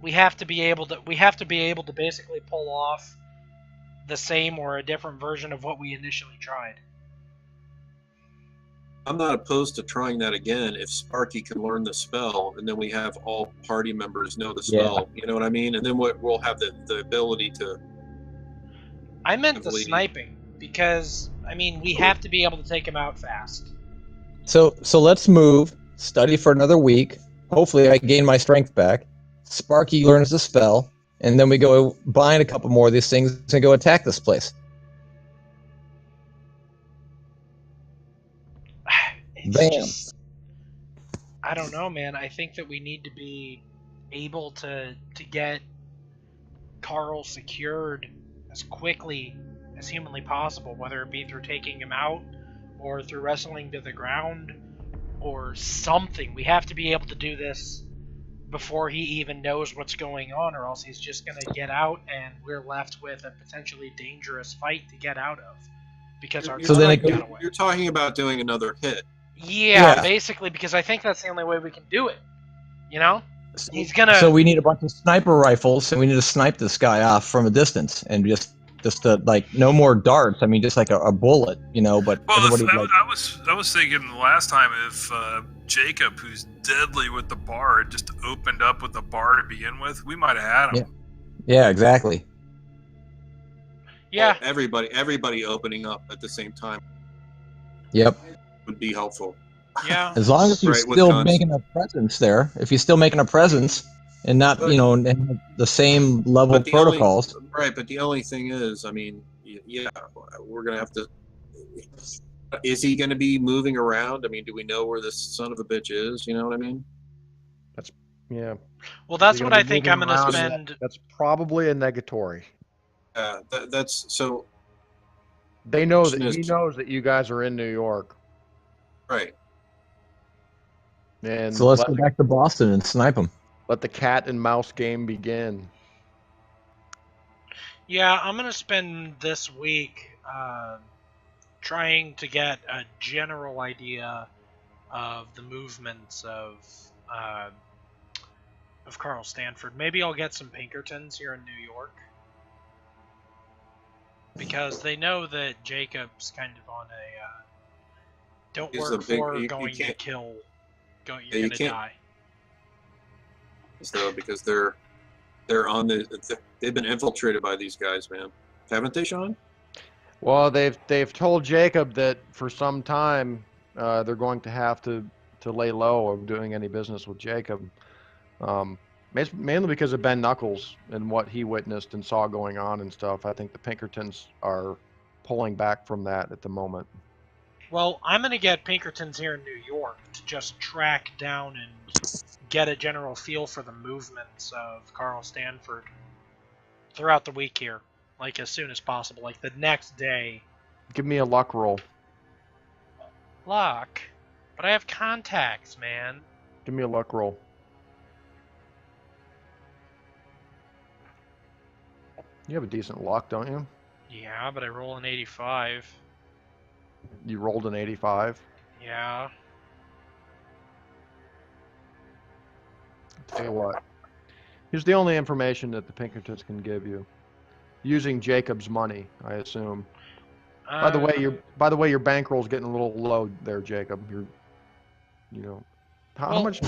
C: We have to be able to basically pull off the same or a different version of what we initially tried.
B: I'm not opposed to trying that again if Sparky can learn the spell, and then we have all party members know the spell. Yeah. You know what I mean? And then we'll have the ability to...
C: I meant the sniping, because, I mean, we have to be able to take him out fast.
E: So let's move, study for another week. Hopefully I gain my strength back. Sparky learns the spell, and then we go bind a couple more of these things and go attack this place. Bam.
C: I don't know, man. I think that we need to be able to get Carl secured as quickly as humanly possible, whether it be through taking him out or through wrestling to the ground or something. We have to be able to do this before he even knows what's going on, or else he's just going to get out and we're left with a potentially dangerous fight to get out of, because our got away.
B: You're talking about doing another hit.
C: Yeah, basically, because I think that's the only way we can do it. You know? He's gonna...
E: So we need a bunch of sniper rifles, and we need to snipe this guy off from a distance, and just like, no more darts. I mean, just like a bullet, you know, but everybody...
A: I was thinking the last time if Jacob, who's deadly with the bar, had just opened up with the bar to begin with, we might have had him.
E: Yeah, exactly.
C: Yeah.
B: Everybody opening up at the same time.
E: Yep.
B: Would be helpful.
C: Yeah.
E: As long as he's still making a presence there. If he's still making a presence and not, in the same level of protocols.
B: Right, but the only thing is, I mean, yeah, we're going to have to... Is he going to be moving around? I mean, do we know where this son of a bitch is? You know what I mean?
D: Yeah.
C: Well, that's what I think I'm going to spend...
D: That's probably a negatory.
B: That's so...
D: They know that he knows that you guys are in New York.
B: Right.
E: And so let's go back to Boston and snipe him.
D: Let the cat and mouse game begin.
C: Yeah, I'm going to spend this week trying to get a general idea of the movements of Carl Stanford. Maybe I'll get some Pinkertons here in New York, because they know that Jacob's kind of on a don't work for going to kill. You're gonna die.
B: So because they're on they've been infiltrated by these guys, man, haven't they, Sean?
D: Well, they've told Jacob that for some time they're going to have to lay low of doing any business with Jacob, mainly because of Ben Knuckles and what he witnessed and saw going on and stuff. I think the Pinkertons are pulling back from that at the moment.
C: Well, I'm going to get Pinkertons here in New York to just track down and get a general feel for the movements of Carl Stanford throughout the week here, like as soon as possible, like the next day.
D: Give me a luck roll.
C: Luck? But I have contacts, man.
D: Give me a luck roll. You have a decent luck, don't you?
C: Yeah, but I roll an 85.
D: You rolled an 85.
C: Yeah.
D: Tell you what. Here's the only information that the Pinkertons can give you. Using Jacob's money, I assume. By the way, your bankroll's getting a little low there, Jacob. How much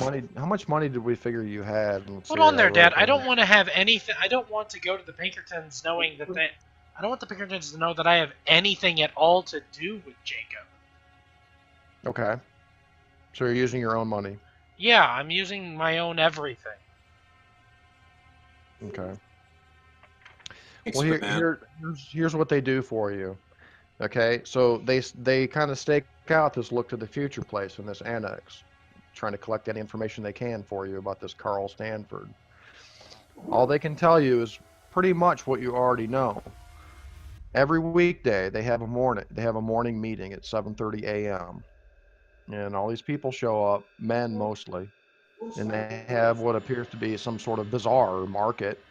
D: money did we figure you had?
C: Hold on there, Dad. I don't want to have anything. I don't want to go to the Pinkertons knowing that they. I don't want the Pinkertons to know that I have anything at all to do with Jacob.
D: Okay. So you're using your own money.
C: Yeah, I'm using my own everything.
D: Okay. Well, here's what they do for you. Okay, so they kind of stake out this look to the future place in this annex, trying to collect any information they can for you about this Carl Stanford. All they can tell you is pretty much what you already know. Every weekday they have a morning meeting at 7:30 a.m. and all these people show up, men mostly, and they have what appears to be some sort of bizarre market.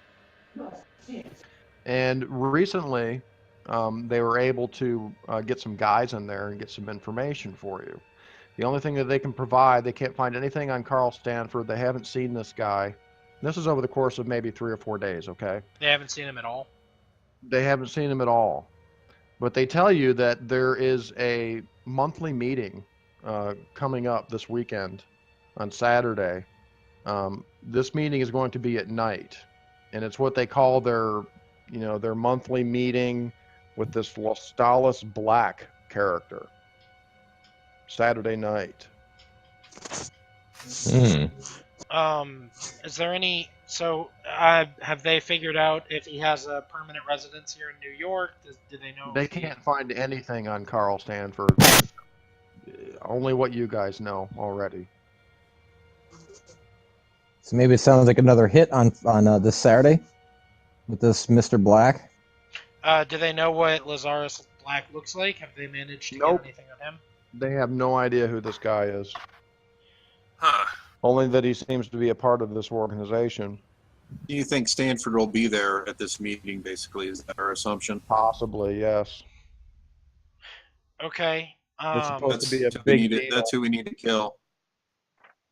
D: And recently, they were able to get some guys in there and get some information for you. The only thing that they can provide, they can't find anything on Carl Stanford. They haven't seen this guy. This is over the course of maybe 3 or 4 days, okay?
C: They haven't seen him at all?
D: They haven't seen him at all. But they tell you that there is a monthly meeting coming up this weekend on Saturday. This meeting is going to be at night, and it's what they call their monthly meeting with this Lostalis Black character. Saturday night.
C: Is there any? So, have they figured out if he has a permanent residence here in New York? Do they know?
D: They can't find anything on Carl Stanford. Only what you guys know already.
E: So maybe it sounds like another hit on this Saturday with this Mr. Black.
C: Do they know what Lazarus Black looks like? Have they managed to get anything on him?
D: They have no idea who this guy is.
A: Huh.
D: Only that he seems to be a part of this organization.
B: Do you think Stanford will be there at this meeting, basically? Is that our assumption?
D: Possibly, yes.
C: Okay.
D: It's supposed to be a big deal.
B: That's who we need to kill.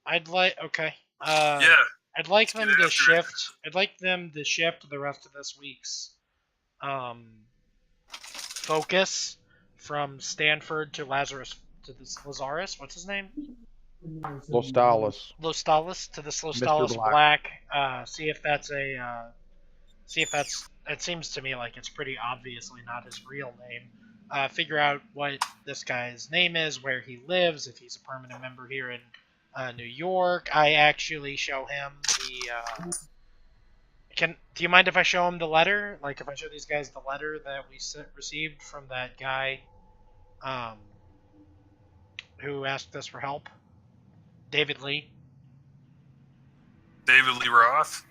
C: Okay.
A: Yeah.
C: I'd like them to shift. I'd like them to shift the rest of this week's focus from Stanford to Lazarus to this Lazarus. What's his name?
D: Lostalis.
C: Lostalis to this Lostalis Black. See if that's a. See if that's. It seems to me like it's pretty obviously not his real name. Figure out what this guy's name is, where he lives, if he's a permanent member here in New York. I actually show him the. Do you mind if I show him the letter? Like if I show these guys the letter that we received from that guy, who asked us for help, David Lee.
A: David Lee Roth.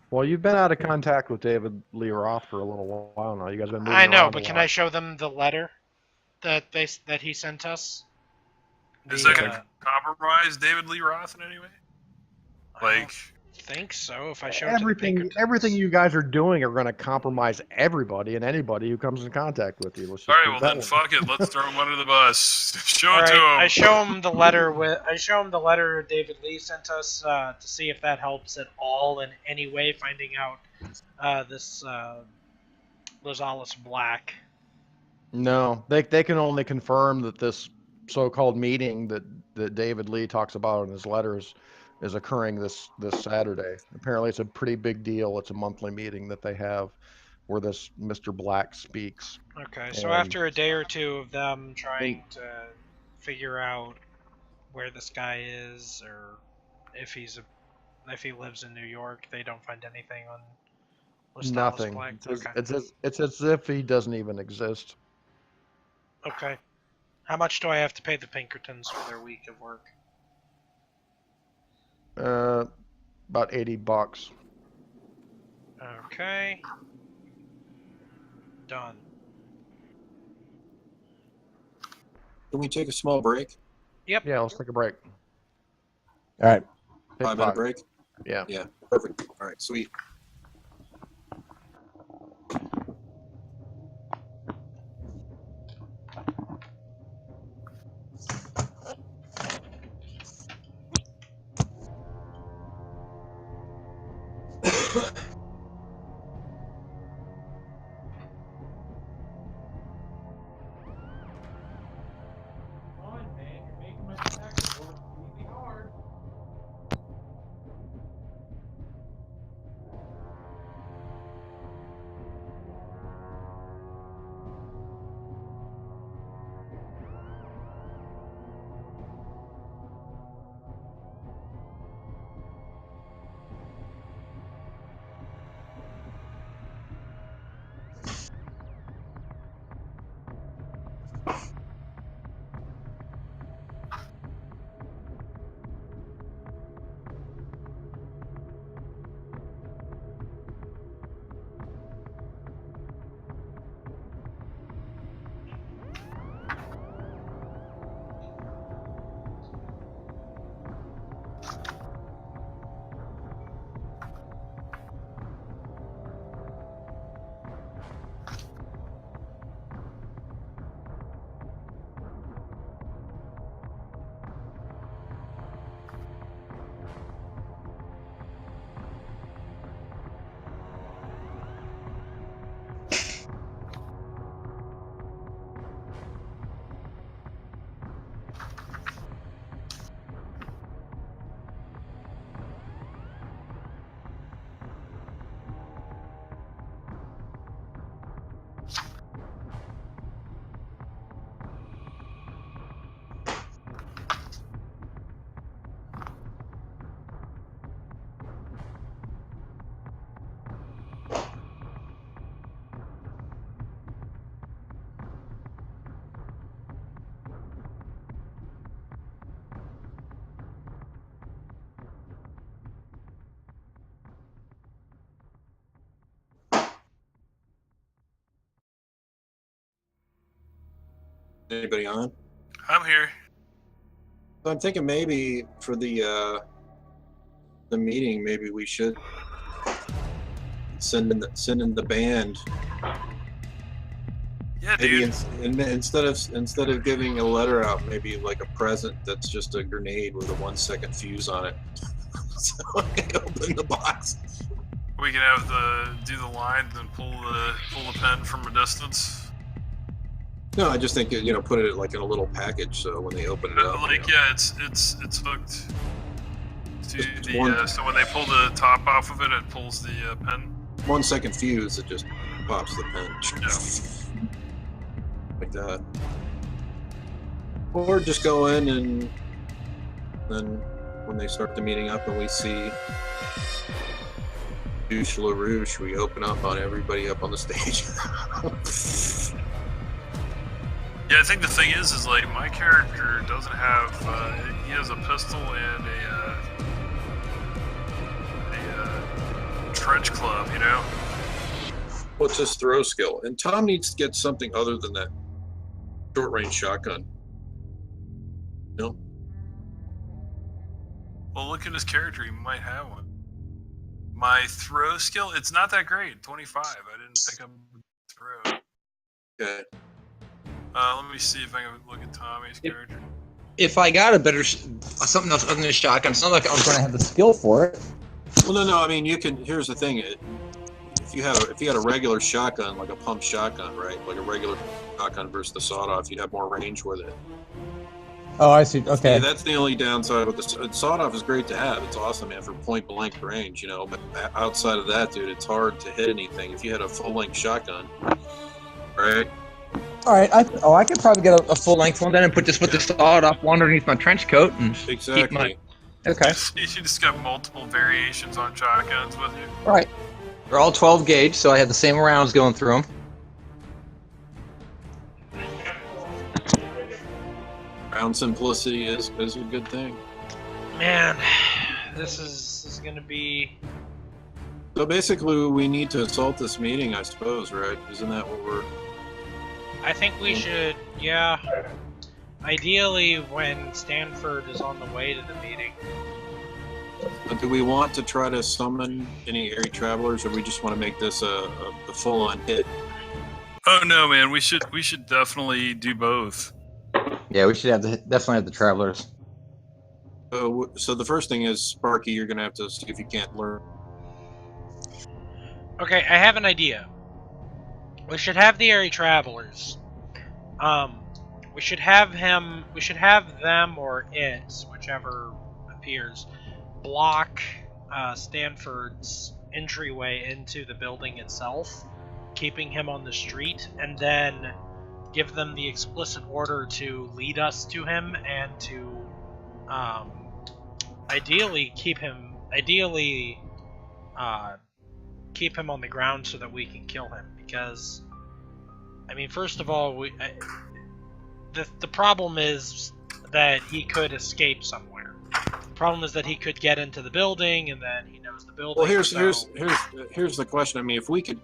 D: Well, you've been out of contact with David Lee Roth for a little while now. You guys have been moving
C: I know,
D: around
C: but
D: a
C: can
D: lot.
C: I show them the letter that he sent us?
A: Is that going to compromise David Lee Roth in any way? Like,
C: I think so. If I show
D: everything you guys are doing are going to compromise everybody and anybody who comes in contact with you.
A: All right, well then, fuck it. Let's throw him under the bus. Show it to him.
C: I show him the letter David Lee sent us to see if that helps at all in any way finding out this Lazarus Black.
D: No, they can only confirm that this so-called meeting that David Lee talks about in his letters is occurring this Saturday. Apparently, it's a pretty big deal. It's a monthly meeting that they have where this Mr. Black speaks.
C: Okay, so after a day or two of them trying to figure out where this guy is or if he lives in New York, they don't find anything on Lostalis
D: Nothing.
C: Black.
D: It's as if he doesn't even exist.
C: Okay. How much do I have to pay the Pinkertons for their week of work?
D: About $80.
C: Okay. Done.
B: Can we take a small break?
C: Yep.
D: Yeah, let's take a break.
E: All right.
B: 5-minute break?
D: Yeah.
B: Yeah, perfect. All right, sweet. Anybody on?
A: I'm here.
B: So I'm thinking maybe for the meeting, maybe we should send in the band.
A: Yeah,
B: Maybe
A: dude.
B: instead of giving a letter out, maybe like a present that's just a grenade with a 1-second fuse on it. So I open the box.
A: We can have do the line, then pull the pen from a distance.
B: No, I just think put it like in a little package, so when they open it up,
A: Like yeah, it's hooked to the so when they pull the top off of it, it pulls the pen.
B: 1-second fuse, it just pops the pen.
A: Yeah.
B: Like that. Or just go in and then when they start the meeting up and we see Douche LaRouche, we open up on everybody up on the stage.
A: Yeah, I think the thing is like my character doesn't have. He has a pistol and a trench club, you know.
B: What's his throw skill? And Tom needs to get something other than that short-range shotgun. No.
A: Well, look at his character. He might have one. My throw skill, it's not that great. 25. I didn't pick up throw.
B: Okay.
A: Let me see if I can look at Tommy's character.
E: If I got a better something else other than a shotgun, it's not like I was going to have the skill for it.
B: Well, no. I mean, you can. Here's the thing. If you had a regular shotgun, like a pump shotgun, right? Like a regular shotgun versus the Sothoth, you'd have more range with it.
E: Oh, I see. Okay.
B: Yeah, that's the only downside with the Sothoth is great to have. It's awesome, man, for point blank range, But outside of that, dude, it's hard to hit anything. If you had a full length shotgun, right?
E: All right. I could probably get a full length one then and put the Sothoth one underneath my trench coat and
B: Exactly.
E: keep my. Okay.
A: You just got multiple variations on shotguns with you.
E: All right. They're all 12 gauge, so I have the same rounds going through them.
B: Round simplicity is a good thing.
C: Man, this is gonna be.
B: So basically, we need to assault this meeting, I suppose, right? Isn't that what we're?
C: I think we should, yeah. Ideally, when Stanford is on the way to the meeting.
B: Do we want to try to summon any airy travelers, or we just want to make this a full-on hit?
A: Oh no, man! We should definitely do both.
E: Yeah, we should definitely have the travelers.
B: So the first thing is, Sparky, you're gonna have to see if you can't learn.
C: Okay, I have an idea. We should have the airy travelers. We should have them or it, whichever appears, block Stanford's entryway into the building itself, keeping him on the street, and then give them the explicit order to lead us to him and to ideally keep him on the ground so that we can kill him. Because, I mean, first of all, the problem is that he could escape somewhere. The problem is that he could get into the building, and then he knows the building.
B: Well, here's the question. I mean, if we could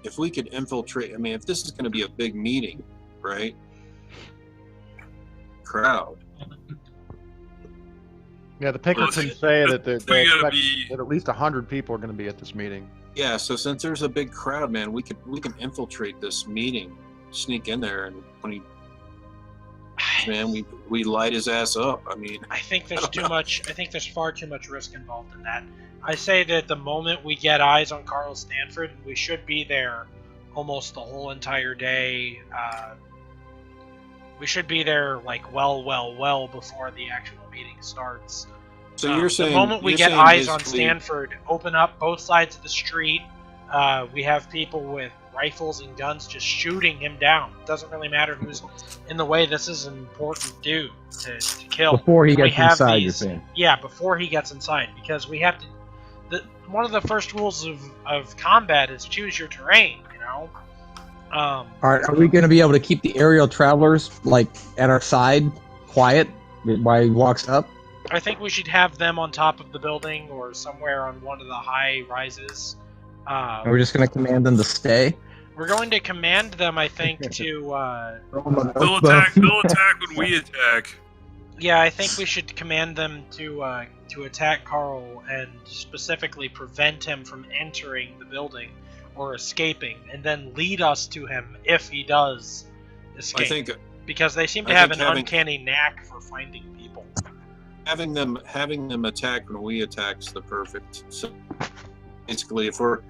B: infiltrate. I mean, if this is going to be a big meeting, right? Crowd.
D: Yeah, the Pinkertons say that they expect that at least 100 people are going to be at this meeting.
B: Yeah, so since there's a big crowd, man, we can infiltrate this meeting, sneak in there, and we light his ass up. I mean,
C: I think there's too much. I think there's far too much risk involved in that. I say that the moment we get eyes on Carl Stanford, we should be there almost the whole entire day. We should be there like well before the actual meeting starts.
B: So you're saying
C: the moment we get eyes on Stanford, open up both sides of the street. We have people with rifles and guns just shooting him down. It doesn't really matter who's in the way. This is an important dude to kill.
E: Before he gets inside, you're saying?
C: Yeah, before he gets inside. Because we have to... one of the first rules of combat is choose your terrain,
E: Are we going to be able to keep the aerial travelers, like, at our side, quiet, while he walks up?
C: I think we should have them on top of the building or somewhere on one of the high rises.
E: We're just going to command them to stay?
C: We're going to command them, I think, to.
A: They'll attack. They'll attack when we attack.
C: Yeah, I think we should command them to attack Carl and specifically prevent him from entering the building or escaping, and then lead us to him if he does escape. Because they seem to have an uncanny knack for finding people.
B: Having them attack when we attack's the perfect. So basically, if our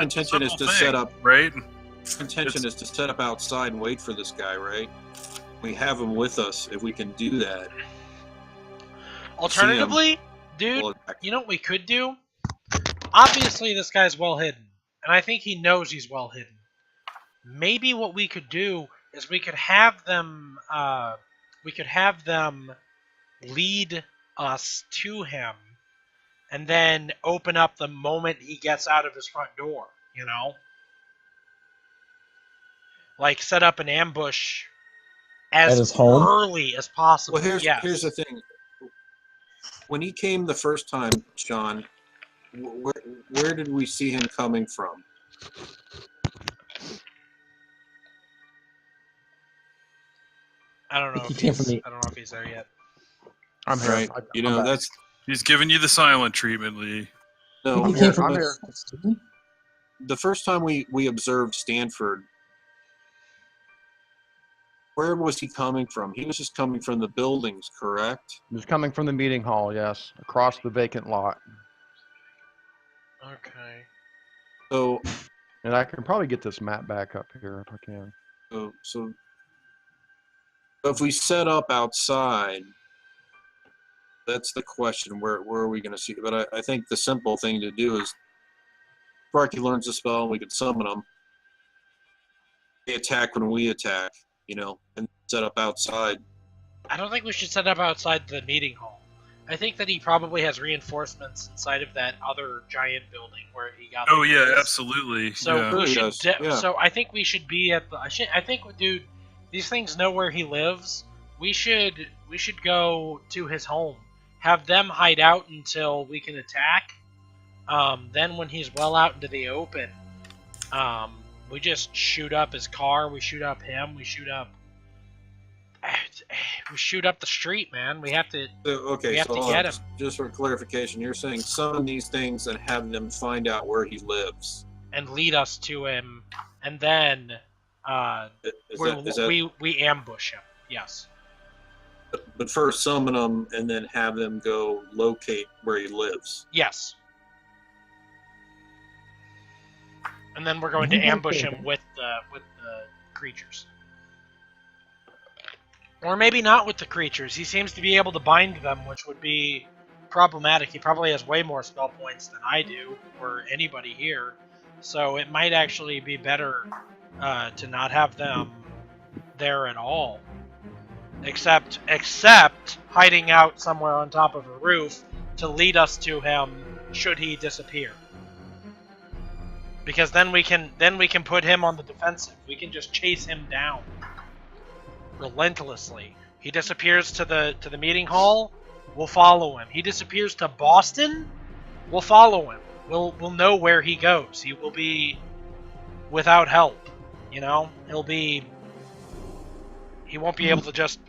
B: intention is to set up,
A: right?
B: Intention is to set up outside and wait for this guy, right? We have him with us if we can do that.
C: Alternatively, dude, you know what we could do? Obviously, this guy's well hidden, and I think he knows he's well hidden. Maybe what we could do is we could have them lead us to him, and then open up the moment he gets out of his front door. You know, like set up an ambush as early as possible.
B: Well, here's the thing. When he came the first time, Sean, where did we see him coming from?
C: I don't know. I don't know if he's there yet.
D: I'm here.
B: Right.
A: He's giving you the silent treatment, Lee.
B: No,
D: I'm here.
B: The first time we observed Stanford, where was he coming from? He was just coming from the buildings, correct?
D: He was coming from the meeting hall, yes, across the vacant lot.
C: Okay.
B: So,
D: and I can probably get this map back up here if I can.
B: So if we set up outside, that's the question. Where are we going to see? But I think the simple thing to do is, Sparky learns the spell, and we can summon them. They attack when we attack, and set up outside.
C: I don't think we should set up outside the meeting hall. I think that he probably has reinforcements inside of that other giant building where he got.
A: Oh yeah, absolutely.
C: So we should. So I think we should be at the. I think, dude, these things know where he lives. We should go to his home. Have them hide out until we can attack. Then when he's well out into the open, we just shoot up his car. We shoot up him. We shoot up the street, man. We have to.
B: Okay,
C: we have to get him.
B: Just for clarification, you're saying summon these things and have them find out where he lives
C: and lead us to him, and then we ambush him. Yes.
B: But first summon them and then have them go locate where he lives.
C: Yes. And then we're going to ambush him with the creatures. Or maybe not with the creatures. He seems to be able to bind them, which would be problematic. He probably has way more spell points than I do, or anybody here. So it might actually be better to not have them there at all. Except hiding out somewhere on top of a roof to lead us to him should he disappear. Because then we can put him on the defensive. We can just chase him down relentlessly. He disappears to the meeting hall, we'll follow him. He disappears to Boston, we'll follow him. We'll know where he goes. He will be without help. He won't be able to just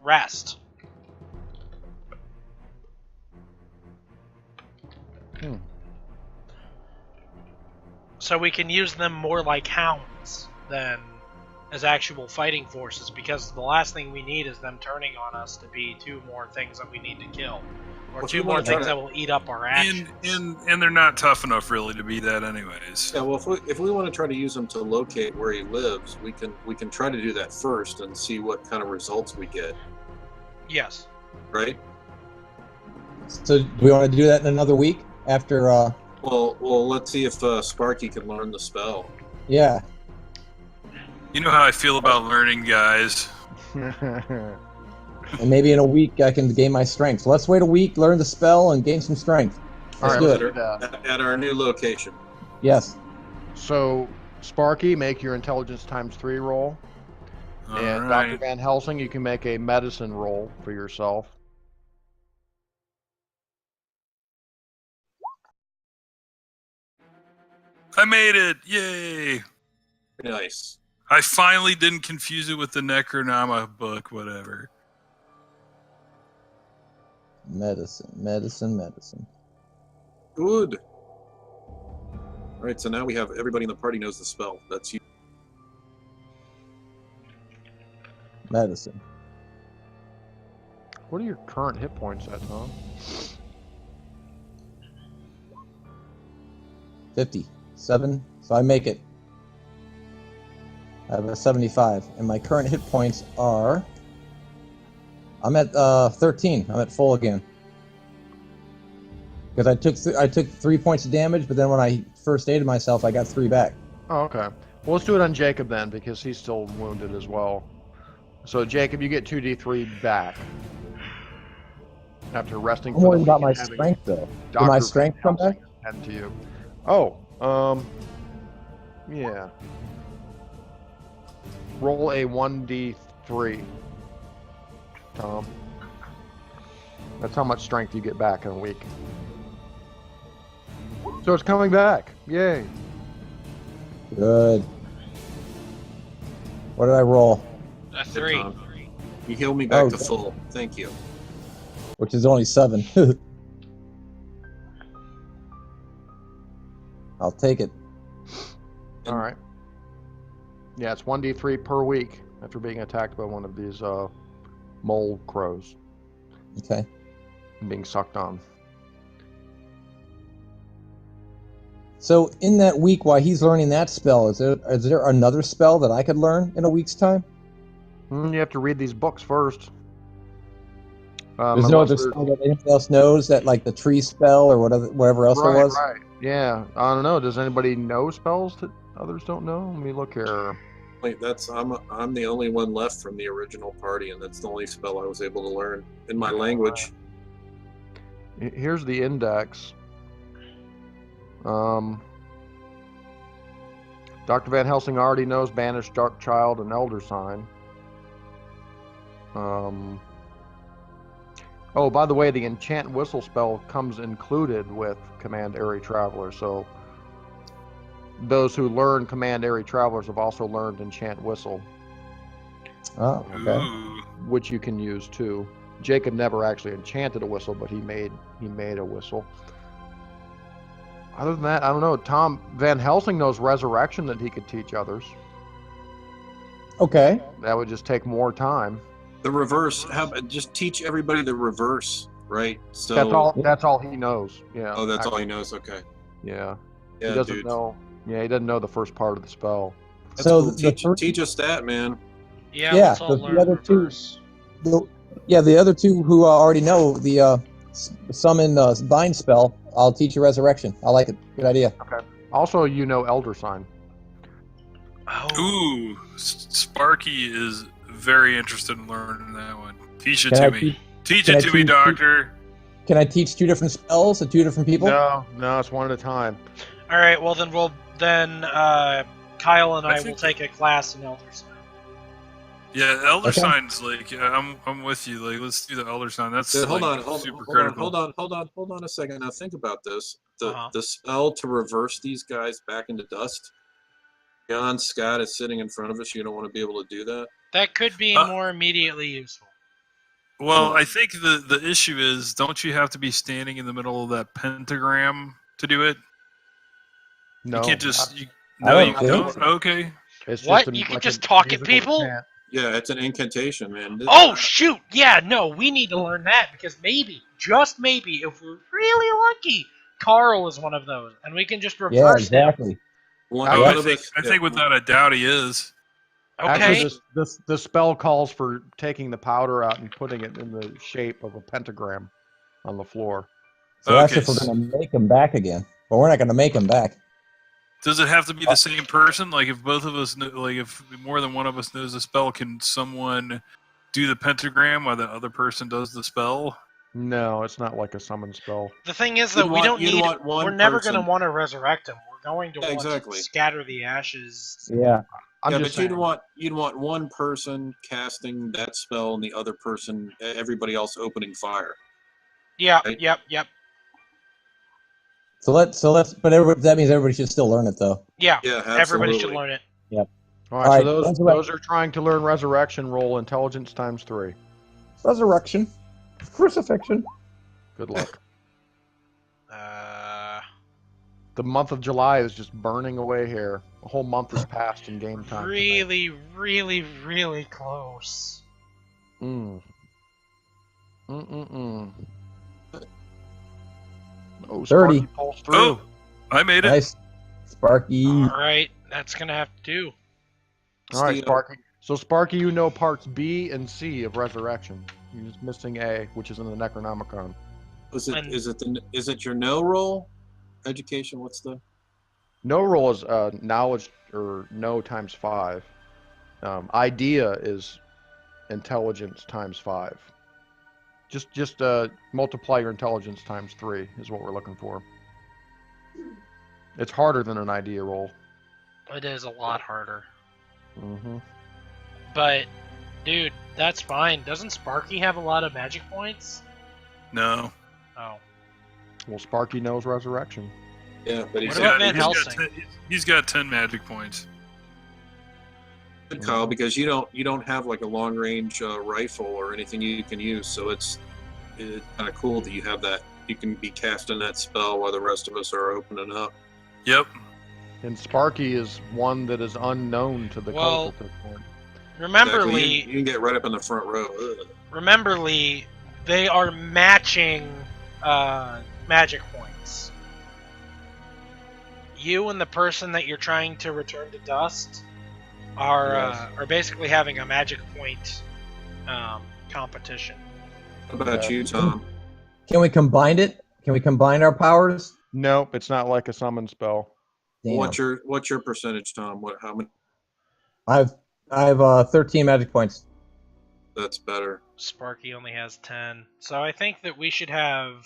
C: rest. So we can use them more like hounds than as actual fighting forces, because the last thing we need is them turning on us to be two more things that we need to kill, or two more things that will eat up our actions.
A: And they're not tough enough really to be that anyways.
B: Yeah, well, if we want to try to use them to locate where he lives, we can try to do that first and see what kind of results we get.
C: Yes.
B: Right?
E: So do we want to do that in another week after?
B: Well, let's see if Sparky can learn the spell.
E: Yeah.
A: You know how I feel about learning, guys.
E: And maybe in a week I can gain my strength. So let's wait a week, learn the spell, and gain some strength. Let's do it.
B: At our new location.
E: Yes.
D: So, Sparky, make your intelligence ×3 roll. And Dr. Van Helsing, you can make a medicine roll for yourself.
A: I made it! Yay!
B: Nice.
A: I finally didn't confuse it with the Necronoma book, whatever.
E: Medicine.
B: Good. All right, so now we have everybody in the party knows the spell. That's you.
E: Medicine.
D: What are your current hit points at, Tom?
E: 57. So I make it. I have a 75, and my current hit points are. I'm at 13. I'm at full again. Because I took 3 points of damage, but then when I first aided myself, I got 3 back.
D: Oh, okay. Well, let's do it on Jacob then, because he's still wounded as well. So, Jacob, you get 2d3 back. After resting
E: I'm
D: for
E: worried
D: the
E: about
D: week
E: my
D: and having
E: strength, though.
D: Dr.
E: Did my strength come
D: Van
E: back?
D: Helsing attend to you. Oh, yeah. Roll a 1d3, Tom. That's how much strength you get back in a week. So it's coming back. Yay.
E: Good. What did I roll?
C: A 3.
B: You heal me back
E: Oh,
B: to full. Thank you.
E: Which is only 7. I'll take it.
D: All right. Yeah, it's 1d3 per week after being attacked by one of these mole crows
E: Okay.
D: and being sucked on.
E: So in that week, while he's learning that spell, is there another spell that I could learn in a week's time?
D: You have to read these books first.
E: There's no other spell that anybody else knows, that like the tree spell or whatever else there was?
D: Right. Yeah. I don't know. Does anybody know spells that others don't know? Let me look here.
B: Wait, I'm the only one left from the original party, and that's the only spell I was able to learn in my language.
D: Here's the index. Dr. Van Helsing already knows Banish, Dark Child, and Elder Sign. Oh, by the way, the Enchant Whistle spell comes included with Command Airy Traveler, so those who learn Command Airy Travelers have also learned Enchant Whistle.
E: Oh, okay.
A: Ooh.
D: Which you can use too. Jacob never actually enchanted a whistle, but he made a whistle. Other than that, I don't know. Tom Van Helsing knows Resurrection that he could teach others.
E: Okay.
D: That would just take more time.
B: The reverse. Just teach everybody the reverse, right? So
D: That's all he knows. Yeah.
B: Oh, that's all he knows. Okay.
D: Yeah.
B: Yeah,
D: He doesn't
B: dude.
D: know. Yeah, he doesn't know the first part of the spell.
B: That's
E: So
B: cool. Teach us that, man.
C: Yeah,
E: Yeah,
C: let's all
E: the
C: learn
E: other two-
C: reverse.
E: The other two who already know the summon bind spell, I'll teach you resurrection. I like it. Good idea.
D: Also, you know Elder Sign.
C: Oh,
A: Ooh, Sparky is very interested in learning that one. Teach it
E: Can
A: to
E: I
A: me. Teach
E: can
A: it
E: I
A: to me,
E: teach-
A: doctor.
E: Can I teach 2 different spells to 2 different people?
D: No, it's one at a time.
C: all right. Well, then Kyle and
A: I
C: I
A: think
C: will take a class in Elder Sign.
A: Yeah, Elder
E: Okay.
A: Sign's like, I'm with you. Like, let's do the Elder Sign. That's
B: Dude, hold
A: like,
B: on,
A: super critical.
B: hold on a second. Now think about this.
C: Uh-huh.
B: The spell to reverse these guys back into dust. John Scott is sitting in front of us. You don't want to be able to do that.
C: That could be more immediately useful.
A: Well, I think the issue is, don't you have to be standing in the middle of that pentagram to do it?
D: No,
A: You can't just.
E: I don't think
A: don't.
E: so.
A: Okay.
D: It's
C: What?
D: just
C: You can
D: like
C: just
D: a
C: talk at
D: musical
C: people?
D: chant.
B: Yeah, it's an incantation, man.
C: Oh shoot! Yeah, no, we need to learn that because maybe, just maybe, if we're really lucky, Carl is one of those, and we can just
E: Yeah,
C: reverse him.
E: exactly.
B: One,
A: Oh,
B: one
A: I
B: of
A: think
B: us-
A: I think without a doubt he is.
C: Okay.
D: Actually, the spell calls for taking the powder out and putting it in the shape of a pentagram on the floor.
E: So that's
A: Okay,
E: if we're going to make him back again. But we're not going to make him back.
A: Does it have to be the same person? Like, if both of us know, like, if more than one of us knows the spell, can someone do the pentagram while the other person does the spell?
D: No, it's not like a summon spell.
C: The thing is that
B: You'd want one
C: we're never
B: person.
C: going to want to resurrect him. We're going to
B: Yeah,
C: want
B: exactly.
C: to scatter the ashes.
E: Yeah.
D: I'm
B: Yeah,
D: just
B: but
D: saying.
B: you'd want one person casting that spell and the other person, everybody else opening fire.
C: Yeah.
B: Right.
C: Yep.
E: But everybody, that means everybody should still learn it, though.
C: Yeah,
B: Yeah,
C: everybody should
B: absolutely.
C: learn it.
E: Yep.
D: All right, so those are trying to learn resurrection. Roll intelligence times 3.
E: Resurrection. Crucifixion.
D: Good luck.
C: Uh,
D: The month of July is just burning away here. A whole month has passed in game time.
C: really, really, really close.
D: Mm. Oh,
E: 30.
D: Sparky pulls through.
A: Oh, I made it.
E: Nice. Sparky.
C: All right, that's gonna have to do.
D: All right, Sparky. So Sparky, you know parts B and C of resurrection. You're just missing A, which is in the Necronomicon.
B: Is it your no roll? Education? What's the?
D: No roll is knowledge or no times 5. Idea is intelligence times 5. Just multiply your intelligence times 3 is what we're looking for. It's harder than an idea roll.
C: It is a lot harder.
D: Mm-hmm.
C: But, dude, that's fine. Doesn't Sparky have a lot of magic points?
A: No.
C: Oh.
D: Well, Sparky knows resurrection.
B: Yeah, but
C: What about Van Helsing?
A: He's got 10 magic points.
B: Good call, because you don't have like a long range rifle or anything you can use, so it's kind of cool that you have that. You can be casting that spell while the rest of us are opening up.
A: Yep.
D: And Sparky is one that is unknown to the cult at this point.
C: Remember,
B: Exactly.
C: Lee.
B: You can get right up in the front row. Ugh.
C: Remember, Lee. They are matching magic points. You and the person that you're trying to return to dust are basically having a magic point competition.
B: What about you, Tom?
E: Can we combine it? Can we combine our powers?
D: Nope, it's not like a summon spell.
E: Damn.
B: What's your percentage, Tom? How many?
E: I have 13 magic points.
B: That's better.
C: Sparky only has 10. So I think that we should have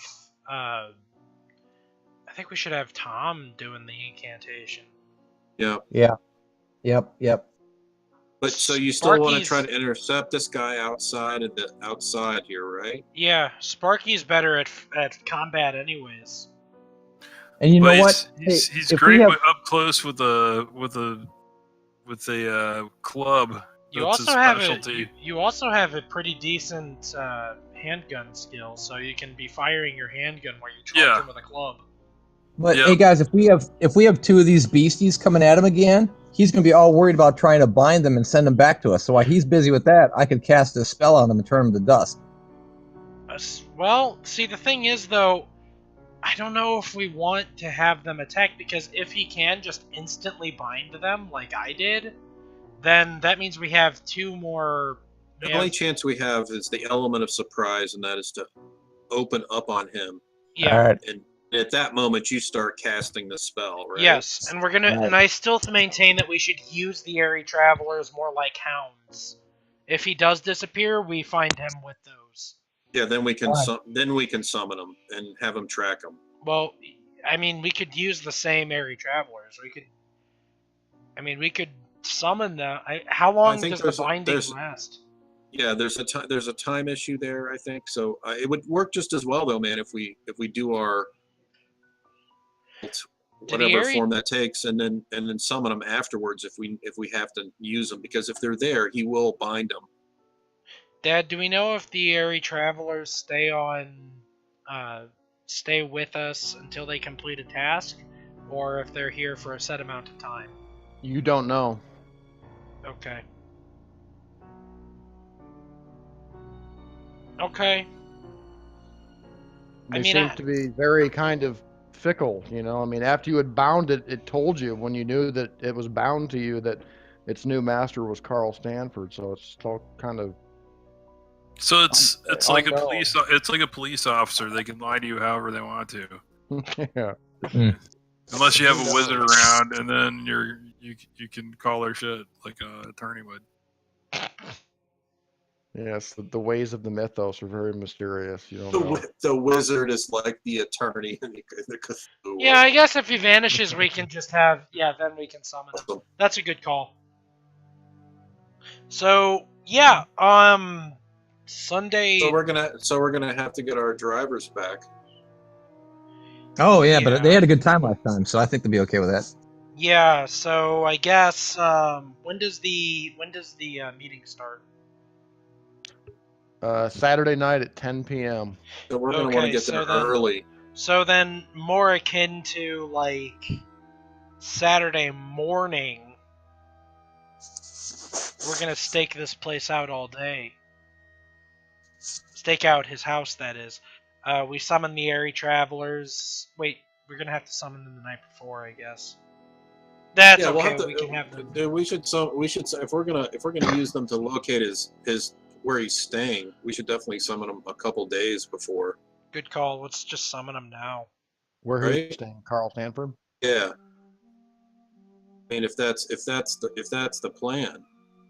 C: Tom doing the incantation.
B: Yeah.
E: Yeah. Yep.
B: But so you still want to
C: Sparky's-
B: try to intercept this guy outside here, right?
C: Yeah, Sparky's better at combat anyways.
E: And you know what?
A: He's
E: if
A: great
E: we have-
A: up close with the club.
C: You
A: That's
C: also
A: his
C: have
A: specialty.
C: you also have a pretty decent handgun skill, so you can be firing your handgun where you charge him with a club.
E: But
A: Yep.
E: hey guys, if we have two of these beasties coming at him again, he's gonna be all worried about trying to bind them and send them back to us. So while he's busy with that, I could cast a spell on him and turn him to dust.
C: Well, see, the thing is though, I don't know if we want to have them attack, because if he can just instantly bind them like I did, then that means we have two more.
B: The only chance we have is the element of surprise, and that is to open up on him.
C: Yeah.
E: All right.
B: And at that moment, you start casting the spell, right?
C: Yes, and we're gonna.
E: Right.
C: And I still maintain that we should use the airy travelers more like hounds. If he does disappear, we find him with those.
B: Yeah. Then we can
E: Right.
B: summon him and have him track him.
C: Well, I mean, we could use the same airy travelers. We could summon them. How long
B: think
C: does the binding
B: there's-
C: last?
B: Yeah. There's a time issue there, I think. So it would work just as well, though, man. If we do our whatever form that takes, and then summon them afterwards if we have to use them, because if they're there, he will bind them.
C: Dad, do we know if the airy travelers stay with us until they complete a task, or if they're here for a set amount of time?
D: You don't know.
C: Okay. Okay.
D: They seem to be very kind of fickle, you know. I mean, after you had bound it, it told you when you knew that it was bound to you that its new master was Carl Stanford. So it's still kind of.
A: So it's like
D: unknown.
A: it's like a police officer. They can lie to you however they want to,
D: Yeah.
A: unless you have a wizard around, and then you can call their shit like an attorney would.
D: Yes, the ways of the mythos are very mysterious. You don't know.
B: The wizard is like the attorney in the Cthulhu.
C: Yeah, I guess if he vanishes, we can just have. Yeah, then we can summon him. That's a good call. So yeah, Sunday.
B: So we're gonna have to get our drivers back.
E: Oh yeah, but they had a good time last time, so I think they'll be okay with that.
C: Yeah, so I guess when does the meeting start?
D: Saturday night at 10 p.m.
B: So we're going to want to get there early.
C: So then, more akin to like Saturday morning, we're gonna stake this place out all day. Stake out his house, that is. We summon the airy travelers. Wait, we're gonna have to summon them the night before, I guess. That's okay. We can have them.
B: Dude, we should if we're gonna use them to locate his where he's staying, we should definitely summon him a couple days before.
C: Good call. Let's just summon him now.
D: Where he's staying, Carl Stanford.
B: Yeah. I mean, if that's the plan.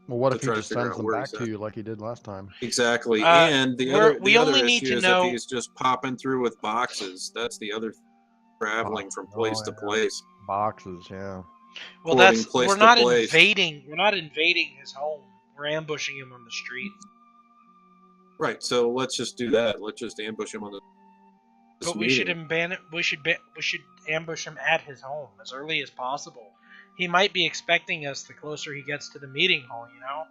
D: Well, what if he just sends them back to you like he did last time?
B: Exactly. And the other issue is if he's just popping through with boxes. That's the other traveling from place to place.
D: Boxes, yeah.
C: Well, we're not invading. We're not invading his home. We're ambushing him on the street.
B: Right. So let's just do that. Let's just ambush him on the.
C: But we should we should ambush him at his home as early as possible. He might be expecting us the closer he gets to the meeting hall, you know?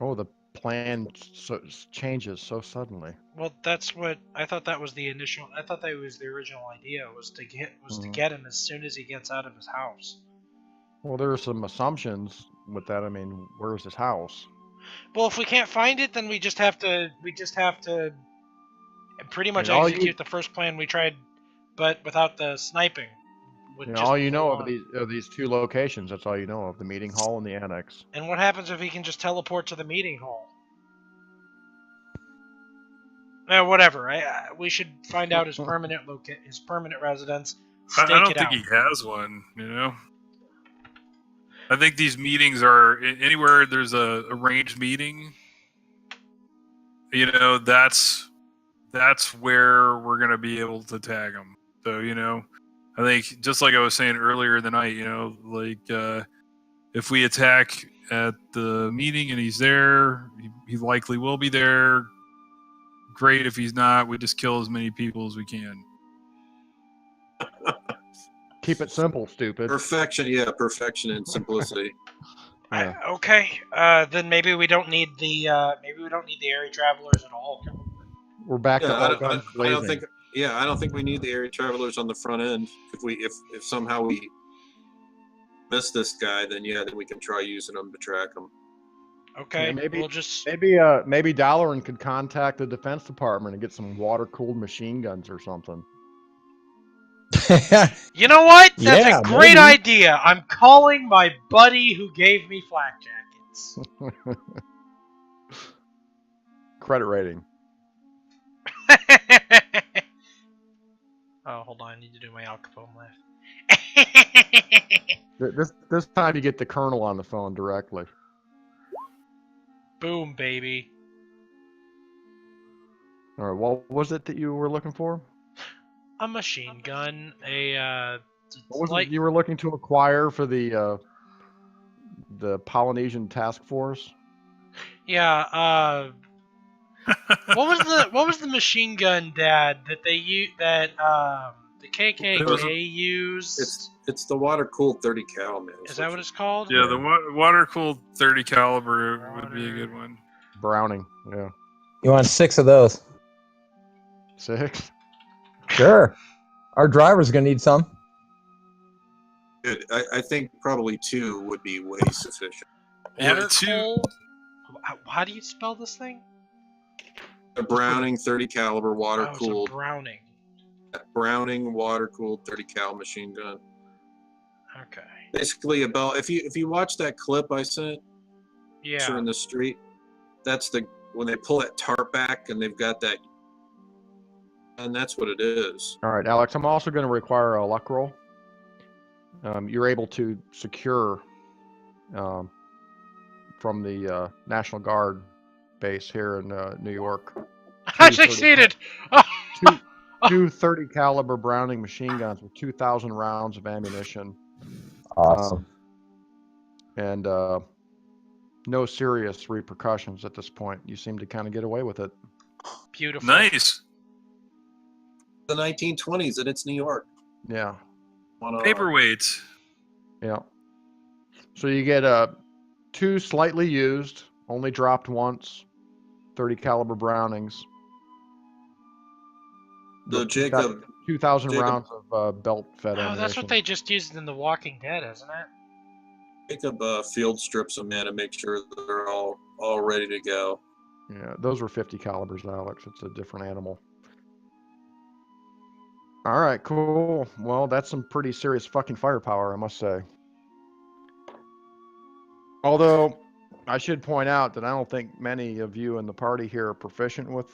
D: Oh, the plan changes so suddenly.
C: Well, that's what I thought. That was the initial. I thought that was the original idea. Was to get him as soon as he gets out of his house.
D: Well, there are some assumptions with that. I mean, where's his house?
C: Well, if we can't find it, then we just have to pretty much execute the first plan we tried, but without the sniping.
D: All you know of these two locations. That's all you know of: the meeting hall and the annex.
C: And what happens if he can just teleport to the meeting hall? Whatever. We should find out his permanent residence.
A: I don't think he has one. You know. I think these meetings are anywhere there's a arranged meeting. You know, that's where we're gonna be able to tag him. So you know. I think, just like I was saying earlier in the night, you know, like if we attack at the meeting and he's there, he likely will be there. Great. If he's not, we just kill as many people as we can.
D: Keep it simple, stupid.
B: Perfection, and simplicity.
D: Yeah.
C: Okay. Then maybe we don't need the airy travelers at all.
D: We're back to all guns blazing.
B: I don't think we need the airy travelers on the front end. If somehow we miss this guy, then we can try using them to track him.
C: Okay,
D: yeah, maybe Dalaran could contact the Defense Department and get some water-cooled machine guns or something.
C: You know what? That's a great idea. I'm calling my buddy who gave me flak jackets.
D: Credit rating.
C: Oh, hold on. I need to do my Al Capone laugh.
D: This time you get the Colonel on the phone directly.
C: Boom, baby.
D: All right, what was it that you were looking for?
C: A machine gun.
D: What was it you were looking to acquire for the Polynesian Task Force?
C: Yeah. What was the machine gun, Dad, that the KKK used?
B: It's the water cooled 30 cal, man.
C: Is that what it's called?
A: Yeah, the water cooled 30 caliber would be a good one.
D: Browning, yeah.
E: You want 6 of those?
D: 6?
E: Sure. Our driver's gonna need some.
B: Good. I think probably 2 would be way sufficient.
C: Yeah, 2. How do you spell this thing?
B: A Browning 30 caliber water cooled.
C: Browning.
B: Browning water cooled 30 cal machine gun.
C: Okay.
B: Basically about if you watch that clip I sent,
C: yeah,
B: in the street, that's when they pull that tarp back and they've got that, and that's what it is.
D: All right, Alex. I'm also going to require a luck roll. You're able to secure from the National Guard base here in New York.
C: I succeeded.
D: Two 30 caliber Browning machine guns with 2,000 rounds of ammunition.
E: Awesome.
D: And no serious repercussions at this point. You seem to kind of get away with it.
C: Beautiful.
A: Nice.
B: the 1920s, and it's New York.
D: Yeah.
A: Paperweights.
D: Yeah. So you get 2 slightly used, only dropped once, 30 caliber Brownings.
B: So Jacob,
D: 2,000 rounds of belt-fed ammunition.
C: Oh, that's what they just used in The Walking Dead, isn't it?
B: Jacob field strips them in and make sure that they're all ready to go.
D: Yeah, those were 50 calibers, Alex. It's a different animal. All right, cool. Well, that's some pretty serious fucking firepower, I must say. Although, I should point out that I don't think many of you in the party here are proficient with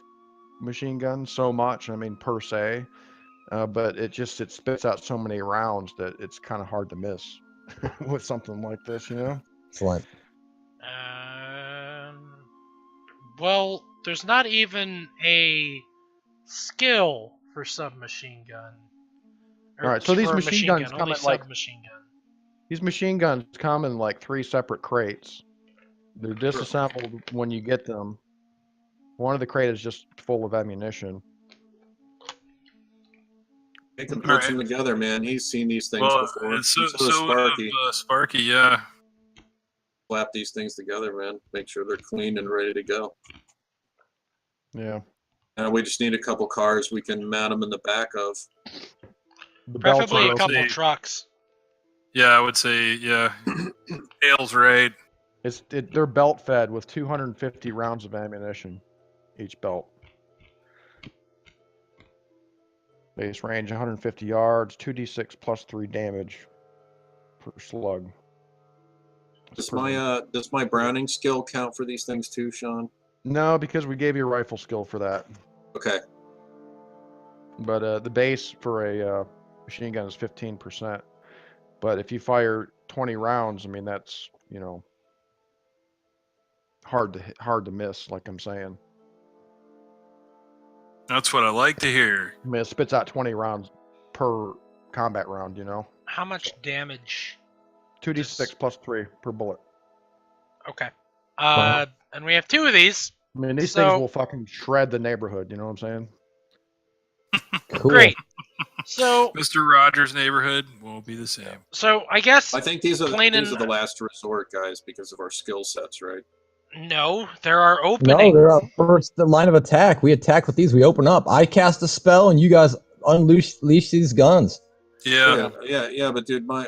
D: machine guns so much, I mean, per se. But it spits out so many rounds that it's kind of hard to miss with something like this, you know?
E: Excellent.
C: Well, there's not even a skill for submachine gun.
D: All right, so these machine guns
C: come in
D: like
C: submachine gun.
D: These machine guns come in like 3 separate crates. They're disassembled when you get them. One of the crates is just full of ammunition.
B: Make him put them together, man. He's seen these things before.
A: So
B: Sparky.
A: Sparky, yeah.
B: Slap these things together, man. Make sure they're clean and ready to go.
D: Yeah.
B: We just need a couple cars we can mount them in the back of.
C: Preferably a couple trucks.
A: Yeah, I would say, yeah. Dale's right.
D: They're belt fed with 250 rounds of ammunition each belt. Base range 150 yards, 2d6 plus 3 damage per slug.
B: Does my Browning skill count for these things too, Sean?
D: No, because we gave you a rifle skill for that.
B: Okay.
D: But the base for a machine gun is 15%. But if you fire 20 rounds, I mean, that's, you know, hard to miss, like I'm saying.
A: That's what I like to hear.
D: I mean, it spits out 20 rounds per combat round, you know?
C: How much damage?
D: 2d6 plus 3 per bullet.
C: Okay. And we have 2 of these.
D: I mean, these things will fucking shred the neighborhood, you know what I'm saying?
E: Cool.
C: Great. So
A: Mr. Rogers' neighborhood won't be the same.
C: So I guess
B: I think these are the last resort, guys, because of our skill sets, right?
C: No, there are openings.
E: No, they're our first line of attack. We attack with these. We open up. I cast a spell, and you guys unleash these guns.
A: Yeah.
B: But dude, my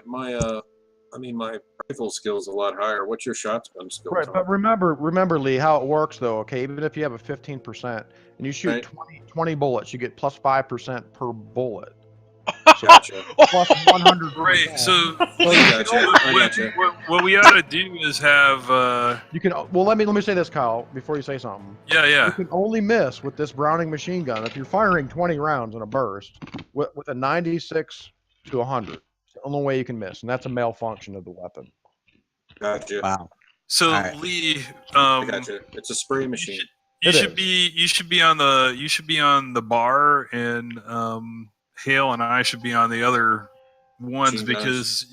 B: rifle skill is a lot higher. What's your shotgun skill?
D: Right, but remember, Lee, how it works though. Okay, even if you have a 15% and you shoot 20 bullets, you get plus 5% per bullet. So
B: gotcha.
D: Plus 100.
A: Right. So
B: I gotcha.
A: What we ought to do is have.
D: You can. Well, let me say this, Kyle, before you say something.
A: Yeah.
D: You can only miss with this Browning machine gun if you're firing 20 rounds in a burst with a 96 to 100. It's the only way you can miss, and that's a malfunction of the weapon.
B: Gotcha.
E: Wow.
A: So
E: right.
A: Lee,
B: I gotcha. It's a spray machine.
A: You should be on the bar, and Hale and I should be on the other ones because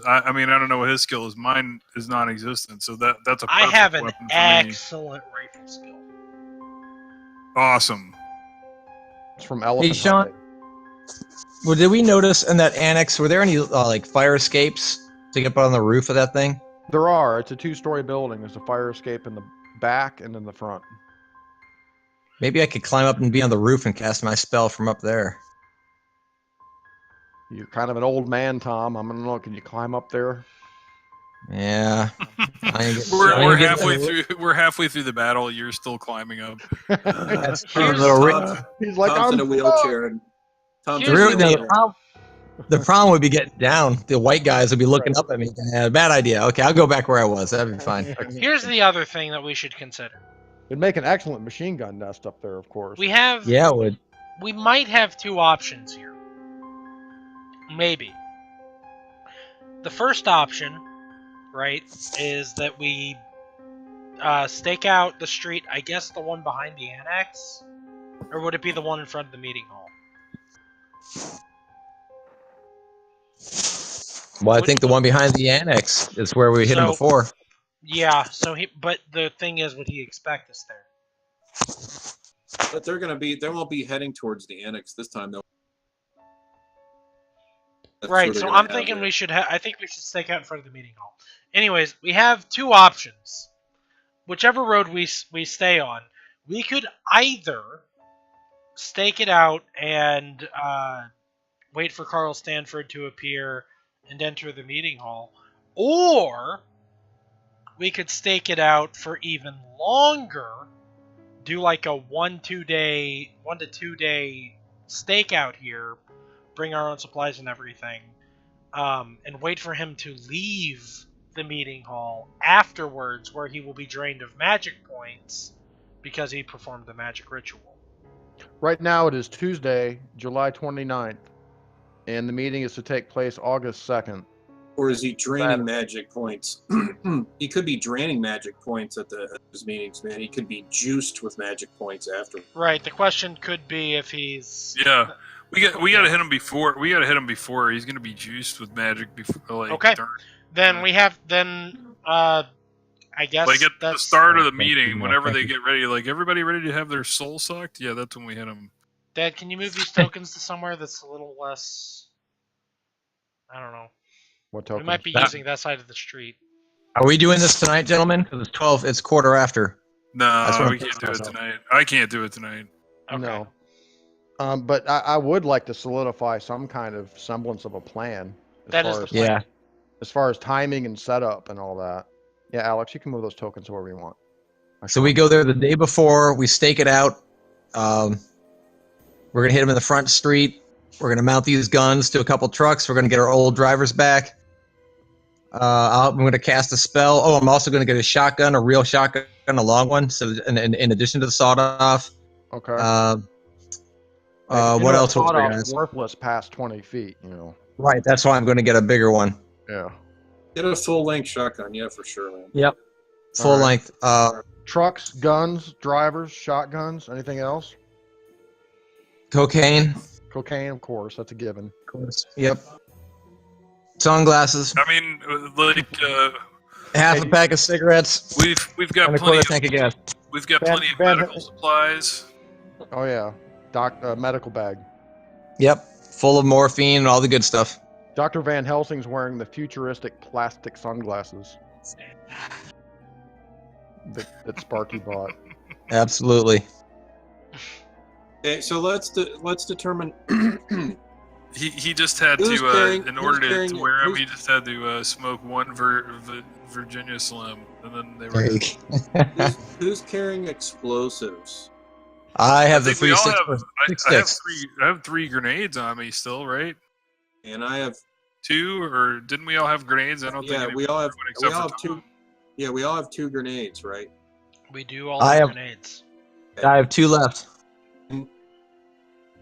A: I mean I don't know what his skill is. Mine is non-existent, so that's a.
C: I have an
A: weapon for
C: excellent rifle skill.
A: Awesome.
D: It's from Elephant.
E: Hey, Sean. Well, did we notice in that annex, were there any like fire escapes to get up on the roof of that thing?
D: There are. It's a 2-story building. There's a fire escape in the back and in the front.
E: Maybe I could climb up and be on the roof and cast my spell from up there.
D: You're kind of an old man, Tom. I don't know. Can you climb up there?
E: Yeah.
A: We're halfway through the battle. You're still climbing up.
E: That's
D: He's like,
B: Tom's in a wheelchair. And
E: the problem would be getting down. The white guys would be looking up at me. Bad idea. Okay, I'll go back where I was. That'd be fine.
C: Here's the other thing that we should consider.
D: It'd make an excellent machine gun nest up there, of course.
C: We have.
E: Yeah, it would.
C: We might have 2 options here. Maybe. The first option, right, is that we stake out the street, I guess the one behind the annex? Or would it be the one in front of the meeting hall?
E: Well, I think the one behind the annex is where we hit him before.
C: Yeah, but the thing is, would he expect us
B: But they won't be heading towards the annex this time.
C: Right, so I'm thinking I think we should stake out in front of the meeting hall. Anyways, we have two options. Whichever road we stay on, we could either stake it out and wait for Carl Stanford to appear and enter the meeting hall, or we could stake it out for even longer, do like a 1 to 2 day stakeout here, bring our own supplies and everything, and wait for him to leave the meeting hall afterwards, where he will be drained of magic points because he performed the magic ritual.
D: Right now it is Tuesday, July 29th, and the meeting is to take place August 2nd.
B: Or is he draining magic points? He could be draining magic points at his meetings, man. He could be juiced with magic points after.
C: Right. The question could be if he's.
A: Yeah, we got to hit him before. We got to hit him before. He's going to be juiced with magic before. Like,
C: okay. Then we have I guess
A: like at the start of the meeting, whenever they get ready, like everybody ready to have their soul sucked. Yeah, that's when we hit him.
C: Dad, can you move these tokens to somewhere that's a little less? I don't know.
D: What token?
C: We might be using that side of the street.
E: Are we doing this tonight, gentlemen? Because it's 12. It's quarter after.
A: No, we can't do it tonight. I can't do it tonight.
C: Okay.
D: No. But I would like to solidify some kind of semblance of a plan.
C: That is the plan.
E: Yeah.
D: As far as timing and setup and all that. Yeah, Alex, you can move those tokens wherever you want.
E: So we go there the day before. We stake it out. We're gonna hit them in the front street. We're gonna mount these guns to a couple trucks. We're gonna get our old drivers back. I'm gonna cast a spell. Oh, I'm also gonna get a shotgun, a real shotgun, a long one. So, in addition to the sawed-off.
D: Okay.
E: What else?
D: Sawed-off's worthless past 20 feet. You know.
E: Right. That's why I'm gonna get a bigger one.
D: Yeah.
B: Get a full-length shotgun, yeah, for sure, man.
E: Yep. Full length.
D: Trucks, guns, drivers, shotguns. Anything else?
E: Cocaine.
D: Cocaine, of course. That's a given.
E: Of course. Yep. Sunglasses.
A: I mean, like
E: half a pack of cigarettes.
A: We've got
E: and a
A: plenty.
E: quarter tank of gas.
A: We've got plenty of medical supplies.
D: Oh yeah, medical bag.
E: Yep. Full of morphine and all the good stuff.
D: Dr. Van Helsing's wearing the futuristic plastic sunglasses that Sparky bought.
E: Absolutely.
B: Okay, so let's determine.
A: He just had to in order to wear them. He just had to smoke one Virginia Slim, and then they were.
B: Who's carrying explosives?
E: I have the three
A: I
E: six.
A: I have 3 grenades on me still, right?
B: And I have
A: 2, or didn't we all have grenades? I don't think.
B: Yeah, we all have 2. Yeah, we all have 2 grenades, right?
C: We do all have grenades.
E: I have 2 left.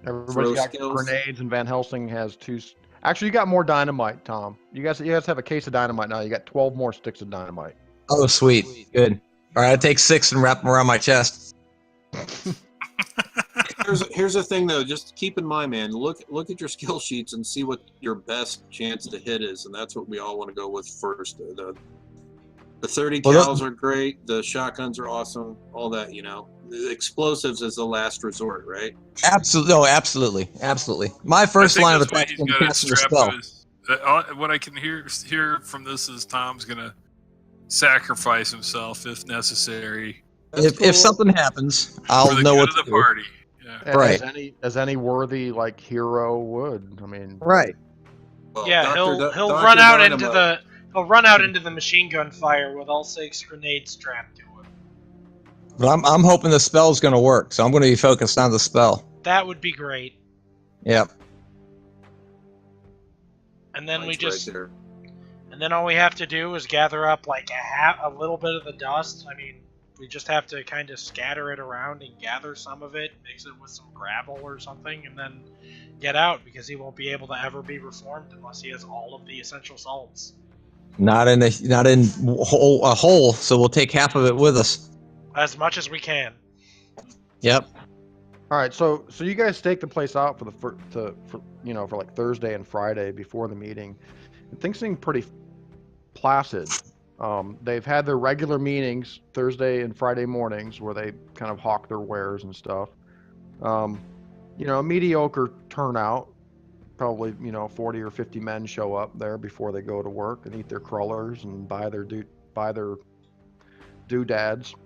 D: Everybody's got grenades, and Van Helsing has 2. Actually, you got more dynamite, Tom. You guys have a case of dynamite now. You got 12 more sticks of dynamite.
E: Oh, sweet. Good. All right, I take 6 and wrap them around my chest.
B: Here's the thing, though. Just keep in mind, man. Look at your skill sheets and see what your best chance to hit is, and that's what we all want to go with first. The 30 cals are great. The shotguns are awesome. All that, you know. The explosives is the last resort, right?
E: Absolutely. No, absolutely. My first line of attack is casting the spell.
A: What I can hear from this is Tom's gonna sacrifice himself if necessary.
E: If something happens, I'll know what to do.
A: Party.
D: Yeah. Right. As any worthy hero would. I mean.
E: Right.
C: Well, yeah, he'll run out into the machine gun fire with all 6 grenades strapped to him.
E: But I'm hoping the spell's going to work, so I'm going to be focused on the spell.
C: That would be great.
E: Yep.
C: And then and then all we have to do is gather up like a little bit of the dust. I mean, we just have to kind of scatter it around and gather some of it, mix it with some gravel or something, and then get out, because he won't be able to ever be reformed unless he has all of the essential salts.
E: Not in a hole, so we'll take half of it with us.
C: As much as we can.
E: Yep.
D: All right, so you guys stake the place out for like Thursday and Friday before the meeting. And things seem pretty placid. They've had their regular meetings Thursday and Friday mornings where they kind of hawk their wares and stuff. A mediocre turnout. Probably 40 or 50 men show up there before they go to work and eat their crullers and buy their doodads.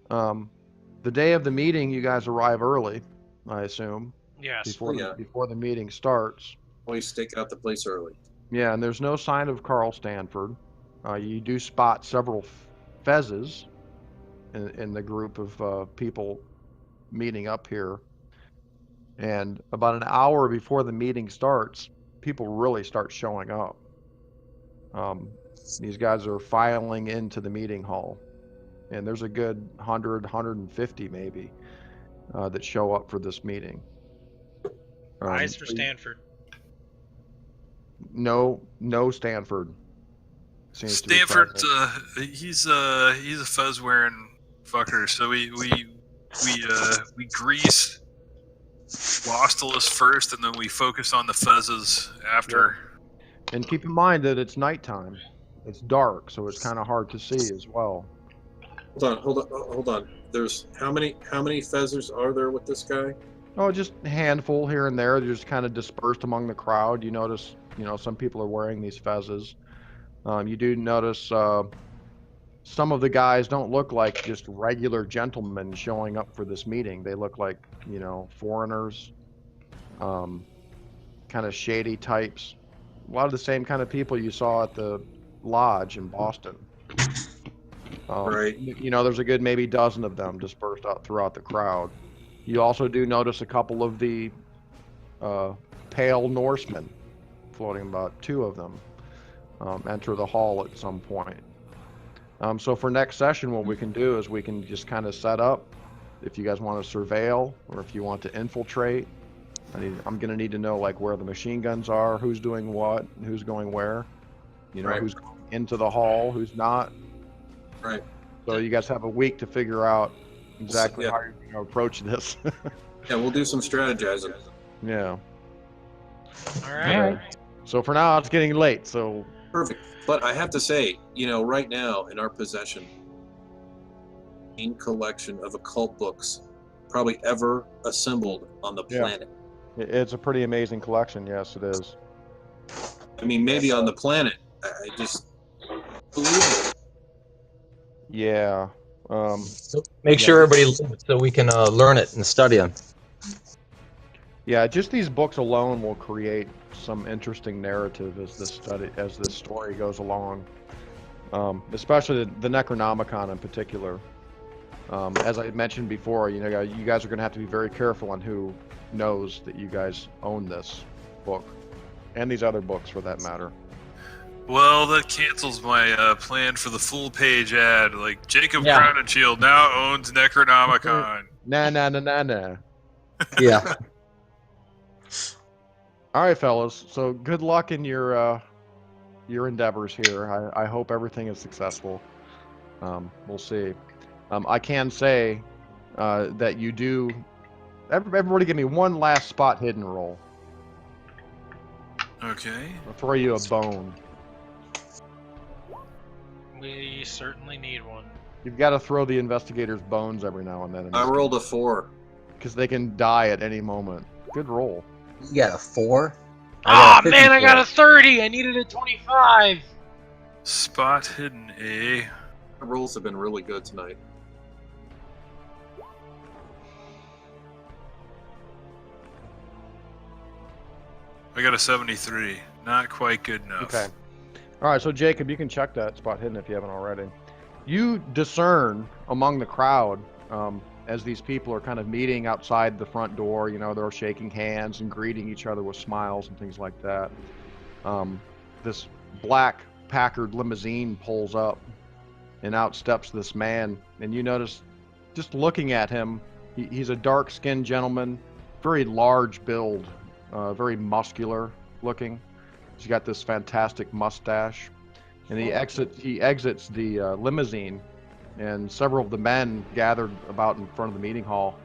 D: The day of the meeting, you guys arrive early, I assume.
C: Yes.
D: Before the meeting starts.
B: Always stake out the place early.
D: Yeah, and there's no sign of Carl Stanford. You do spot several fezzes in the group of people meeting up here. And about an hour before the meeting starts, people really start showing up. These guys are filing into the meeting hall. And there's a good 100, 150 maybe that show up for this meeting.
C: Eyes for Stanford.
D: No Stanford.
A: Stanford, he's a fuzz wearing fucker. So we grease Lostulus first, and then we focus on the fuzzes after.
D: Yeah. And keep in mind that it's nighttime. It's dark, so it's kind of hard to see as well.
B: Hold on. There's how many fezzers are there with this guy?
D: Oh, just a handful here and there. They're just kind of dispersed among the crowd. You notice, some people are wearing these fezzes. You do notice some of the guys don't look like just regular gentlemen showing up for this meeting. They look like, foreigners, kind of shady types. A lot of the same kind of people you saw at the lodge in Boston.
B: Right.
D: There's a good maybe dozen of them dispersed out throughout the crowd. You also do notice a couple of the pale Norsemen floating, about 2 of them, enter the hall at some point. So for next session, what we can do is we can just kind of set up, if you guys want to surveil or if you want to infiltrate. I'm going to need to know like where the machine guns are, who's doing what, who's going where,
B: Right.
D: Who's going into the hall, who's not.
B: Right.
D: So you guys have a week to figure out exactly how you're going to approach this.
B: Yeah, we'll do some strategizing.
D: Yeah.
C: All right.
D: So for now, it's getting late. So
B: Perfect. But I have to say, right now in our possession, main collection of occult books probably ever assembled on the planet.
D: It's a pretty amazing collection. Yes, it is.
B: I mean, maybe on the planet. I just believe it.
D: Yeah.
E: So make sure everybody listens so we can learn it and study them.
D: Yeah, just these books alone will create some interesting narrative as this story goes along. Especially the Necronomicon in particular. As I mentioned before, you guys are going to have to be very careful on who knows that you guys own this book, and these other books for that matter.
A: Well, that cancels my plan for the full-page ad. Like, Jacob Crowninshield now owns Necronomicon.
D: Nah.
E: Yeah.
D: All right, fellas. So good luck in your endeavors here. I hope everything is successful. We'll see. I can say that you do. Everybody, give me one last spot hidden roll.
A: Okay.
D: I'll throw you a bone.
C: We certainly need one.
D: You've got to throw the investigators bones every now and then.
B: I rolled a 4.
D: Because they can die at any moment. Good roll.
E: You got a 4?
C: Ah, man, I got a 30. I needed a 25.
A: Spot hidden, eh?
B: The rolls have been really good tonight.
A: I got a 73. Not quite good enough.
D: Okay. All right, so Jacob, you can check that spot hidden if you haven't already. You discern among the crowd, as these people are kind of meeting outside the front door, they're shaking hands and greeting each other with smiles and things like that. This black Packard limousine pulls up, and out steps this man. And you notice, just looking at him, he's a dark-skinned gentleman, very large build, very muscular looking. He's got this fantastic mustache, and he exits the limousine, and several of the men gathered about in front of the meeting hall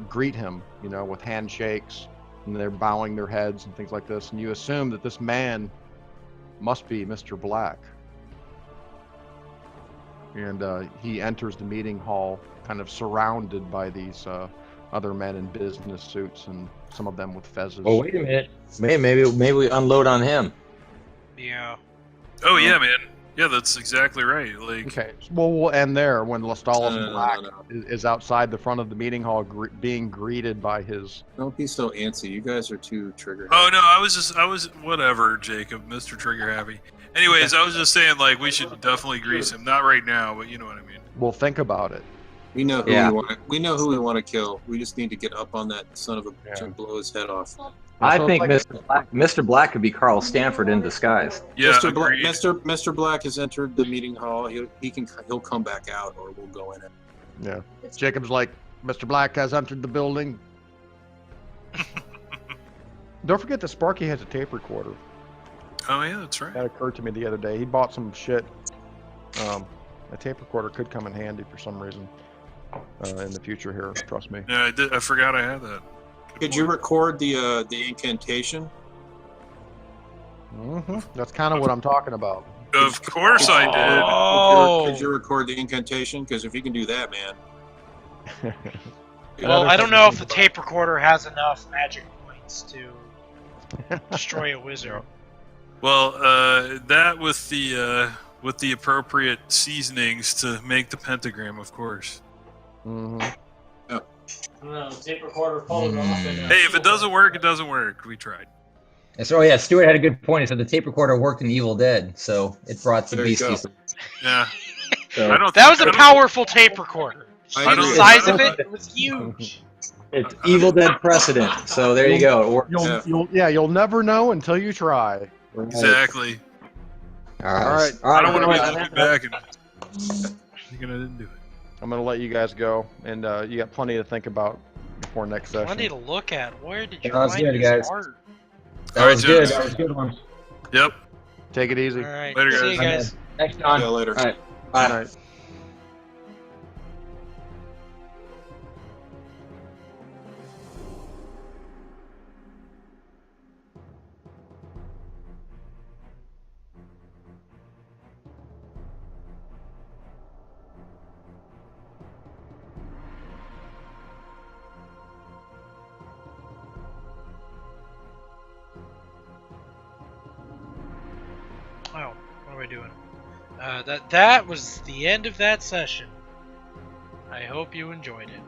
D: greet him, with handshakes, and they're bowing their heads and things like this. And you assume that this man must be Mr. Black. And he enters the meeting hall, kind of surrounded by these other men in business suits, and some of them with fezzes.
E: Well, wait a minute. Maybe we unload on him.
C: Yeah.
A: Oh yeah, man. Yeah, that's exactly right. Like,
D: Okay, well, we'll end there when Lestalis
B: No.
D: Black is outside the front of the meeting hall being greeted by his...
B: Don't be so antsy. You guys are too triggered.
A: oh no, I was whatever, Jacob, Mr. Trigger Happy. Anyways, I was just saying, like, we should definitely grease him. Not right now, but you know what I mean.
D: We'll think about it.
B: We know who
E: Yeah.
B: we know who we want to kill. We just need to get up on that son of a bitch and blow his head off.
E: I
D: So
E: think
D: it's
E: Mr. Black could be Carl Stanford in disguise.
A: Yeah,
B: Mr. Black,
A: agreed.
B: Mr. Black has entered the meeting hall. He'll come back out, or we'll go in it.
D: Yeah. Jacob's like, Mr. Black has entered the building. Don't forget that Sparky has a tape recorder.
A: Oh yeah, that's right.
D: That occurred to me the other day. He bought some shit. A tape recorder could come in handy for some reason in the future here. Trust me.
A: Yeah, I forgot I had that.
B: Could you record the incantation?
D: That's kind of what I'm talking about.
A: Of course I did.
C: Oh.
B: Could you record the incantation? Because if you can do that, man.
C: Well, I don't know if the tape recorder has enough magic points to destroy a wizard.
A: Well, that with the appropriate seasonings to make the pentagram, of course.
G: I don't know, tape recorder pulled it off.
A: Hey, if it doesn't work, it doesn't work. We tried.
E: So yeah, Stuart had a good point. He said the tape recorder worked in Evil Dead, so it brought the
B: There you
E: beasties.
A: Yeah.
E: So
A: I don't
C: That was
A: think-
C: a powerful tape recorder.
B: I
C: The
B: agree.
C: size of it was huge.
E: it's Evil Dead precedent. So there you go. It worked.
D: You'll never know until you try.
A: Exactly.
E: All right.
A: I don't want to
E: Anyway,
A: be back and thinking I didn't do it.
D: I'm gonna let you guys go, and you got plenty to think about before next session.
C: Plenty to look at. Where did you
E: That was
C: find
E: good,
C: this
E: guys.
C: art?
E: That was
A: Alright,
E: good.
A: gents.
E: That was a good one.
A: Yep.
D: Take it easy.
C: All right.
A: Later,
C: See you
A: guys.
C: guys.
E: Thanks, John.
B: See you later.
E: All right.
D: Good
E: Bye.
D: night.
C: Oh, what are we doing? That was the end of that session. I hope you enjoyed it.